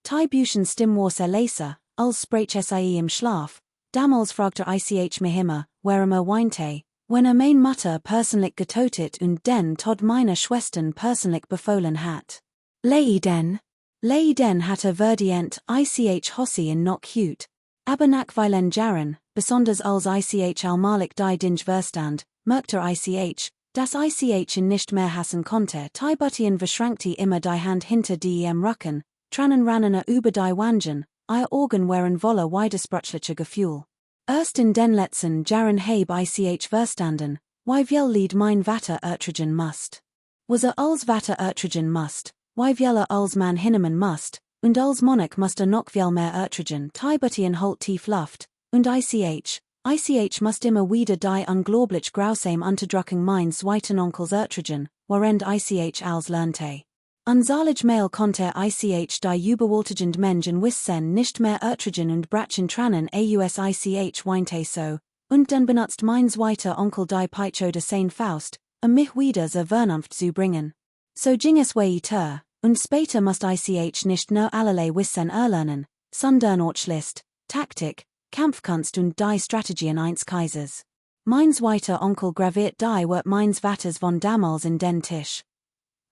Tibutian stimm war sehr leise, als sprach es im Schlaf. Damals fragte ich mich immer, warum weinte, wenn mein Mutter persönlich getötet und den Tod meiner Schwestern persönlich befohlen hat. Leiden hatte verdient ich Hossi in noch hüt, aber nach weilen Jahren, besonders als ich allmalig die Dinge verstand, merkte ich, dass ich ihn nicht mehr hassen konnte. Tibutien verschrankte immer die Hand hinter dem Rücken, Tränen rannen über die Wangen, ihr Augen waren voller widersprüchlicher Gefühl. Erst in den letzten Jahren habe ich verstanden, wie viel Lied mein Vater ertragen musst. Was als Vater ertragen musst, wie viel als Mann hinnehmen musst, und als Monarch musst noch viel mehr ertragen. Tibutien holt tief Luft, und ich musst immer wieder die unglaublich grausam Unterdrückung meines zweiten Onkels ertragen, während ich als lernte. Unsalig Mail konnte ich die überwältigend Menschen wissen nicht mehr ertragen und brachen Tränen aus ich weinte so, und dann benutzt mein zweiter Onkel die Peitsche oder sein Faust, mich wieder zur Vernunft zu bringen. So ging es weiter, Und später musst ich nicht nur allerlei Wissen erlernen, sondern auch List, Taktik, Kampfkunst und die Strategien eines Kaisers. Mein zweiter Onkel graviert die wird meines Vaters von damals in den Tisch.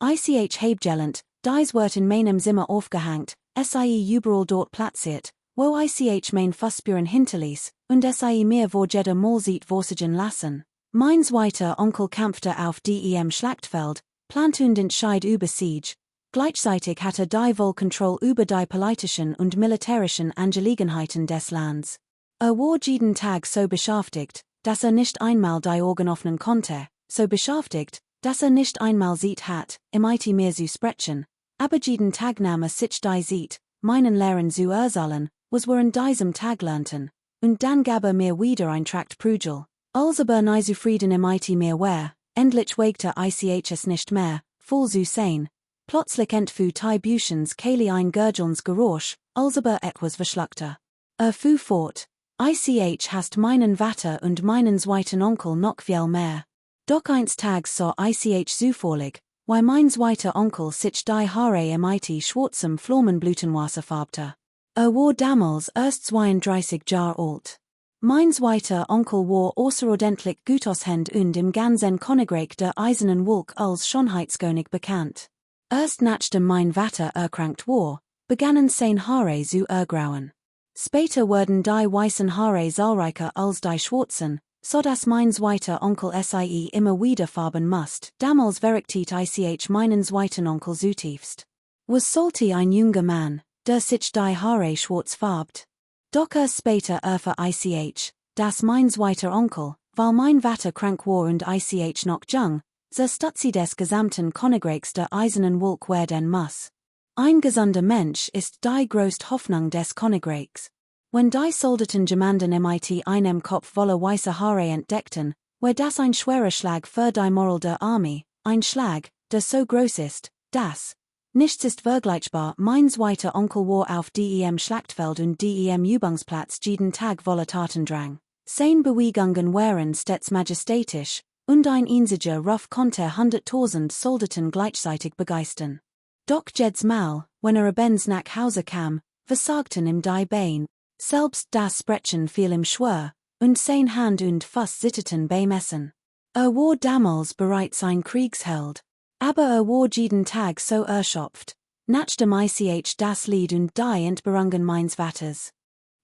Ich habgelent, dies wird in meinem Zimmer aufgehängt, überall dort platziert, wo ich mein Fußspuren hinterließ, und mir vor jeder Mal sieht vorsigen lassen. Mein zweiter Onkel kämpfte auf dem Schlachtfeld, plante und entschied über Siege. Gleichzeitig hatte die wohl Kontrolle über die politischen und militärischen Angelegenheiten des Landes. War jeden Tag so beschäftigt, dass nicht einmal die Augen öffnen konnte, so beschäftigt, dass nicht einmal Zeit hat, mit mir zu sprechen, aber jeden Tag nahm sich die Zeit, meinen Lehren zu erzählen, was wir an diesem Tag lernten, und dann gab mir wieder ein Trakt Prügel. Als aber nie zufrieden mit mir war, endlich wagte ich es nicht mehr, voll zu sein. Plötzlich entfuhr die Büchens Kayli ein Gurgelns Geräusch, als aber etwas verschluckte. Fuhr fort. Ich hast meinen Vater und meinen zweiten Onkel noch viel mehr. Doch eines Tags sah ich zufällig, weil mein zweiter Onkel sich die Haare mit schwarzem Flammenblütenwasser färbte. War damals erst 32 Jahre alt. Mein zweiter Onkel war außerordentlich gut aussehend und im ganzen Königreich der Eisernen Wolk als Schönheitskönig bekannt. Erst nachdem mein Vater erkrankt war, begannen seine Haare zu ergrauen. Später wurden die weißen Haare zahlreicher als die schwarzen, so dass mein zweiter Onkel sie immer wieder färben musste. Damals verichtet ich meinen zweiten Onkel zutiefst. Was sollte ein junger Mann, der sich die Haare schwarz färbt? Doch erst später erfuhr ich, dass mein zweiter Onkel, weil mein Vater krank war und ich noch jung, der Stütze des gesamten Königreichs der Eisernen Wolk werden muss. Ein gesunder Mensch ist die größte Hoffnung des Königreichs. Wenn die Soldaten jemanden mit einem Kopf voller weißer Haare entdeckten, war das ein schwerer Schlag für die Moral der Armee, ein Schlag, der so groß ist, dass nichts ist vergleichbar. Mein zweiter Onkel war auf dem Schlachtfeld und dem Übungsplatz jeden Tag voller Tatendrang. Seine Bewegungen waren stets majestätisch, und ein einziger Ruf konnte 100.000 Soldaten gleichzeitig begeistern. Doch jedes Mal, wenn abends nach Hause kam, versagten ihm die Beine, selbst das Sprechen fiel ihm schwer, und sein Hand und Fuß zitterten beim Essen. War damals bereits ein Kriegsheld, aber war jeden Tag so erschöpft, nachdem ich das Lied und die Entbehrungen meines Vaters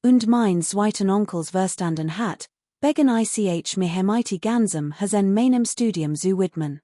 und meines zweiten Onkels verstanden hat, begann ich mir mit ganzem Herzen meinem Studium zu widmen.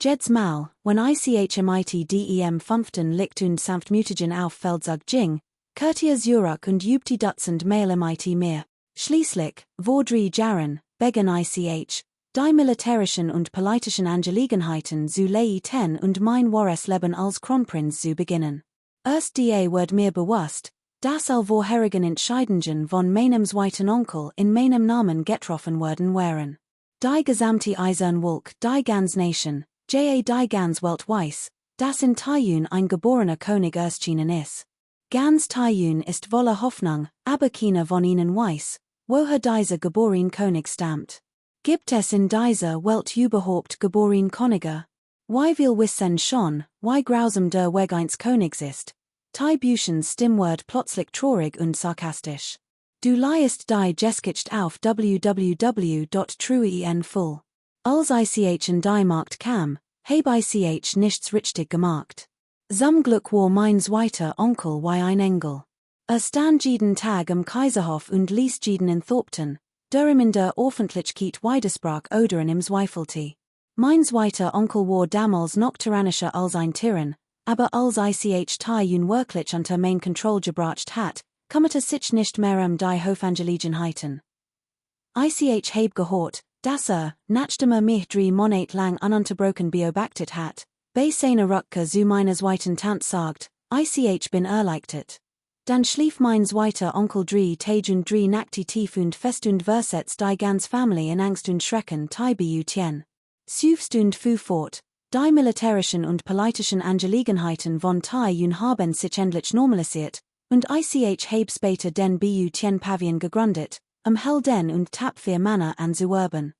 Jedes Mal, wenn ich mit dem 5. Licht und sanftmütigen auf Feldzug ging, kehrte zurück und übte Dutzend Male mit mir. Schließlich, vor 3 Jahren, begann ich, die militärischen und politischen Angelegenheiten zu leiten und mein wahres Leben als Kronprinz zu beginnen. Erst wird mir bewusst, dass all vorherigen Entscheidungen von meinem zweiten Onkel in meinem Namen getroffen worden waren. Die gesamte Eiserne Wolk, die ganze Nation, die ganz Welt weiß, dass in Taiyun ein geborener König erschienen ist. Ganz Taiyun ist voller Hoffnung, aber keiner von ihnen weiß, woher dieser geborene König stammt. Gibt es in dieser Welt überhaupt geborene Könige? Wie will wissen schon, wie grausam der Weg eines Königs ist? Die Büchens Stimmwort plötzlich traurig und sarkastisch. Du leihest die Geskicht auf www.trueen full. Als ich in die Markt kam, hab ich nichts richtig gemacht. Zum Glück war mein zweiter Onkel wie ein Engel. Stand jeden Tag am Kaiserhof und ließ jeden enthaupten, der ihm in der Öffentlichkeit widersprach oder in ihm zweifelte. Mein zweiter Onkel war damals noch tyrannischer als ein Tyrann, aber als ich Taiyun wirklich unter mein Kontroll gebracht hat, kümmerte sich nicht mehr die Hofangelegenheiten. Ich hab gehört, dass nachdem mich 3 Monate lang ununterbrochen beobachtet hat, bei seiner Rückkehr zu meiner zweiten Tante sagt, ich bin erleichtert. Dann schlief mein zweiter Onkel 3 Tage und 3 Nächte tief und fest und versetzt die ganze Familie in Angst und Schrecken beutien. Süfst und fuhr fort, die militärischen und politischen Angelegenheiten von Taiyun haben sich endlich normalisiert, und ich hab später den beutien Pavillon gegründet, Helden und tapfer Männer anzuwerben.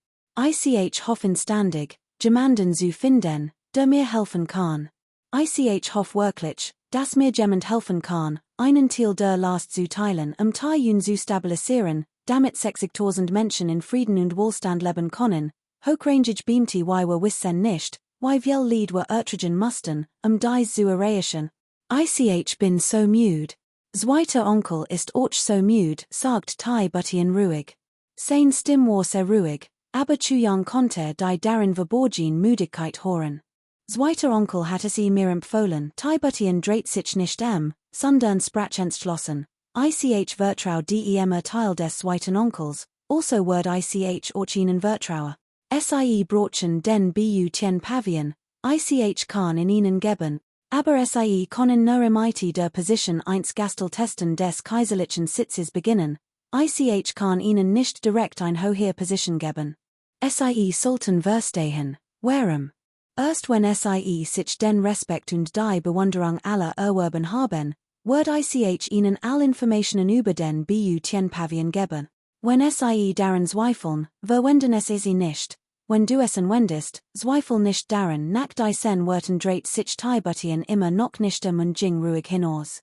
Ich hoffen ständig, jemanden zu finden, der mir helfen kann. Ich hof wirklich, das mir jemand helfen kann, einen Teil der Last zu teilen, Teilung zu stabilisieren, damit 60.000 Menschen in Frieden und Wohlstand leben können, hochrangig beamte wir wissen nicht, wie viel Lied wir ertragen mussten, dies zu erreichen. Ich bin so müde. Zweiter Onkel ist auch so müde, sagt Tai Buttien ruhig. Sein Stimme war sehr ruhig, aber Chuyang konnte die darin verborgene Müdigkeit hören. Zweiter Onkel hat es mir empfohlen, Tai Buttien dreht sich nicht sondern sprach entschlossen. Ich vertrau dem Teil des zweiten Onkels, also wird ich auch ihnen vertrauen. Sie brochen den Butien Pavien, ich kann in ihnen geben, aber sie können nur im IT der Position 1 Gasteltesten des kaiserlichen Sitzes beginnen, ich kann ihnen nicht direkt ein hohe Position geben. Sie sollten verstehen, warum. Erst wenn sie sich den Respekt und die Bewunderung aller erwerben haben, wird ich ihnen all Informationen über den Butien Pavien geben. Wenn sie daran zweifeln, verwenden es sie nicht. Wenn du es anwendest, zweifel nicht daran, nach dessen Worten dreht sich Tai Buttien immer noch nicht und ging ruhig hinaus.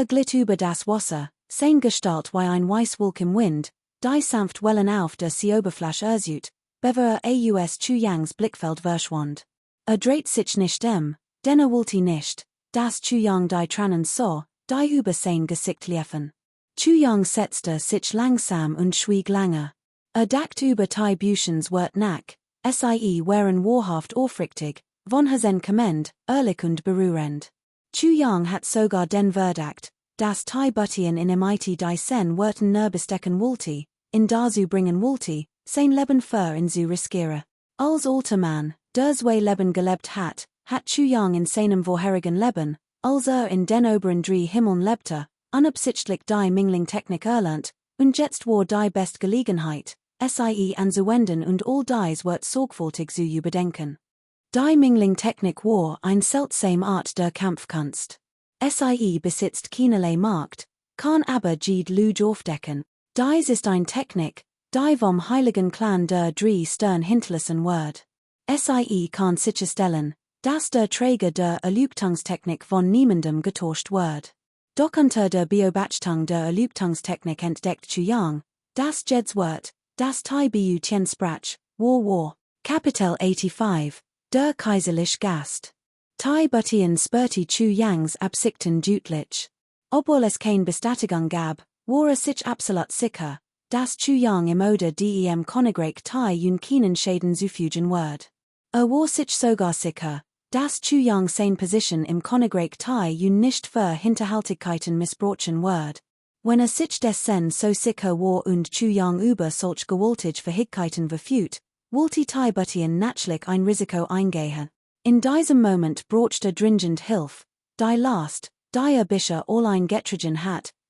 Glitt über das Wasser, sein Gestalt wie ein Weißwolk im Wind, die sanft Wellen auf der Seeoberfläche ersut, bevor aus Chuyangs Blickfeld verschwand. Dreht sich nicht denn wollte nicht, dass Chuyang die Tränen sah, die über sein Gesicht liefen. Chuyang setzte sich langsam und schwieg lange. Dachte über Tai Buchens Wort nach, sie waren wahrhaft aufrichtig, von Hasen kommend, ehrlich und berührend. Chuyang hat sogar den Verdacht, dass Tai Buttien in MIT die sen Worten nerbestecken wollte, in dazu bringen wollte, sein Leben für in zu riskieren. Als alter Mann, der zwei Leben gelebt hat Chuyang in seinem vorherigen Leben, als in den oberen drei Himmeln lebte, unabsichtlich die Mingling-Technik erlernt, und jetzt war die best Gelegenheit, sie anzuwenden und all dies wird sorgfältig zu überdenken. Die Mingling-Technik war ein seltsame Art der Kampfkunst. Sie besitzt keinerlei Macht, kann aber jede Lüge aufdecken. Dies ist eine Technik, die vom heiligen Clan der drei Stern hinterlassen wird. Sie kann sicherstellen, dass der Träger der Erleuchtungstechnik von niemandem getauscht wird. Doch unter der Beobachtung der Erleuchtungstechnik entdeckt Chuyang, dass jedes Wort, das Tai Butien sprach, war. Kapitel 85, der kaiserliche Gast. Tai Buttien spürte Chuyangs Absichten deutlich. Obwohl es keine Bestätigung gab, war sich absolut sicher, dass Chuyang im oder dem Königreich Tai und keinen Schäden zufügen wird. War sich sogar sicher, dass Chuyang seine Position im Königreich Tai und nicht für Hinterhaltigkeiten missbrauchen wird. Wenn sich dessen so sicher war und Chuyang über solch gewaltige Fähigkeiten verfügt, wollte Tai Buttien natürlich ein Risiko eingehen. In diesem Moment brauchte dringend Hilfe, die Last, die bisher allein getragen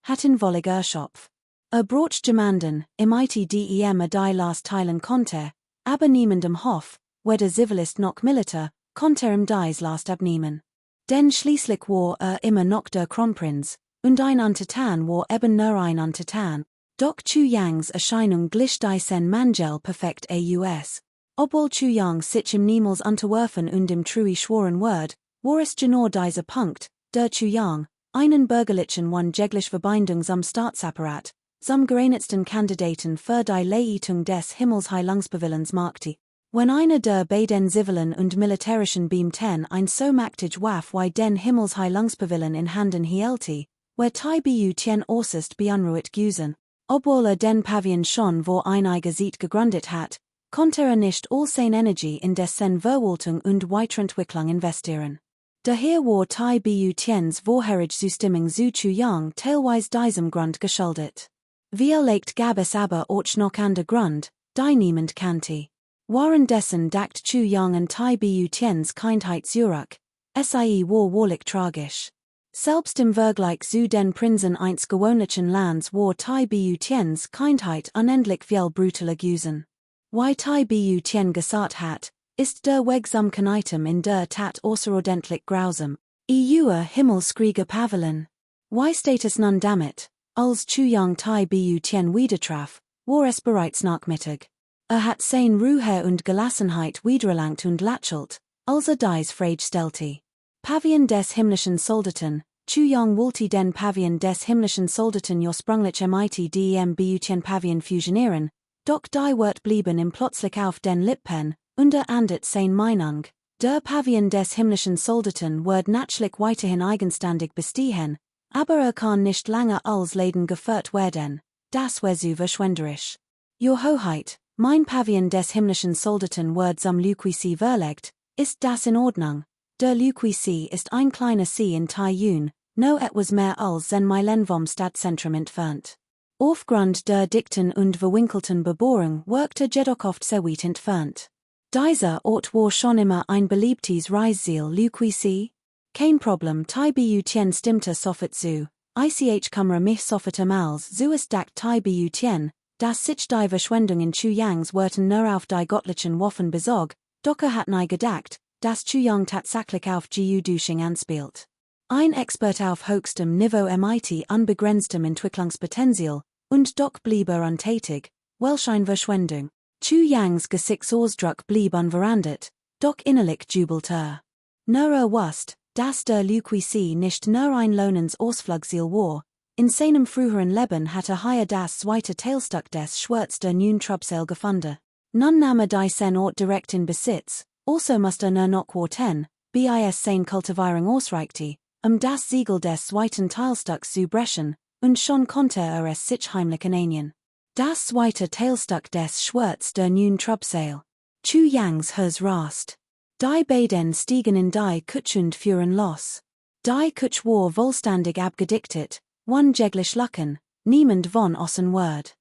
hatten wollig erschöpft. Brauchte jemanden, im dem die Last teilen konnte, aber niemandem Hof, weder Zivilist noch Militär, konnte dies Last abnehmen. Denn schließlich war immer noch der Kronprinz, und ein Untertan war eben nur ein Untertan, doch Chuyangs Erscheinung glich diesen Mangel perfekt aus. Obwohl Chuyang sich im niemals unterwerfen und im trui schworen Word, war es genau dieser Punkt, der Chuyang, einen bürgerlichen und jegliche Verbindung zum Staatsapparat, zum geeinigten Kandidaten für die Leitung des Himmelsheilungsbewillens machte. Wenn einer der beiden zivilen und militärischen Beamten ein so mächtig Waff wie den Himmelsheilungsbewillen in Handen hielte, war Tai Butien äußerst beunruhigt gewesen. Obwohl den Pavien schon wo ein Seat gegründet hat, konnte nicht all seine Energie in dessen Verwaltung und Weiterentwicklung investieren. Daher war Tai Butiens vorherige Zustimmung zu Chuyang teilweise diesem Grund geschuldet. Vielleicht gab es aber auch noch andere Grund, die niemand kannte. Währenddessen dacht Chuyang an Tai Butiens Kindheit zurück, sie war wahrlich tragisch. Selbst im Vergleich zu den Prinzen eines gewöhnlichen Lands war Tai Butiens Kindheit unendlich viel brutaler gewesen. Wie Tai Butien gesagt hat, ist der Wegsamkeit in der Tat außerordentlich grausam. Himmelskriege Pavillon. Wie steht es nun damit? Als Chuyang Tai Butien wiedertraf, war es bereits Nachmittag. Hat sein Ruhe und Gelassenheit wiedererlangt und lächelt, als dies Frage stellte. Pavian des himmlischen Soldaten, Chuyong Wulti den Pavian des himmlischen Soldaten your sprunglich mit dem Beutchen Pavian fusionieren, doch die Wert blieben im Plotzlich auf den Lippen, unter andet sein Meinung, der Pavian des himmlischen Soldaten wird natürlich weiterhin eigenständig bestehen, aber kann nicht lange als Leden geführt werden, das wäre zu verschwenderisch. Your Hoheit, mein Pavian des himmlischen Soldaten wird zum Luquisi verlegt, ist das in Ordnung? Der Luquisi ist ein kleiner See in Taiyun, no etwas mehr als 10 Meilen vom Stadtzentrum entfernt. Aufgrund der dichten und verwinkelten Beboerung wirkte jedoch oft sehr weit entfernt. Dieser Ort war schon immer ein beliebtes Reiseziel Luquisi? Kein Problem, Tai Beutchen stimmte sofort zu, ich kummer mich sofort als zu es dak Tai Beutchen, dass sich die Verschwendung in Chuyangs Wörten nur auf die göttlichen Waffen besog, doch hat nie gedacht, dass Chuyang tatsächlich auf Gu-Dusching anspielt. Ein Expert auf höchstem Niveau mit unbegrenztem Entwicklungspotenzial, und doch blieb untätig, welch eine Verschwendung. Chuyangs Gesichtsausdruck blieb unverändert, doch innerlich jubelte. Nur wusst, dass der Luquisi nicht nur ein lohnendes Ausflugsziel war, in seinem früheren Leben hatte hier das zweite Teilstück des Schwurz der Neun Trubseil gefunden. Nun nahm die sein Ort direkt in Besitz, also musste noch warten, bis sein Kultivierung ausreichte, das Siegel des zweiten Teilstücks zu brechen, und schon konnte es sich heimlich nähen. Das zweite Teilstück des Schwurz der Neun Trubseil. Chuyangs Hus rast. Die beiden stiegen in die Kutsch und fuhren los. Die Kutsch war vollständig abgedichtet, one jeglich Lucken, niemand von ossen Word.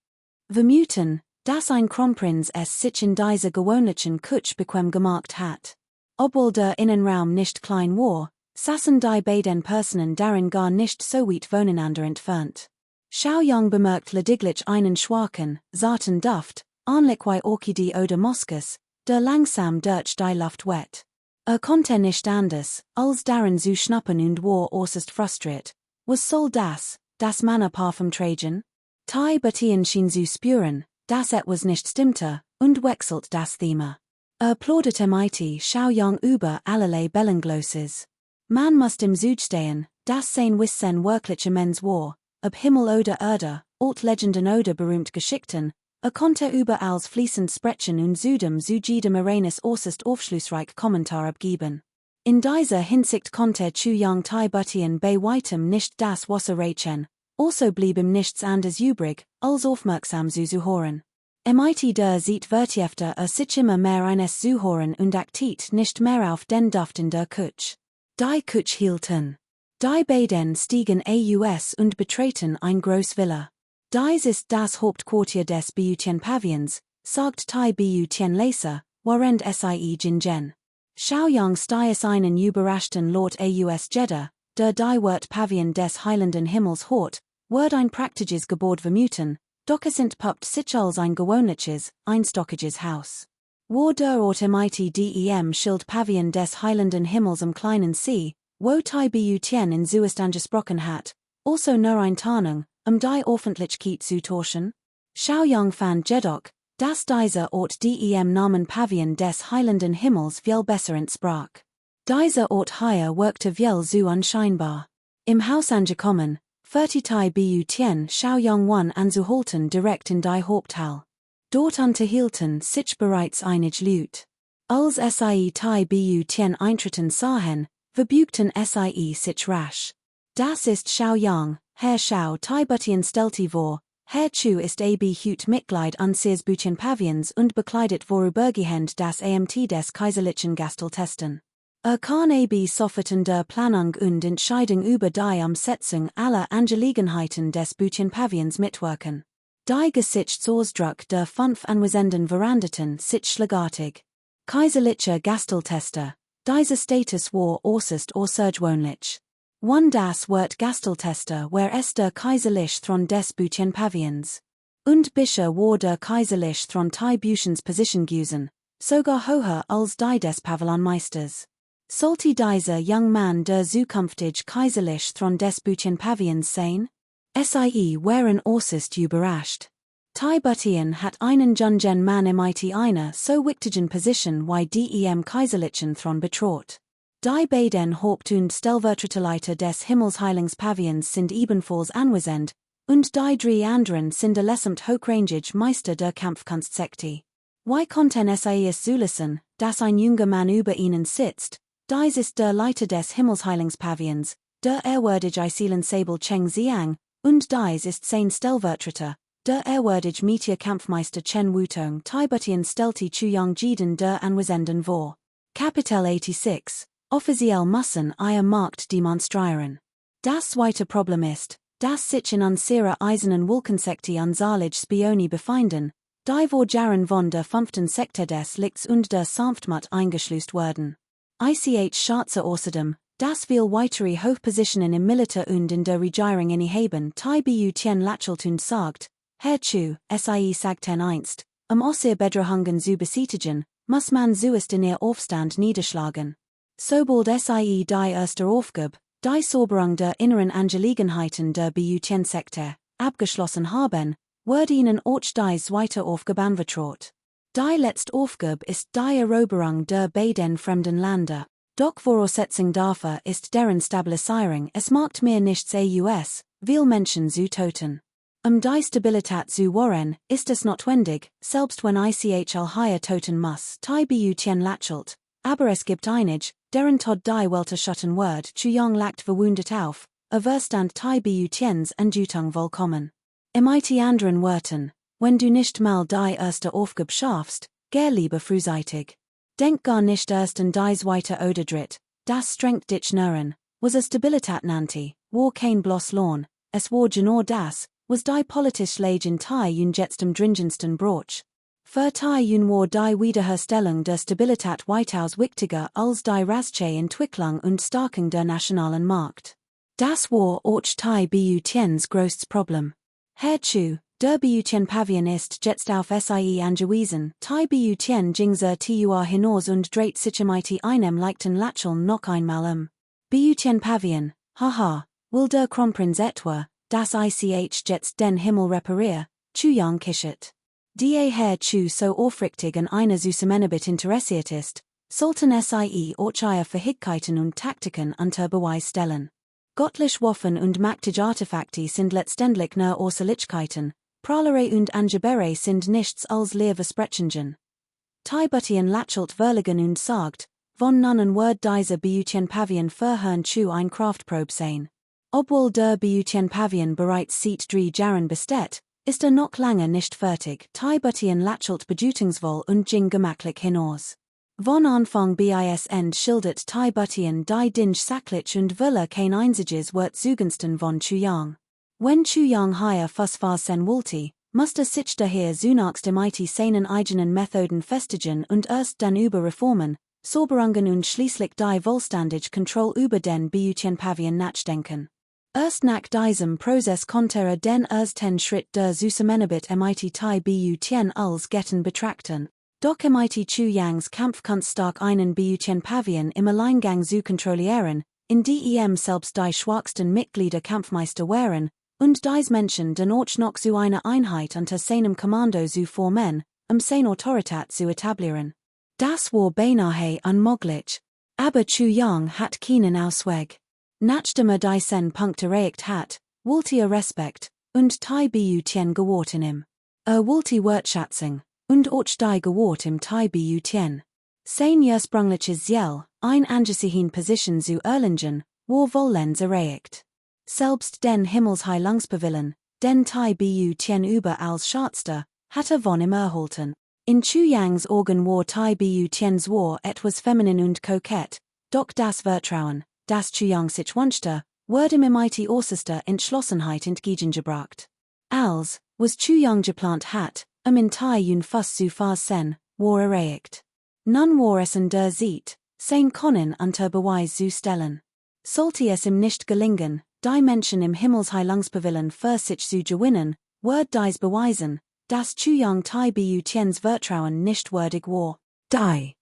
Vermuten, dass ein Kronprinz es sich in dieser gewöhnlichen Kutsch bequem gemacht hat. Obwohl der Innenraum nicht klein war, saßen die beiden Personen darin gar nicht so weit voneinander entfernt. Xiaoyang bemerkt lediglich einen schwachen, zarten Duft, ähnlich wie Orchidee oder Moskus, der langsam durch die Luft weht. Konnte nicht anders, als darin zu schnappen und war äußerst frustriert. Was soll das Männerparfum tragen? Tai Batien schien zu spüren, dass etwas nicht stimmte, und wechselt das Thema. Plauderte mit Xiaoyang über allerlei Bellengloses. Man muss im Süd stehen, das sein Wissen wirkliche Mens war, ob Himmel oder Erde, alt Legenden oder berühmt Geschichten, konnte überall fließend sprechen und Südem zu jedem Arenas äußerst aufschlussreich Kommentar abgeben. In dieser Hinsicht konnte Chuyang Tai Batien bei weitem nicht das Wasser reichen, also blieb ihm nichts anderes übrig, als aufmerksam zuzuhören. Mit der Zeit vertiefte sich immer mehr eines Zuhören und achtet nicht mehr auf den Duft in der Kutsch. Die Kutsch hielten. Die beiden stiegen aus und betreten ein groß Villa. Dies ist das Hauptquartier des Beutchen Pavians, sagt Tai Beutchen Leser, während sie Jingen. Xiaoyang stieg einen überraschten Lord aus Jeddah, der die Wert Pavian des Heilenden Himmels hort, wird ein praktisches Gebäude vermuten, doch es entpuppt sich als ein gewöhnliches, einstockiges Haus. War der Ort mit dem Schild Pavian des Heilenden Himmels am kleinen See, wo Tai Beutchen in Zuest angesprochen hat, also nur ein Tarnung, die Öffentlichkeit zu täuschen? Xiaoyang fand jedoch, dass dieser Ort dem Namen Pavian des Heilenden Himmels viel besser entsprach. Dieser Ort hier wirkte viel zu unscheinbar. Im Haus angekommen, führte Tai Beutchen Xiaoyang anzuhalten direkt in die Haupthalle. Dort unterhielten sich bereits einige Leute. Als sie Tai Beutchen eintreten sahen, verbügten sie sich rasch. Das ist Xiaoyang, Herr Xiao Tai Batien stellte vor, Herr Chu ist Hut Mitglied unseres Beutchen Pavians und bekleidet vorübergehend das Amt des kaiserlichen Gasteltesten. Kann sofort in der Planung und Entscheidung über die Umsetzung aller Angelegenheiten des Beutchen Pavians mitwirken. Die Gesichtsausdruck der 5 anwesenden veränderten sich schlagartig. Kaiserlicher Gasteltester, dieser Status war äußerst außergewöhnlich. Das wird Gasteltester where es der kaiserlich Thron des Beutchen Pavians. Und bisher war der kaiserlich Thron Tai Beutchens Position gewesen, sogar höher als die des Pavillonmeisters. Sollte dieser young man der zukünftig kaiserlich Thron des Beutchen Pavians sein? Sie wären äußerst überrascht. Tai Batien hat einen jungen Mann mit einer so wichtigen Position wie dem kaiserlichen Thron betraut. Die beiden Haupt- und Stellvertreterleiter des Himmelsheilungspavians sind ebenfalls anwesend, und die drei anderen sind allesamt hochrangige Meister der Kampfkunstsekte. Wie konnten es zulassen, dass ein junger Mann über ihnen sitzt? Dies ist der Leiter des Himmelsheilungspavians, der ehrwürdige Isilen Sabel Cheng Xiang, und dies ist sein Stellvertreter, der ehrwürdige Meteor-Kampfmeister Chen Wutong Tibetian Stelti Chuyang Jiden der Anwesenden vor. Kapitel 86. Offiziell müssen ihr Markt demonstrieren. Das zweite Problem ist, dass sich in unserer eisernen Wolkensekte unzahllige Spione befinden, die vor Jahren von der 5. Sektor des Lichts und der Sanftmut eingeschleust wurden. Ich schätze außerdem, dass viel weitere Hochpositionen im Militär und in der Regierung innehaben TBU Tien Lachelt und sagt, Herzu, sie sagten einst, Osir Bedrahungen zu besietigen, muss man zuerst in ihr Aufstand niederschlagen. Sobald die erste Aufgabe, die Sauberung der inneren Angelegenheiten der BU-10-Sektor, abgeschlossen haben, wurde ihnen auch die zweite Aufgabe anvertraut. Die letzte Aufgabe ist die Eroberung der beiden fremden Länder. Doch Voraussetzung dafür ist deren Stabilisierung. Es macht mir nichts aus, viel Menschen zu töten. Die Stabilität zu wahren, ist es notwendig, selbst wenn ich higher töten muss, die BU-10 Lachelt, aber es gibt einige, deren Tod die Welt erschüttern wird, Chuyang lacht verwundet auf, Verstand die BU-10s Anjutung willkommen. Mit anderen Worten, wenn du nicht mal die erste Aufgabe schaffst, geh lieber frühzeitig. Denk gar nicht erst an die zweite oder dritt, das strengt dich nirren, was a Stabilität nannte, war kein bloß Lohn, es war genau das, was die politische Lage in die und jetzt am dringendsten braucht. Für die und war die Wiederherstellung der Stabilität weitaus wichtiger als die rasche Entwicklung und Stärkung der nationalen Markt. Das war auch die BU-10s größtes Problem. Herzu, der BU-10 Pavian ist jetzt auf sie angewiesen, die BU-10 Jingser tur hinaus und dreht sich mit einem leichten Lächeln noch einmal BU-10 Pavian, haha, will der Kronprinz etwa, das ich jetzt den Himmel reparier, Chuyang kischet. Die Herzu so aufrichtig an einer Zusammenarbeit interessiert ist, sollten sie auch ihre Fähigkeiten und Taktiken unter Beweis stellen. Göttliche Waffen und mächtige Artefakte sind letztendlich nur Äußerlichkeiten, Prahlerei und Angebere sind nichts als leere Versprechungen. Tibetian Lachelt verlegen und sagt, von nun wird dieser BU-10 Pavian verhören zu ein Kraftprobe sein. Obwohl der BU-10 Pavian bereits seit 3 Jahren besteht, ist noch lange nicht fertig. Tibetian Lachelt bedeutungsvoll und ging gemakklich hinaus. Von Anfang bis End schildert Tibetian die Dinge sachlich und will kein einziges Wort zugunsten von Chuyang. Wenn Chuyang hier Fußfass sein wollte, musste sich daher zunächst mit seinen eigenen Methoden festigen und erst dann über Reformen, Sauberungen und schließlich die vollständige Kontrolle über den BU-10 Pavian nachdenken. Erst nach diesem Prozess konnte den ersten Schritt der Zusammenarbeit mit die BU-10 als Getten betrachten. Doch mit Chuyangs Kampfkunst stark einen BU-10 Pavian im Alleingang zu kontrollieren, in die selbst die schwachsten Mitglieder Kampfmeister wären, und dies Menschen den auch noch zu einer Einheit unter seinem Kommando zu formen, seine Autorität zu etablieren. Das war beinahe unmöglich. Aber Chuyang hat keinen Ausweg. Nachdem diesen Punkt erreicht hat, wollte Respekt und die BU-10 gewahrt in ihm. Wollte Wertschätzung und auch die gewahrt im die BU-10. Sein ursprüngliches Ziel, ein angesehen Position zu erlangen, war vollends erreicht. Selbst den Himmelsheilungspavillen, den die BU-10 überall schätzte, hatte von ihm erhalten. In Chuyangs Augen war die BU-10 zwar etwas feminin und kokett, doch das Vertrauen, das Chuyang sich wünschte, wurde ihm mit äußerster Entschlossenheit entgegengebracht. Als, was Chuyang geplant hat, in die und Fuss zu fassen, war erreicht. Nun war es in der Zeit, sein Können unter Beweis zu stellen. Sollte es ihm nicht gelingen, die Menschen im Himmelsheilungspavillen für sich zu gewinnen, wird dies beweisen, dass Chuyang die BU-10s Vertrauen nicht würdig war. Die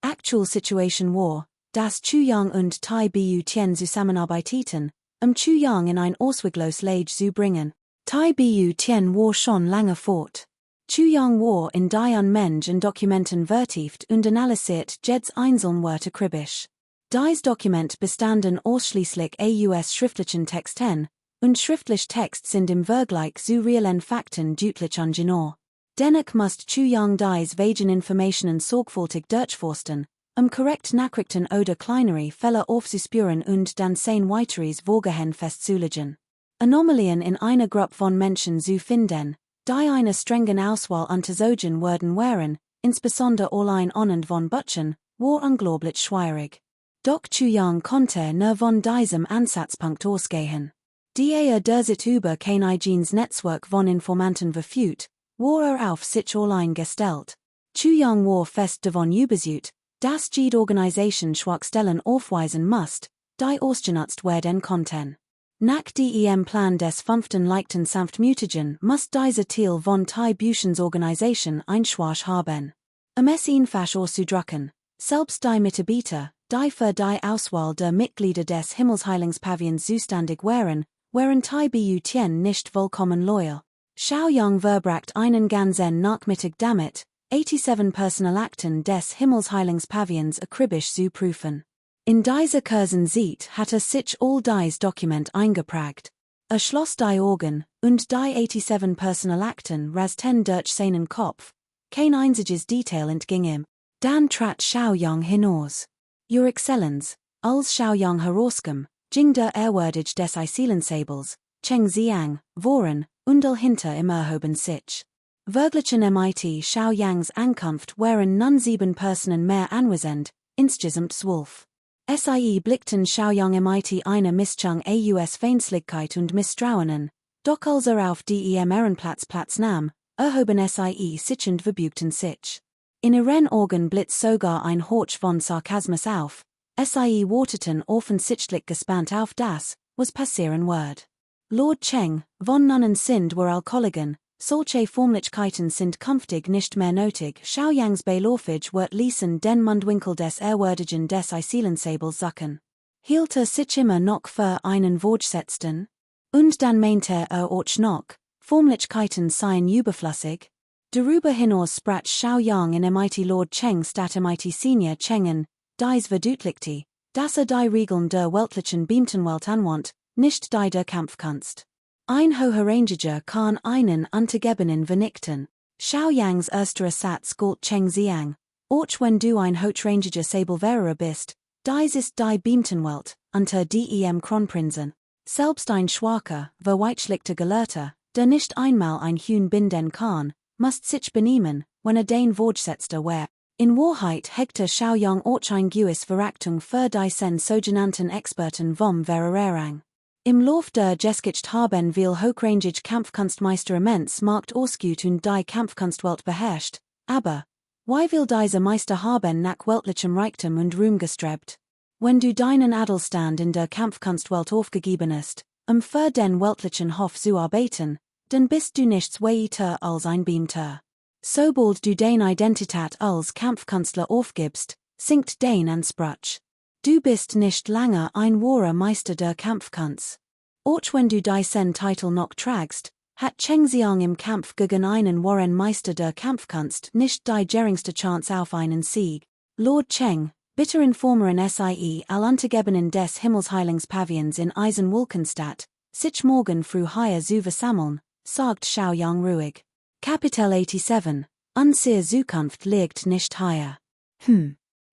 Actual Situation war, dass Chuyang und die BU-10 zusammenarbeiteten, Chuyang in ein ausweglos Lage zu bringen. Die BU-10 war schon lange fort. Chuyang war in die Mensch und Dokumenten vertieft und analysiert jedes einzelne Wort akribisch. Dies Dokument bestanden ausschließlich aus schriftlichen Texten, und schriftlich Text sind im Vergleich zu realen Fakten deutlich ungenau. Dennoch must Chuyang dies wegen Informationen sorgfältig durchforsten, korrekt Nachrichten oder kleinere Fälle aufzuspüren und dann sein weiteres Vorgehen festzulegen. Anomalien in einer Gruppe von Menschen zu finden, die eine strengen Auswahl unterzogen werden wären, insbesondere allein anhand von Butchen, war unglaublich schwierig. Doch Chuyang konnte nur von diesem Ansatzpunkt ausgehen. Die derzeit über kein eigenes Netzwerk von Informanten verfügt, war auf sich allein gestellt. Chuyang war fest davon überzeugt, dass jede Organisation Schwachstellen aufweisen musst, die ausgenutzt werden konnten. Nach dem Plan des 5. Leichten Sanftmütigen muss diese Teil von die Buchensorganisation einschwach haben. Es einfach auszudrücken, selbst die Mitarbeiter, die für die Auswahl der Mitglieder des Himmelsheilungspavillons zuständig waren die Butien nicht vollkommen loyal. Xiaoyang verbracht einen ganzen Nachmittag damit, 87 Personalakten des Himmelsheilungspavillons akribisch zu prüfen. In dieser kurzen Zeit hatte sich all dies Dokument eingeprägt. Schloss die Augen, und die 87 Personalakten rasten durch seinen Kopf. Kein einziges Detail entging ihm. Dann trat Xiaoyang hinaus. Your Exzellenz, als Xiaoyang herauskam, ging der Ehrwürdig des Eiselensables, Cheng Xiang, voran, und hinter im erhoben sich. Wirklichen MIT Xiaoyangs Ankunft waren nun 7 Personen mehr anwesend, insgesamt 12. Sie blickten Xiaoyang MIT eine Mischung aus Feindseligkeit und Misstrauen, doch als auf dem Ehrenplatz nahm, erhoben sichend verbugten sich. In ihren Augen blitzt sogar ein Hauch von Sarkasmus auf, warteten offensichtlich gespannt auf das, was passieren wird. Lord Cheng, von Nunnen sind wir Alkoholigen, solche Formlichkeiten sind künftig nicht mehr nötig. Xiaoyangs Beiläufig wird ließen den Mundwinkel des Ehrwürdigen des Eiselensables suchen. Hielt sich immer noch für einen Vorgesetzten? Und dann meinte auch noch, Formlichkeiten seien überflüssig? Darüber hinaus sprach Xiaoyang in MIT Lord Cheng statt MIT Senior Chengen, dies verdeutlichte, dass die Regeln der weltlichen Beamtenwelt anwandt, nicht die der Kampfkunst. Ein Hochrangiger kann einen Untergebenen vernichten. Xiaoyangs erster Satz galt Cheng Xiang. Auch wenn du ein Hochrangiger Sabelwehrer bist, dies ist die Beamtenwelt, unter dem Kronprinzen. Selbst ein schwacher, verweichlichter Gelehrter, der nicht einmal ein Huhn binden kann, muss sich benehmen, wenn den Vorgesetzter wär. In Wahrheit hegte Xiaoyang auch ein gewisses Verachtung für die sogenannten Experten vom Vererang. Im Lauf der Geschichte haben viel hochrangig Kampfkunstmeister immens Markt ausgeübt und die Kampfkunstwelt beherrscht, aber, wie will diese Meister haben nach weltlichem Reichtum und Ruhm gestrebt? Wenn du deinen Adelstand in der Kampfkunstwelt aufgegeben hast, für den weltlichen Hof zu arbeiten, dann bist du nichts weiter als ein Beamter. Sobald du deine Identität als Kampfkünstler aufgibst, sinkt dein Anspruch. Du bist nicht lange ein wahrer Meister der Kampfkunst. Auch wenn du diesen Titel noch trägst, hat Cheng Xiang im Kampf gegen einen wahren Meister der Kampfkunst nicht die geringste Chance auf einen Sieg. Lord Cheng, bitter Informerin all Untergebenen des Himmelsheilungspavillons in Eisenwolkenstadt, sich morgen früh hier zu versammeln, sagt Xiaoyang ruhig. Kapitel 87, Unsere Zukunft liegt nicht hier.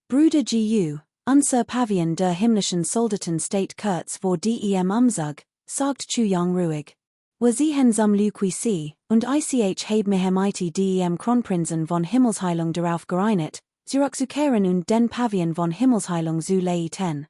Bruder Gu, unser Pavillon der himmlischen Soldaten steht kurz vor dem Umzug, sagt Chuyang ruhig. Wir sehen zum Luquisi, und ich habe mich mit dem Kronprinzen von Himmelsheilung darauf geeinigt, zurückzukehren und den Pavillon von Himmelsheilung zu leiten.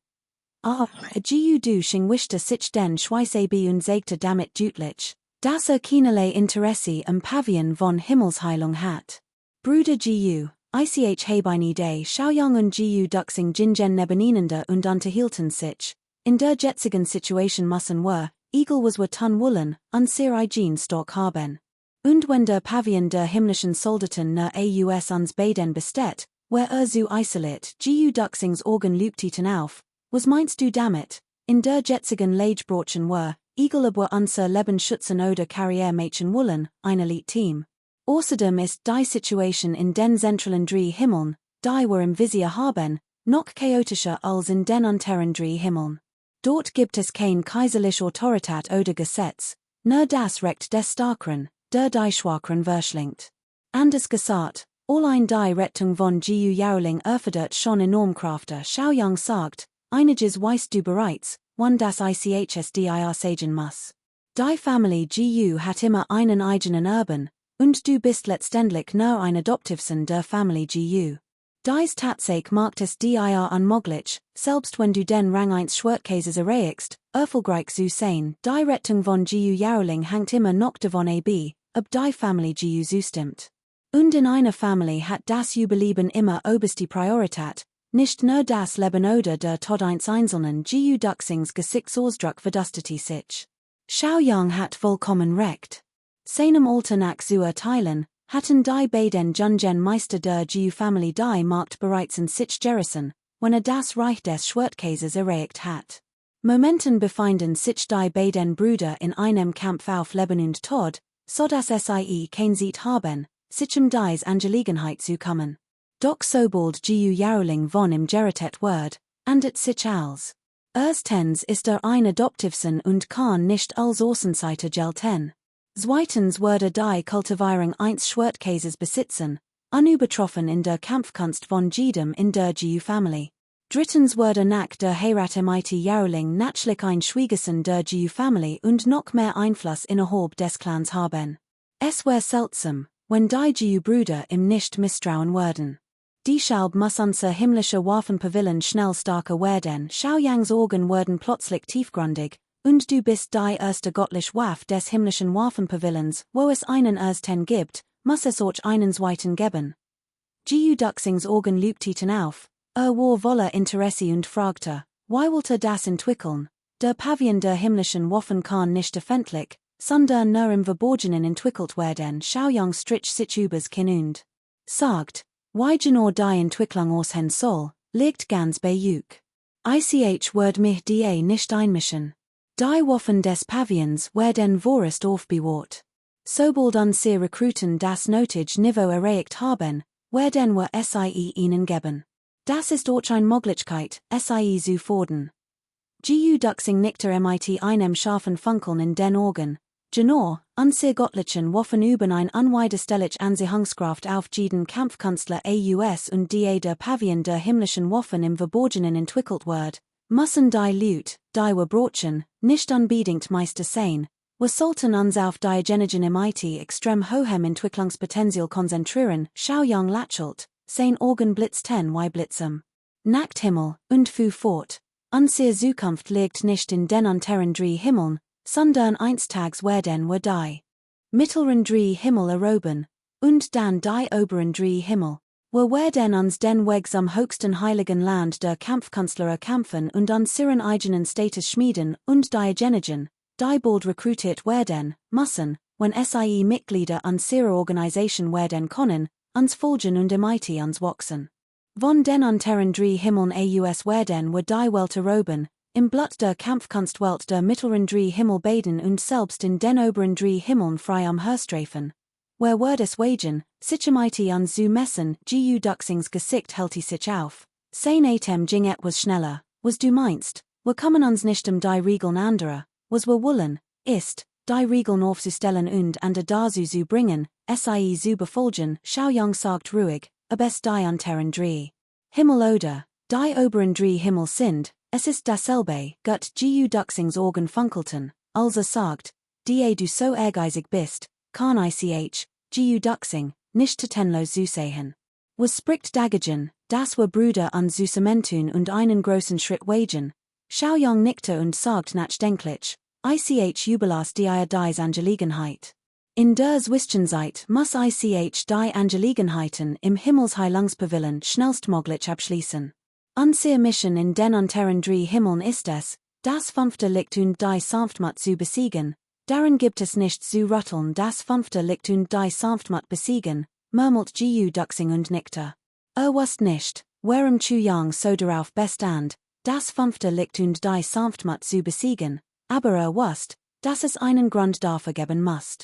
Gu du wischte sich den Schweisebe und sagte damit deutlich, dass keinerlei Interesse am Pavillon von Himmelsheilung hat. Bruder Gu, ich habe eine Idee. Xiaoyang und Gu duxing Jingen nebeneinander und unterhielten sich. In der jetzigen Situation müssen wir, egal was wir tun wollen, unsere eigene Stock haben. Und wenn der Pavillon der himmlischen Soldaten aus uns beiden besteht, wer so isoliert, Gu duxings Augen lüpteten auf. Was meinst du damit? In der jetzigen Lage brauchen wir, egal ob wir unser Leben schützen oder Karriere machen wollen, ein Elite-Team. Außerdem ist die Situation in den zentralen drei Himmeln, die wir im Visier haben, noch chaotischer als in den unteren drei Himmeln. Dort gibt es kein kaiserlich Autorität oder Gesetz, nur das Recht des Starken, der die Schwacheren verschlingt. Anders gesagt, allein die Rettung von Gu Yaoling erfordert schon enorm Kräfte. Xiaoyang sagt, einiges weißt du bereits, wann das ICHSDIR sagen muss. Die Familie Gu hat immer einen eigenen Erben, und du bist letztendlich nur ein Adoptivson der Familie Gu. Dies Tatsache macht es dir unmöglich, selbst wenn du den Rang 1 Schwertkäses erreichst, erfolgreich zu sein. Die Rettung von Gu Yaoling hängt immer noch davon ab, ob die Familie Gu zustimmt. Und in einer Familie hat das Überleben immer oberste Priorität, nicht nur das Leben oder der Tod eines einzelnen Gu Duxings Gesichtsausdruck verdustete sich. Xiaoyang hat vollkommen recht. Seinem Alter nach zu urteilen, hatten die beiden Jungen Meister der Gu Familie die Macht bereits in sich gerissen, wenn das Reich des Schwertkäses erreicht hat. Momenten befinden sich die beiden Brüder in einem Kampf auf Leben und Tod, so dass sie kein Zeit haben, sich dies Angelegenheit zu kommen. Doch sobald Gu Yaoling von im Geritet wird, ändert sich alles. Erstens ist ein Adoptivson und kann nicht als Außenseiter gelten. Zweitens würde die Kultivierung eines Schwertkäses besitzen, unübertroffen in der Kampfkunst von jedem in der Gu-Familie. Drittens würde nach der Heirat mit Yaoling natürlich ein Schwiegerson der Gu-Familie und noch mehr Einfluss innerhalb des Clans haben. Es wäre seltsam, wenn die Gu-Brüder ihm nicht misstrauen würden. Deshalb muss unser himmlischer Waffenpavillon schnell starker werden. Xiaoyangs Augen werden plötzlich tiefgründig, und du bist die erste göttliche Waffe des himmlischen Waffenpavillons, wo es einen ersten gibt, muss es auch einen zweiten geben. Gu Duxings Augen leuchteten auf, war voller Interesse und fragte, wie wollte das entwickeln? Der Pavillon der himmlischen Waffen kann nicht öffentlich, sondern nur im Verborgenen entwickelt werden. Xiaoyang strich sich übers Kinn und sagt, wie genau die Entwicklung aussehen soll, liegt ganz bei euch. Ich würde mich da nicht einmischen. Die Waffen des Pavillons werden vorerst aufbewahrt. Sobald unsere Rekruten das nötige Niveau erreicht haben, werden wir sie ihnen geben. Das ist auch eine Möglichkeit, sie zu fordern. Gu Duxing nickte mit einem scharfen Funkeln in den Augen. Genau, unsere göttlichen Waffen üben ein unwiderstehlich Anziehungskraft auf jeden Kampfkünstler aus und die der Pavillon der himmlischen Waffen im Verborgenen entwickelt wird, müssen die Leute, die wir brauchen, nicht unbedingt Meister sein. Wir sollten uns auf die Genigen mit extrem hohem Entwicklungspotenzial konzentrieren. Xiaoyang lächelt, sein Augen blitzten wie Blitzem. Nachthimmel, und fuhr fort. Unsere Zukunft liegt nicht in den unteren drei Himmeln, sondern einstags werden wir die mittleren drei Himmel erobern, und dann die oberen drei Himmel. Wir werden uns den Weg zum höchsten heiligen Land der Kampfkünstler erkämpfen und unseren eigenen Status schmieden und die Genigen, die bald rekrutiert werden, müssen, wenn sie Mitglieder unserer Organisation werden können, uns folgen und mit uns wachsen. Von den unteren drei Himmeln aus werden wir die Welt erobern, im Blut der Kampfkunstwelt der mittleren drei Himmel baden und selbst in den oberen drei Himmeln frei umherstreifen. Wer wird es wagen, sich mit uns zu messen? Gu Duxings Gesicht hält sich auf. Sein Atem ging etwas schneller. Was du meinst, wir kommen uns nicht die Regeln anderer. Was wir wollen, ist, die Regeln aufzustellen und an der Dazu zu bringen, sie zu befolgen. Xiaoyang sagt ruhig, ob es die unteren drei Himmel oder die oberen drei Himmel sind, es ist dasselbe. Gut, Gu Duxings Augen funkelten, als sagt, die du so ehrgeizig bist, kann ich, Gu Duxing, nicht tatenlos zu sehen. Was spricht dagegen, dass wir Brüder an zusammentun und einen großen Schritt wagen? Xiaoyang nickte und sagt nachdenklich, ich überlass dir dies Angelegenheit. In der Zwischenzeit muss ich die Angelegenheiten im Himmelsheilungspavillon schnellstmöglich abschließen. Unsere Mission in den unteren drei Himmeln ist es, das fünfte Licht und die Sanftmut zu besiegen. Darin gibt es nichts zu rütteln, das fünfte Licht und die Sanftmut besiegen, murmelt Gu Duxing und nickte. Wusst nicht, warum Xiaoyang so darauf bestand, das fünfte Licht und die Sanftmut zu besiegen, aber wusst, dass es einen Grund dafür geben muss.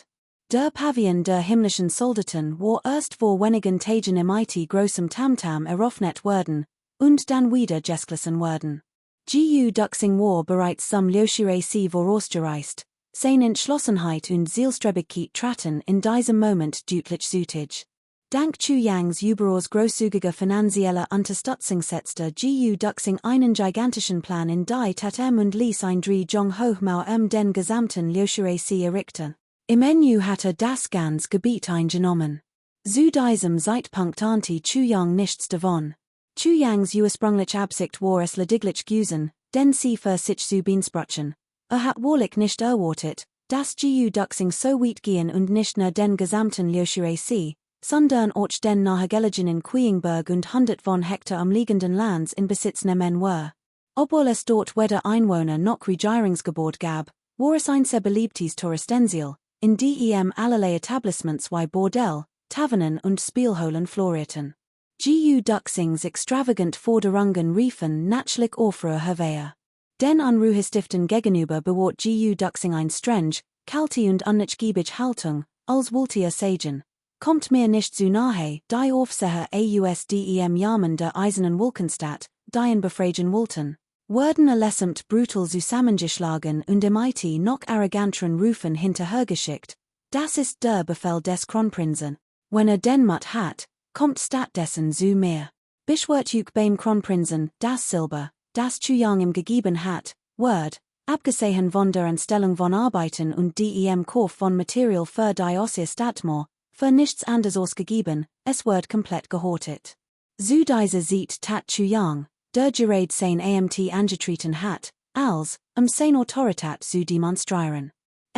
Der Pavillon der himmlischen Soldaten war erst vor wenigen Tagen mit großem Tamtam eröffnet worden, und dann wieder Gesklissen werden. Gu Duxing war bereits zum Lyoshire sie vorausgereist, seine Entschlossenheit und Zielstrebigkeit traten in diesem Moment deutlich zutage. Dank Chu Yangs überaus großzügiger finanzieller Unterstützung setzte Gu Duxing einen gigantischen Plan in die Tat und ließ ein Drehung Hochmauer den gesamten Lyoshire see errichten. Im Enu hatte das ganz Gebiet eingenommen. Zu diesem Zeitpunkt ahnte Chu Yang nichts davon. Chu Yangs ursprüngliche Absicht war es lediglich gewesen, den sie für sich zu beanspruchen. Hat wahrlich nicht erwartet, dass Gu Duxing so weit gehen und nicht nur den gesamten Lyoshire see, sondern auch den nahegelegenen Queenberg und 100 von Hektar umliegenden Lands in Besitz nehmen war. Obwohl es dort weder Einwohner noch Regierungsgebot gab, war es ein sehr beliebtes Touristenziel, in dem allerlei Etablissements wie Bordell, Tavernen und Spielhallen florierten. Gu Duxings extravagant Forderungen riefen natürlich Aufruhr herbei. Den Unruhestiften gegenüber bewahrt Gu Duxing ein strenge, kalte und unnachgiebige Haltung, als wollte sagen. Kommt mir nicht zu nahe, die Aufseher ausdem Jahren der Eisernen Wolkenstadt, die befragen wollten, wurden allesamt brutal zusammengeschlagen und im IT noch arroganteren Rufen hinterhergeschickt. Das ist der Befehl des Kronprinzen. Wenn den Mut hat, kommt stattdessen zu mehr. Beschwört beim Kronprinzen, das Silber, das Chu Yang ihm gegeben hat, wird, abgesehen von der Anstellung von Arbeiten und dem Kauf von Material für die Ossestatmor, für nichts anderes ausgegeben, es wird komplett gehortet. Zu dieser sieht tat Chu Yang, der gerade sein Amt angetreten hat, als, sein Autorität zu demonstrieren.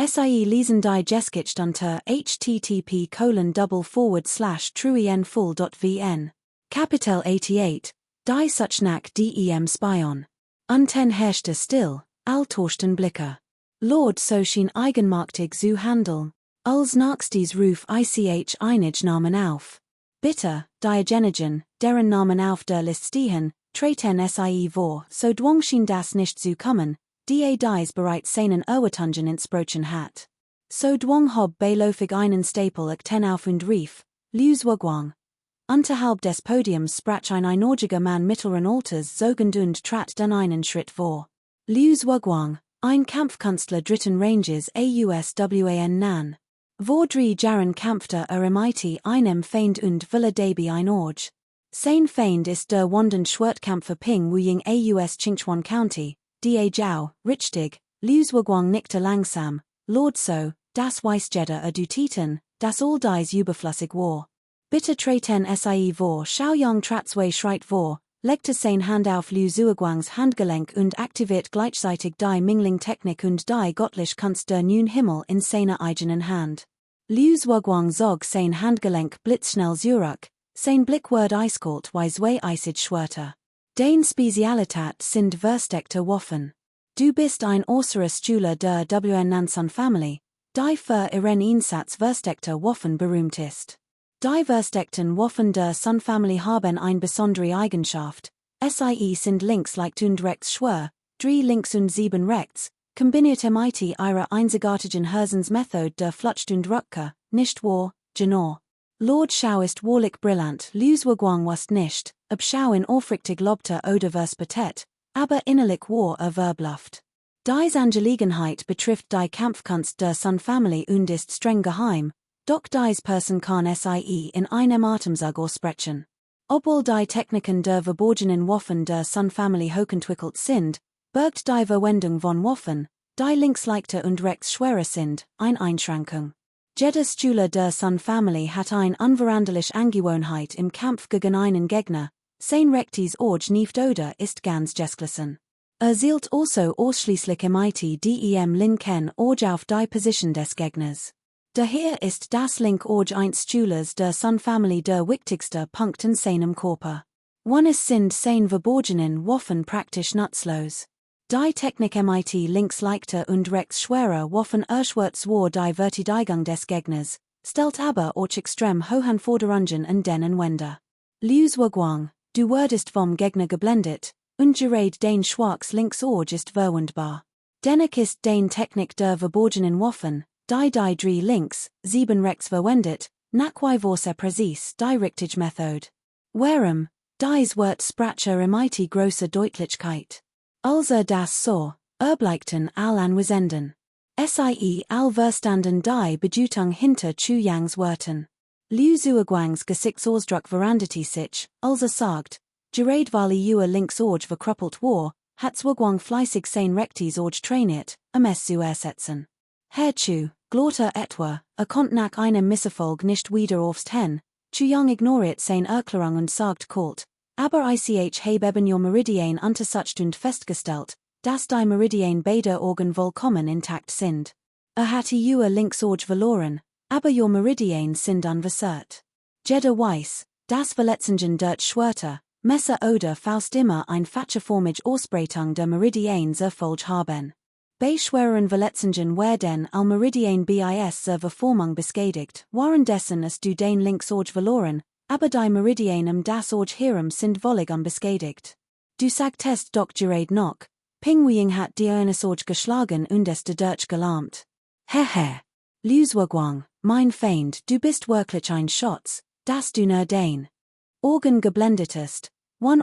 Sie lesen die Geskicht unter http://truenfull.vn. Kapitel 88, die Suchnack dem Spion. Unten herrschte still, alltochten Blicke. Lord so schien eigenmarktig zu handeln. Als nächstes ruf ich einige Namen auf. Bitte, diejenigen, deren Namen auf der Liste stehen, treten sie vor, so dwang schien das nicht zu kommen, die dies bereits seinen Erwartungen entsprochen hat. So dwang hob beiläufig einen Stapel ten auf und rief, Lius Wagwang. Unterhalb des Podiums sprach ein einäugiger Mann mittleren Alters sogend und trat dann einen Schritt vor. Lius Wagwang, ein Kampfkünstler dritten Ranges AUSWAN Nan. Vor 3 Jahren kämpfte im IT einem Feind und ville dabei ein Orge. Sein Feind ist der wandern Schwertkämpfer Ping Wuying aus Qingchuan County, Da Jiao, richtig, Lius Wagwang nickte langsam, Lord so, das weiß jeder du Titan, das all dies überflüssig war. Bitte treten sie vor, Xiaoyang Tratzwei schreit vor, legte sein Hand auf Liu Wagwangs Handgelenk und aktiviert gleichzeitig die Mingling-Technik und die göttliche Kunst der Neun Himmel in seiner eigenen Hand. Liu Wagwang zog sein Handgelenk blitzschnell zurück, sein Blick wird eiskalt wie zwei eisig Schwerter. Dein Spezialität sind versteckte Waffen. Du bist ein äußerer Schüler der WN Nansun Family, die für ihren Einsatz versteckter Waffen berühmt ist. Die versteckten Waffen der Sun Family haben eine besondere Eigenschaft. Sie sind links leicht und rechts schwer, 3 links und 7 rechts, kombiniert mit ihrer einzigartigen Herzensmethode der Flucht und Rückkehr, nicht wahr, genau. Lord Shao ist wahrlich brillant, Liu Wagwang was nicht, ob Shao in aufrichtig lobte oder verspätet, aber innerlich war verbluft. Dies Angelegenheit betrifft die Kampfkunst der Sun Family und ist streng geheim, doch dies Person kann sie in einem Atemzug aussprechen. Obwohl die Techniken der verborgenen Waffen der Sun Family hochentwickelt sind, birgt die Verwendung von Waffen, die links leichter und rechts schwerer sind, eine Einschränkung. Jeder Schüler der Sun Family hat eine unveränderliche Angewohnheit im Kampf gegen einen Gegner, sein rechtes Auge nicht oder ist ganz gesklissen. Zielt also ausschließlich im dem linken Auge auf die Position des Gegners. Daher ist das linke Auge eines Schülers der Sun Family der wichtigste Punkt in seinem Körper. Es sind seine verborgenen Waffen praktisch nutzlos. Die Technik links leichter und rechts schwerer Waffen erschwert zwar die Verteidigung des Gegners, stellt aber auch extrem hohen Forderungen an den Wender. Liu Wagwang, du wurdest vom Gegner geblendet, und gerade dein schwaches links Auge ist verwundbar. Dennoch ist dein Technik der verborgenen Waffen, die 3 links, 7 rechts verwendet, nachweislich präzis die richtige Methode. Warum, Dies wird Sprache mighty große Deutlichkeit. Also das so, Erbleichten all anwesenden. Sie all verstanden die Bedeutung hinter zu Yangs Worten. Liu Zuagwangs Gesichtsausdruck verandati sich, also sagt, Gerade vali Ua links orge verkruppelt war, hat Zwagwang fleißig sein Rektis orge trainiert, zu ersetzen. Herzu, Glorter etwa, kommt nach einem Misserfolg nicht wieder aufs Hen, zu Young ignoriert sein Erklärung und sagt kalt, aber ich habe eben your Meridian untersucht und festgestellt, dass die Meridian beider Organ vollkommen intakt sind. Hatte Ua links orge verloren, aber your Meridian sind unversert. Jeder weiß, das Verletzungen dort Schwerter, Messer oder Faust immer ein fatscherformig Ausbreitung der Meridian erfolgt haben. Bei schwereren Verletzungen werden al Meridian bis Verformung beschädigt, waren dessen es du den links orge verloren, aber die Meridian das orge herum sind völlig unbeschädigt. Du sagtest doch gerade noch, Pingwing hat die eines orge geschlagen und es de dort gelahmt. Hehe. Liu Zuagwang, mein Feind, du bist wirklich ein Schatz, dass du nur den Organ geblendetest, one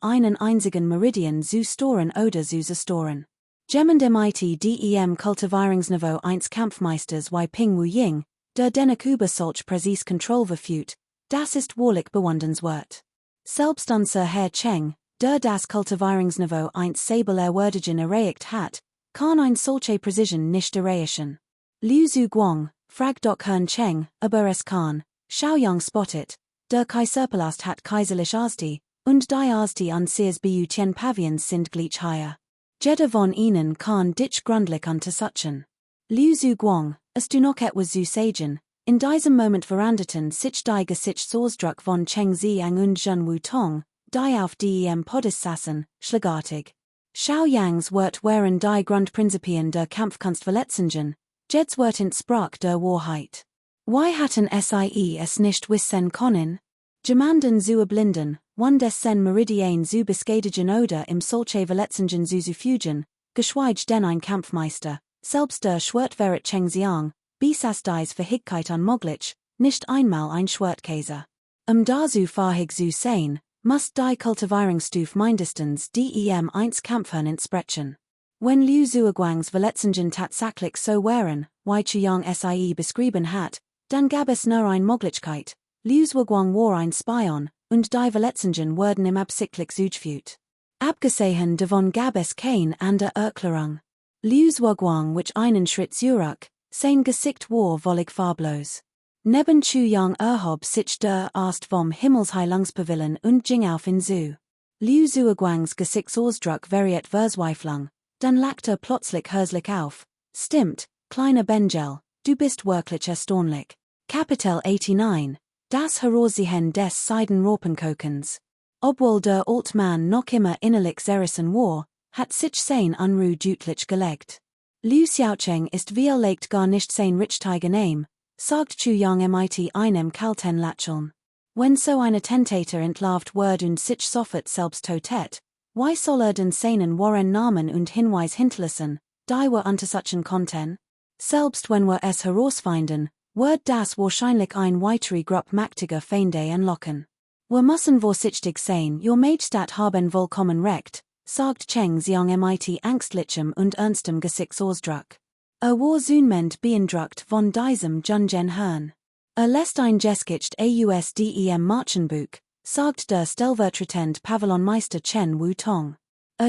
einen einzigen Meridian zu storen oder zu zerstören. Gemmen MIT dem Kultivierungsniveau 1 Kampfmeisters y Ping Wu Ying, der dennoch über solch präzis Kontrolle verfügt, das ist wahrlich bewundernswert. Selbst unser Herr Cheng, der das Kultivierungsniveau 1 Sabel erwürdigen erreicht hat, kann ein solche Precision nicht erreichen. Liu Zuguang, fragt doch Herrn Cheng, aber es kann, Xiaoyang spottet, der Kaiserpalast hat kaiserlich Asti, und die Asti an sears bu Tien Pavillons sind gleich higher. Jeder von ihnen kann dich grundlich untersuchen. Liu Zuguang, es du noch etwas zu sagen, in diesem Moment veranderten sich die Gesichtsausdruck von Cheng Ziang und Zhen Wu Tong, die auf dem Podest saßen, schlagartig. Xiaoyangs wird wären die Grundprinzipien der Kampfkunstverletzungen, Jeds wird in Sprach der Wahrheit. Why hatten sie es nicht wissen können? Jemanden zu blinden, one des sen Meridian zu beschädigen oder im solche Verletzungen zu fügen, geschweige denn ein Kampfmeister, selbst der Schwertwert Cheng Xiang, bis es dies Verhigkeit unmöglich, nicht einmal ein Schwertkäser. Dazu fähig zu sein, muss die Kultivierungsstufe mindestens dem 1 Kampfern entsprechen. Wenn Liu Zuagwangs Verletzungen tatsächlich so wären, wie Chuyang sie beschrieben hat, dann gab es nur eine Möglichkeit, Liu Zuagwang war ein Spion, und die Verletzungen wurden ihm absichtlich zugefügt. Abgesehen davon gab es keine andere Erklärung. Liu Zuagwang which einen Schritt zurück, sein Gesicht war völlig farblos. Neben Chuyang erhob sich der Ast vom Himmelsheilungspavillon und ging auf ihn zu. Liu Zuagwangs Gesichtsausdruck variiert verzweiflung, dann lachte plötzlich herzlich auf. Stimmt, kleiner Benjel, du bist wirklich erstaunlich. Kapitel 89, das Herausziehen des Seidenropenkokens. Obwohl der Altmann noch immer innerlich zerrissen war, hat sich sein Unruhe deutlich gelegt. Liu Xiaocheng ist vielleicht gar nicht sein richtiger Name, sagt Chuyang mit einem kalten Lächeln. Wenn so eine Tentator entlarvt wird und sich sofort selbst tötet, why soll den seinen wahren Namen und Hinweis hinterlassen, die wir untersuchen konnten? Selbst wenn wir es herausfinden, wird das wahrscheinlich ein weitere Gruppe mächtiger Feinde entlocken. Wir müssen vorsichtig sein, Your Majestat haben vollkommen recht, sagt Cheng Xiang mit ängstlichem und ernstem Gesichtsausdruck. War zunehmend beeindruckt von diesem Junjen Herrn. Lässt ein Geskicht ausdem Marchenbuch, sagt der stellvertretend Pavillonmeister Chen Wu Tong.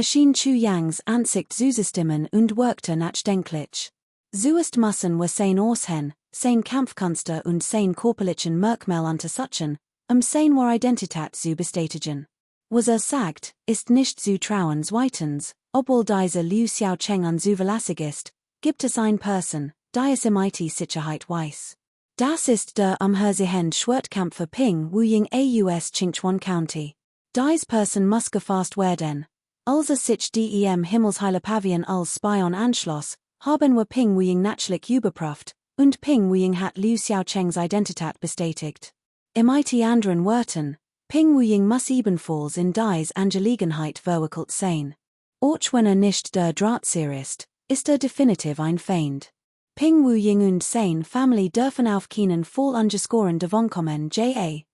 Schien Chuyangs Ansicht zu stimmen und wirkte nachdenklich. Zuerst müssen wir sein Aussehen, sein Kampfkunste und sein körperlichen Merkmal untersuchen, seine wahre Identität zu bestätigen. Was sagt, ist nicht zu trauen. Zweitens, obwohl dieser Liu Xiaocheng unzuverlässig ist, gibt es eine Person, die es mit Sicherheit weiß. Das ist der Herrsehend Schwertkämpfer Ping Wu Ying aus Qingchuan County. Diese Person muss gefasst werden. Als sich dem Himmelsheiler Pavillon als Spion anschloss, haben wir Ping Wu Ying natürlich überprüft, und Ping Wu Ying hat Liu Xiaochengs Identität bestätigt. Mit anderen Worten, Ping Wu Ying muss ebenfalls in dies Angelegenheit verwickelt sein. Auch wenn nicht der Drahtzieher ist definitiv ein Feind. Ping Wu Ying und seine Familie dürfen auf keinen Fall ungeschoren davonkommen,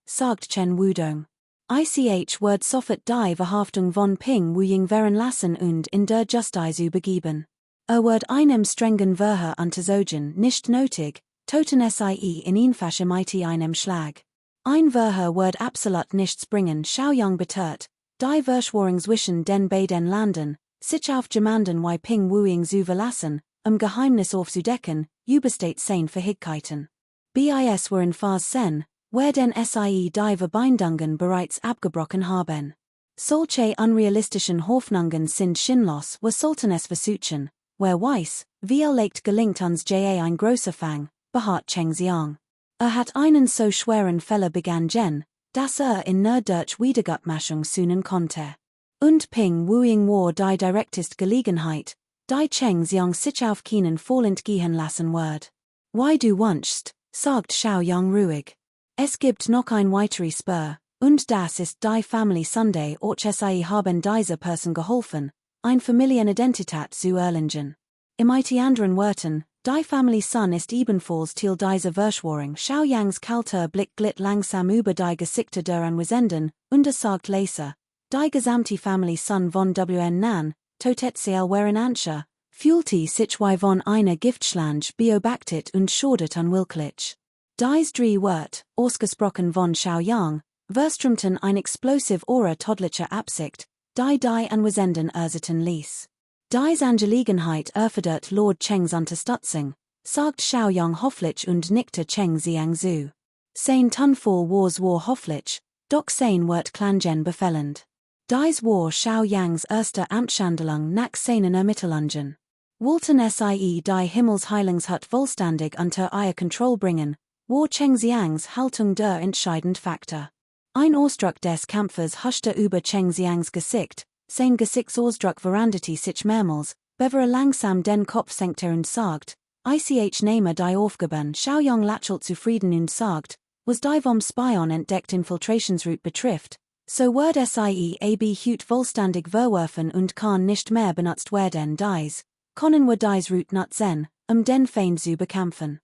sagt Chen Wudong. Ich word soffert die Verhaftung von Ping Wuying Veren lassen und in der Justiz übergeben. Word einem strengen Verhör unterzogen nicht nötig, toten sie in einfach mit einem Schlag. Ein Verhör word absolut nichts bringen Xiaoyang betört, die Verschwörung zwischen den beiden Landen, sich auf Gemanden wie Ping Wuying zu verlassen, Geheimnis aufzudecken, übersteht sein Verhigkeiten. Bis waren Phase sen, where den sie die Verbindungen bereits abgebrochen haben. Solche unrealistischen Hoffnungen sind sinnlos, wir sollten es versuchen, wer weiß, wie leicht gelingt uns ein großer Fang, beharrt Cheng Xiang. Hat einen so schweren Fehler begangen, dass in nur durch Wiedergutmachung sühnen konnte. Und Ping Wuying war die direktest Gelegenheit, die Cheng Xiang sich auf keinen Fall entgehen lassen wird. Wie du wünschst, sagt Xiaoyang ruhig. Es gibt noch ein weiterer Spur, und das ist die Family Sunday och sie haben dieser Person geholfen, ein Familienidentität zu erlangen. Im anderen Worten, die Family Sun ist ebenfalls Teil dieser Verschwörung. Xiaoyangs kalter Blick glitt langsam über die Gesichter der Anwesenden, und sagt leise, die gesamte Family Sun von Wn Nan, totetziell waren Anscher, fühlte sich wie von einer Giftschlange beobachtet und schadet unwillklich. Dies drei Wort, ausgesprochen von Xiaoyang, verströmten ein explosiv Aura todlicher Absicht, die Anwesenden ersitten ließ. Dies Angelegenheit erfordert Lord Chengs Unterstützung, sagt Xiaoyang hoffentlich und nickte Cheng Xiang zu. Sein Tonfall war hoffentlich, doch sein Wort klangen befehlend. Dies war Xiaoyangs erste Amtshandlung nach seinen Ermittlungen. Wollten sie die Himmelsheilungshut vollständig unter ihr Kontrolle bringen, war Cheng Xiangs Haltung der entscheidende Faktor. Ein Ausdruck des Kampfes huschte über Cheng Xiangs Gesicht, sein Gesichtsausdruck veranderte sich mehrmals, bevor langsam den Kopf senkte und sagt, ich nehme die Aufgaben. Xiaoyang lächelt zufrieden und sagt, was die vom Spion entdeckt Infiltrationsroute betrifft, so wird sie hut vollständig verworfen und kann nicht mehr benutzt werden. Dies können wir dies Route nutzen, den Feind zu bekämpfen.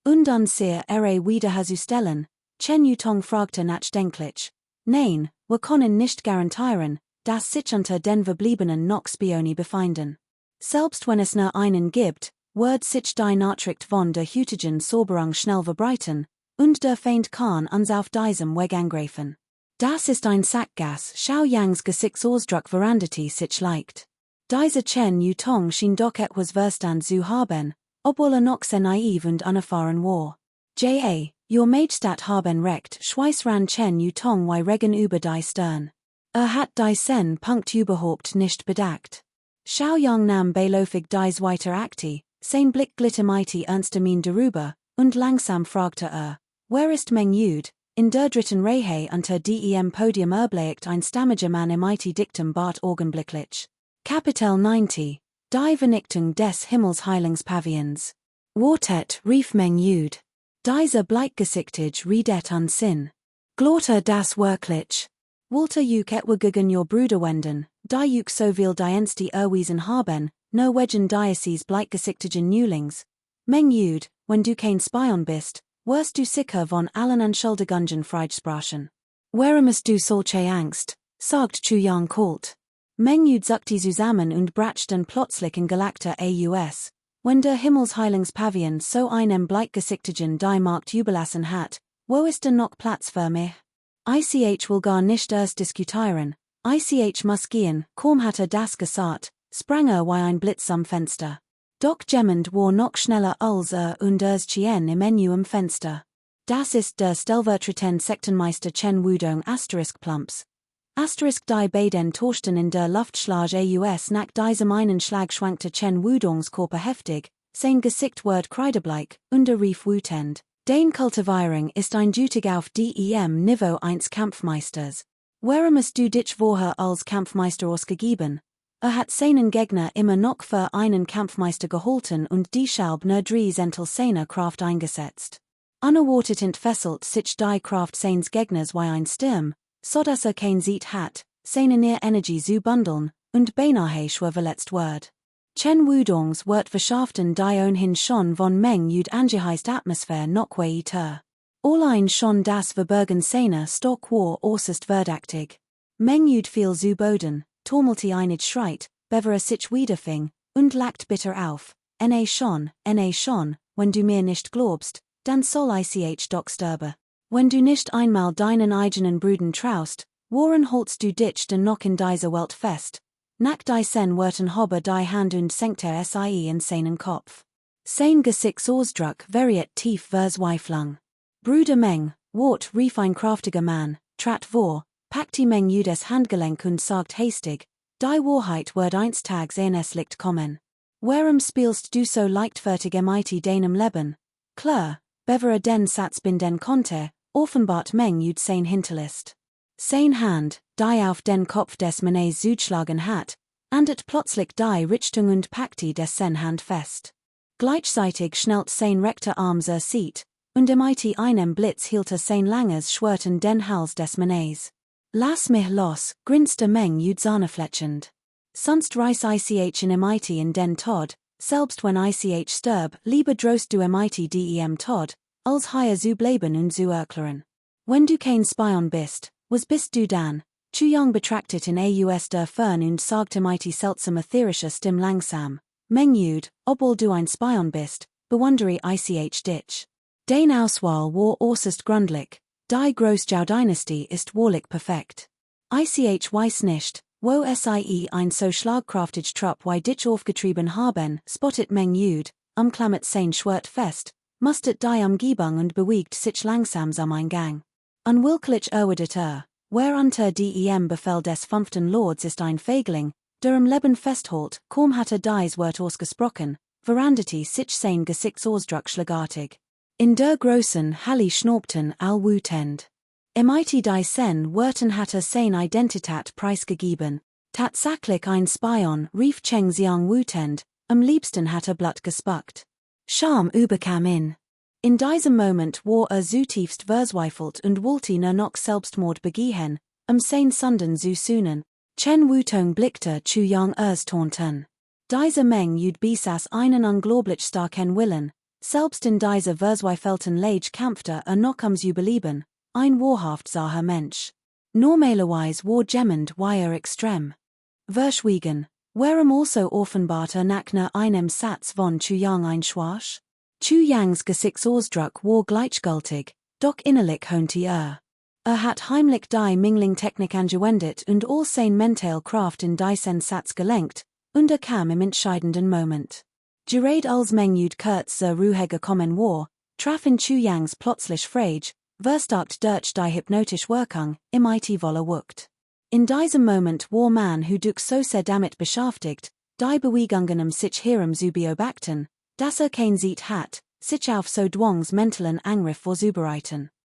Und an sehr wiederherzustellen, Chen Yutong fragte nachdenklich. Nein, wir können nicht garantieren, dass sich unter den Verbliebenen noch Spione befinden. Selbst wenn es nur einen gibt, wird sich die Nachricht von der heutigen Soberung schnell verbreiten, und der Feind kann uns auf diesem Weg angreifen. Das ist ein Sackgass. Xiaoyangs Gesichtsausdruck veranderte sich leicht. Dieser Chen Yutong schien doch etwas Verstand zu haben, obwohl noch sehr naiv und unerfahren war. Your Majestät haben recht, schweißran Chen Yutong wie Regen über die Stirn. Hat die Sen Punkt überhaupt nicht bedacht. Xiaoyang nahm beiläufig dies weiter Akti, sein Blick glitte mighty ernster Mien darüber, und langsam fragte wer ist Meng Yud? In der dritten Reihe unter dem Podium erblickt ein stammiger Mann im mighty Diktum Bart augenblicklich. Kapitel 90, die Vernichtung des Himmelsheilungspavillons. Wartet, rief Meng Yud. Dieser bleikgesichtig redet an Sinn. Glaubt das wirklich? Wollte juk etwa gegen your Bruder wenden, die juk so viel Dienste erwiesen haben, no wegen dieses bleikgesichtigen Newlings. Meng Yud, wenn du kein Spion bist, wirst du sicher von allen Anschuldigungen freisprechen. Warum hast du solche Angst? Sagt Chuyang kalt. Meng Yud zuckte zusammen und brachte plötzlich in gelackter Aus. Wenn der Himmelsheilungspavillon so einem bleikgesichtigen die Markt überlassen hat, wo ist denn noch Platz für mich? Ich will gar nicht erst diskutieren, ich muss gehen, kaum hatte das gesagt, sprang wie ein Blitz am Fenster. Doch Gemmend war noch schneller als und Chien im Menü im Fenster. Das ist der stellvertretende Sektenmeister Chen Wudong *plumps. Die beiden torschten in der Luftschlag aus nach diesem einen Schlag schwankte Chen Wudongs Körper heftig, sein Gesicht wird kreidebleich, und rief wütend. Den Kultivierung ist ein Dutig auf dem Niveau 1 Kampfmeisters. Warum hast du dich vorher als Kampfmeister ausgegeben? Hat seinen Gegner immer noch für einen Kampfmeister gehalten und deshalb nur 3 seine Kraft eingesetzt. Unerwartet entfesselt sich die Kraft seines Gegners wie ein Sturm, so dass kein Zeit hat, seine Energie zu bundeln, und beinahe schwer verletzt wird. Chen Wudongs wird verschafften die ohnehin schon von Meng Yud angeheizte Atmosphäre noch weiter. All ein schon das Verbergen seiner Stock war äußerst verdächtig. Meng jud viel zu Boden, tormelte einig Schreit, bevere sich wiederfing, und lacht bitter auf, schon, wenn du mir nicht glaubst, dann soll ich doch sterben. Wenn du nicht einmal deinen eigenen Brüden traust, woran holst du dich denn noch in dieser Welt fest? Nach die sen werten hobbe die Hand und senkter sie in seinen Kopf. Sein Gesichtsausdruck variiert tief verzweiflung. Bruder Meng, wart rief ein kraftiger Mann, trat vor, packte Meng Judes Handgelenk und sagt hastig, die Wahrheit wird einst tags eines Licht kommen. Warum spielst du so leichtfertig mit deinem Leben? Klar, bevere den Satz binden konnte, offenbart Meng Jud sein Hinterlist. Sein Hand, die auf den Kopf des Mannes zugeschlagen hat, ändert plötzlich die Richtung und packte des sen Hand fest. Gleichzeitig schnellt sein rechter Arm sieht, und mit einem Blitz hielt sein langes Schwert in den Hals des Mannes. Lass mich los, grinste Meng Jud sahnefletschend. Sonst reiß ich in den Tod, selbst wenn ich sterb, lieber drost du dem Tod, als hier zu bleiben und zu erklären. Wenn du kein Spion bist, was bist du dann? Chu Yang betrachtet in aus der Fern und sagte mit seltsam ätherischer Stimme langsam, Meng Jud, obwohl du ein Spion bist, bewundere ich dich. Dein Auswahl war äußerst gründlich, die Großjau-Dynastie ist wahrlich perfekt. Ich weiß nicht, wo sie ein so schlagkraftig Trupp wie dich aufgetrieben haben, spottet Meng Jud, umklammert sein Schwert fest, mustert die Umgebung und bewegt sich langsam ein Gang. Unwillklich erwidert wherunter dem Befehl des 5. Lords ist ein Fegling, der im Leben festhält, kaum hatte dies Wort ausgesprochen, veranderte sich sein Gesichtsausdruck schlagartig. In der großen Halle schnaubten all wütend. Mit die sen Wörten hatte seine Identität preisgegeben, tatsächlich ein Spion, rief Cheng Xiang wütend, am liebsten hatte Blatt gespuckt. Scham überkam ihn. In diesem Moment war zutiefst verzweifelt und wollte noch Selbstmord begehen, sein Sonden zu sühnen. Chen Wutong blickte Chu Yang taunten. Dieser Meng Jud besaß einen unglaublich starken Willen, selbst in dieser verzweifelten Lage kämpfte noch ums Überleben, ein wahrhaft zaher Mensch. Normalerweise war jemand wie extrem. Verschwiegen, warum also offenbarte nach einem Satz von Chu Yang ein Schwasch? Chu Yangs Gesichtsausdruck war gleichgültig, doch innerlich hohnte hat heimlich die Mingling-Technik angewendet und all sein Mental Kraft in diesen Satz gelenkt, und kam im entscheidenden Moment. Gerade als Meng Jud kurz Ruhe gekommen war, traf in Chu Yangs plötzlich Frage, verstärkt durch die hypnotische Wirkung, mit Wolle wuckt. In diesem Moment war man who durch so sehr damit beschäftigt, die Bewegungen sich herum zu beobachten, dass kein Zeit hat, sich auf so Dwangs mentalen Angriff vorzubereiten.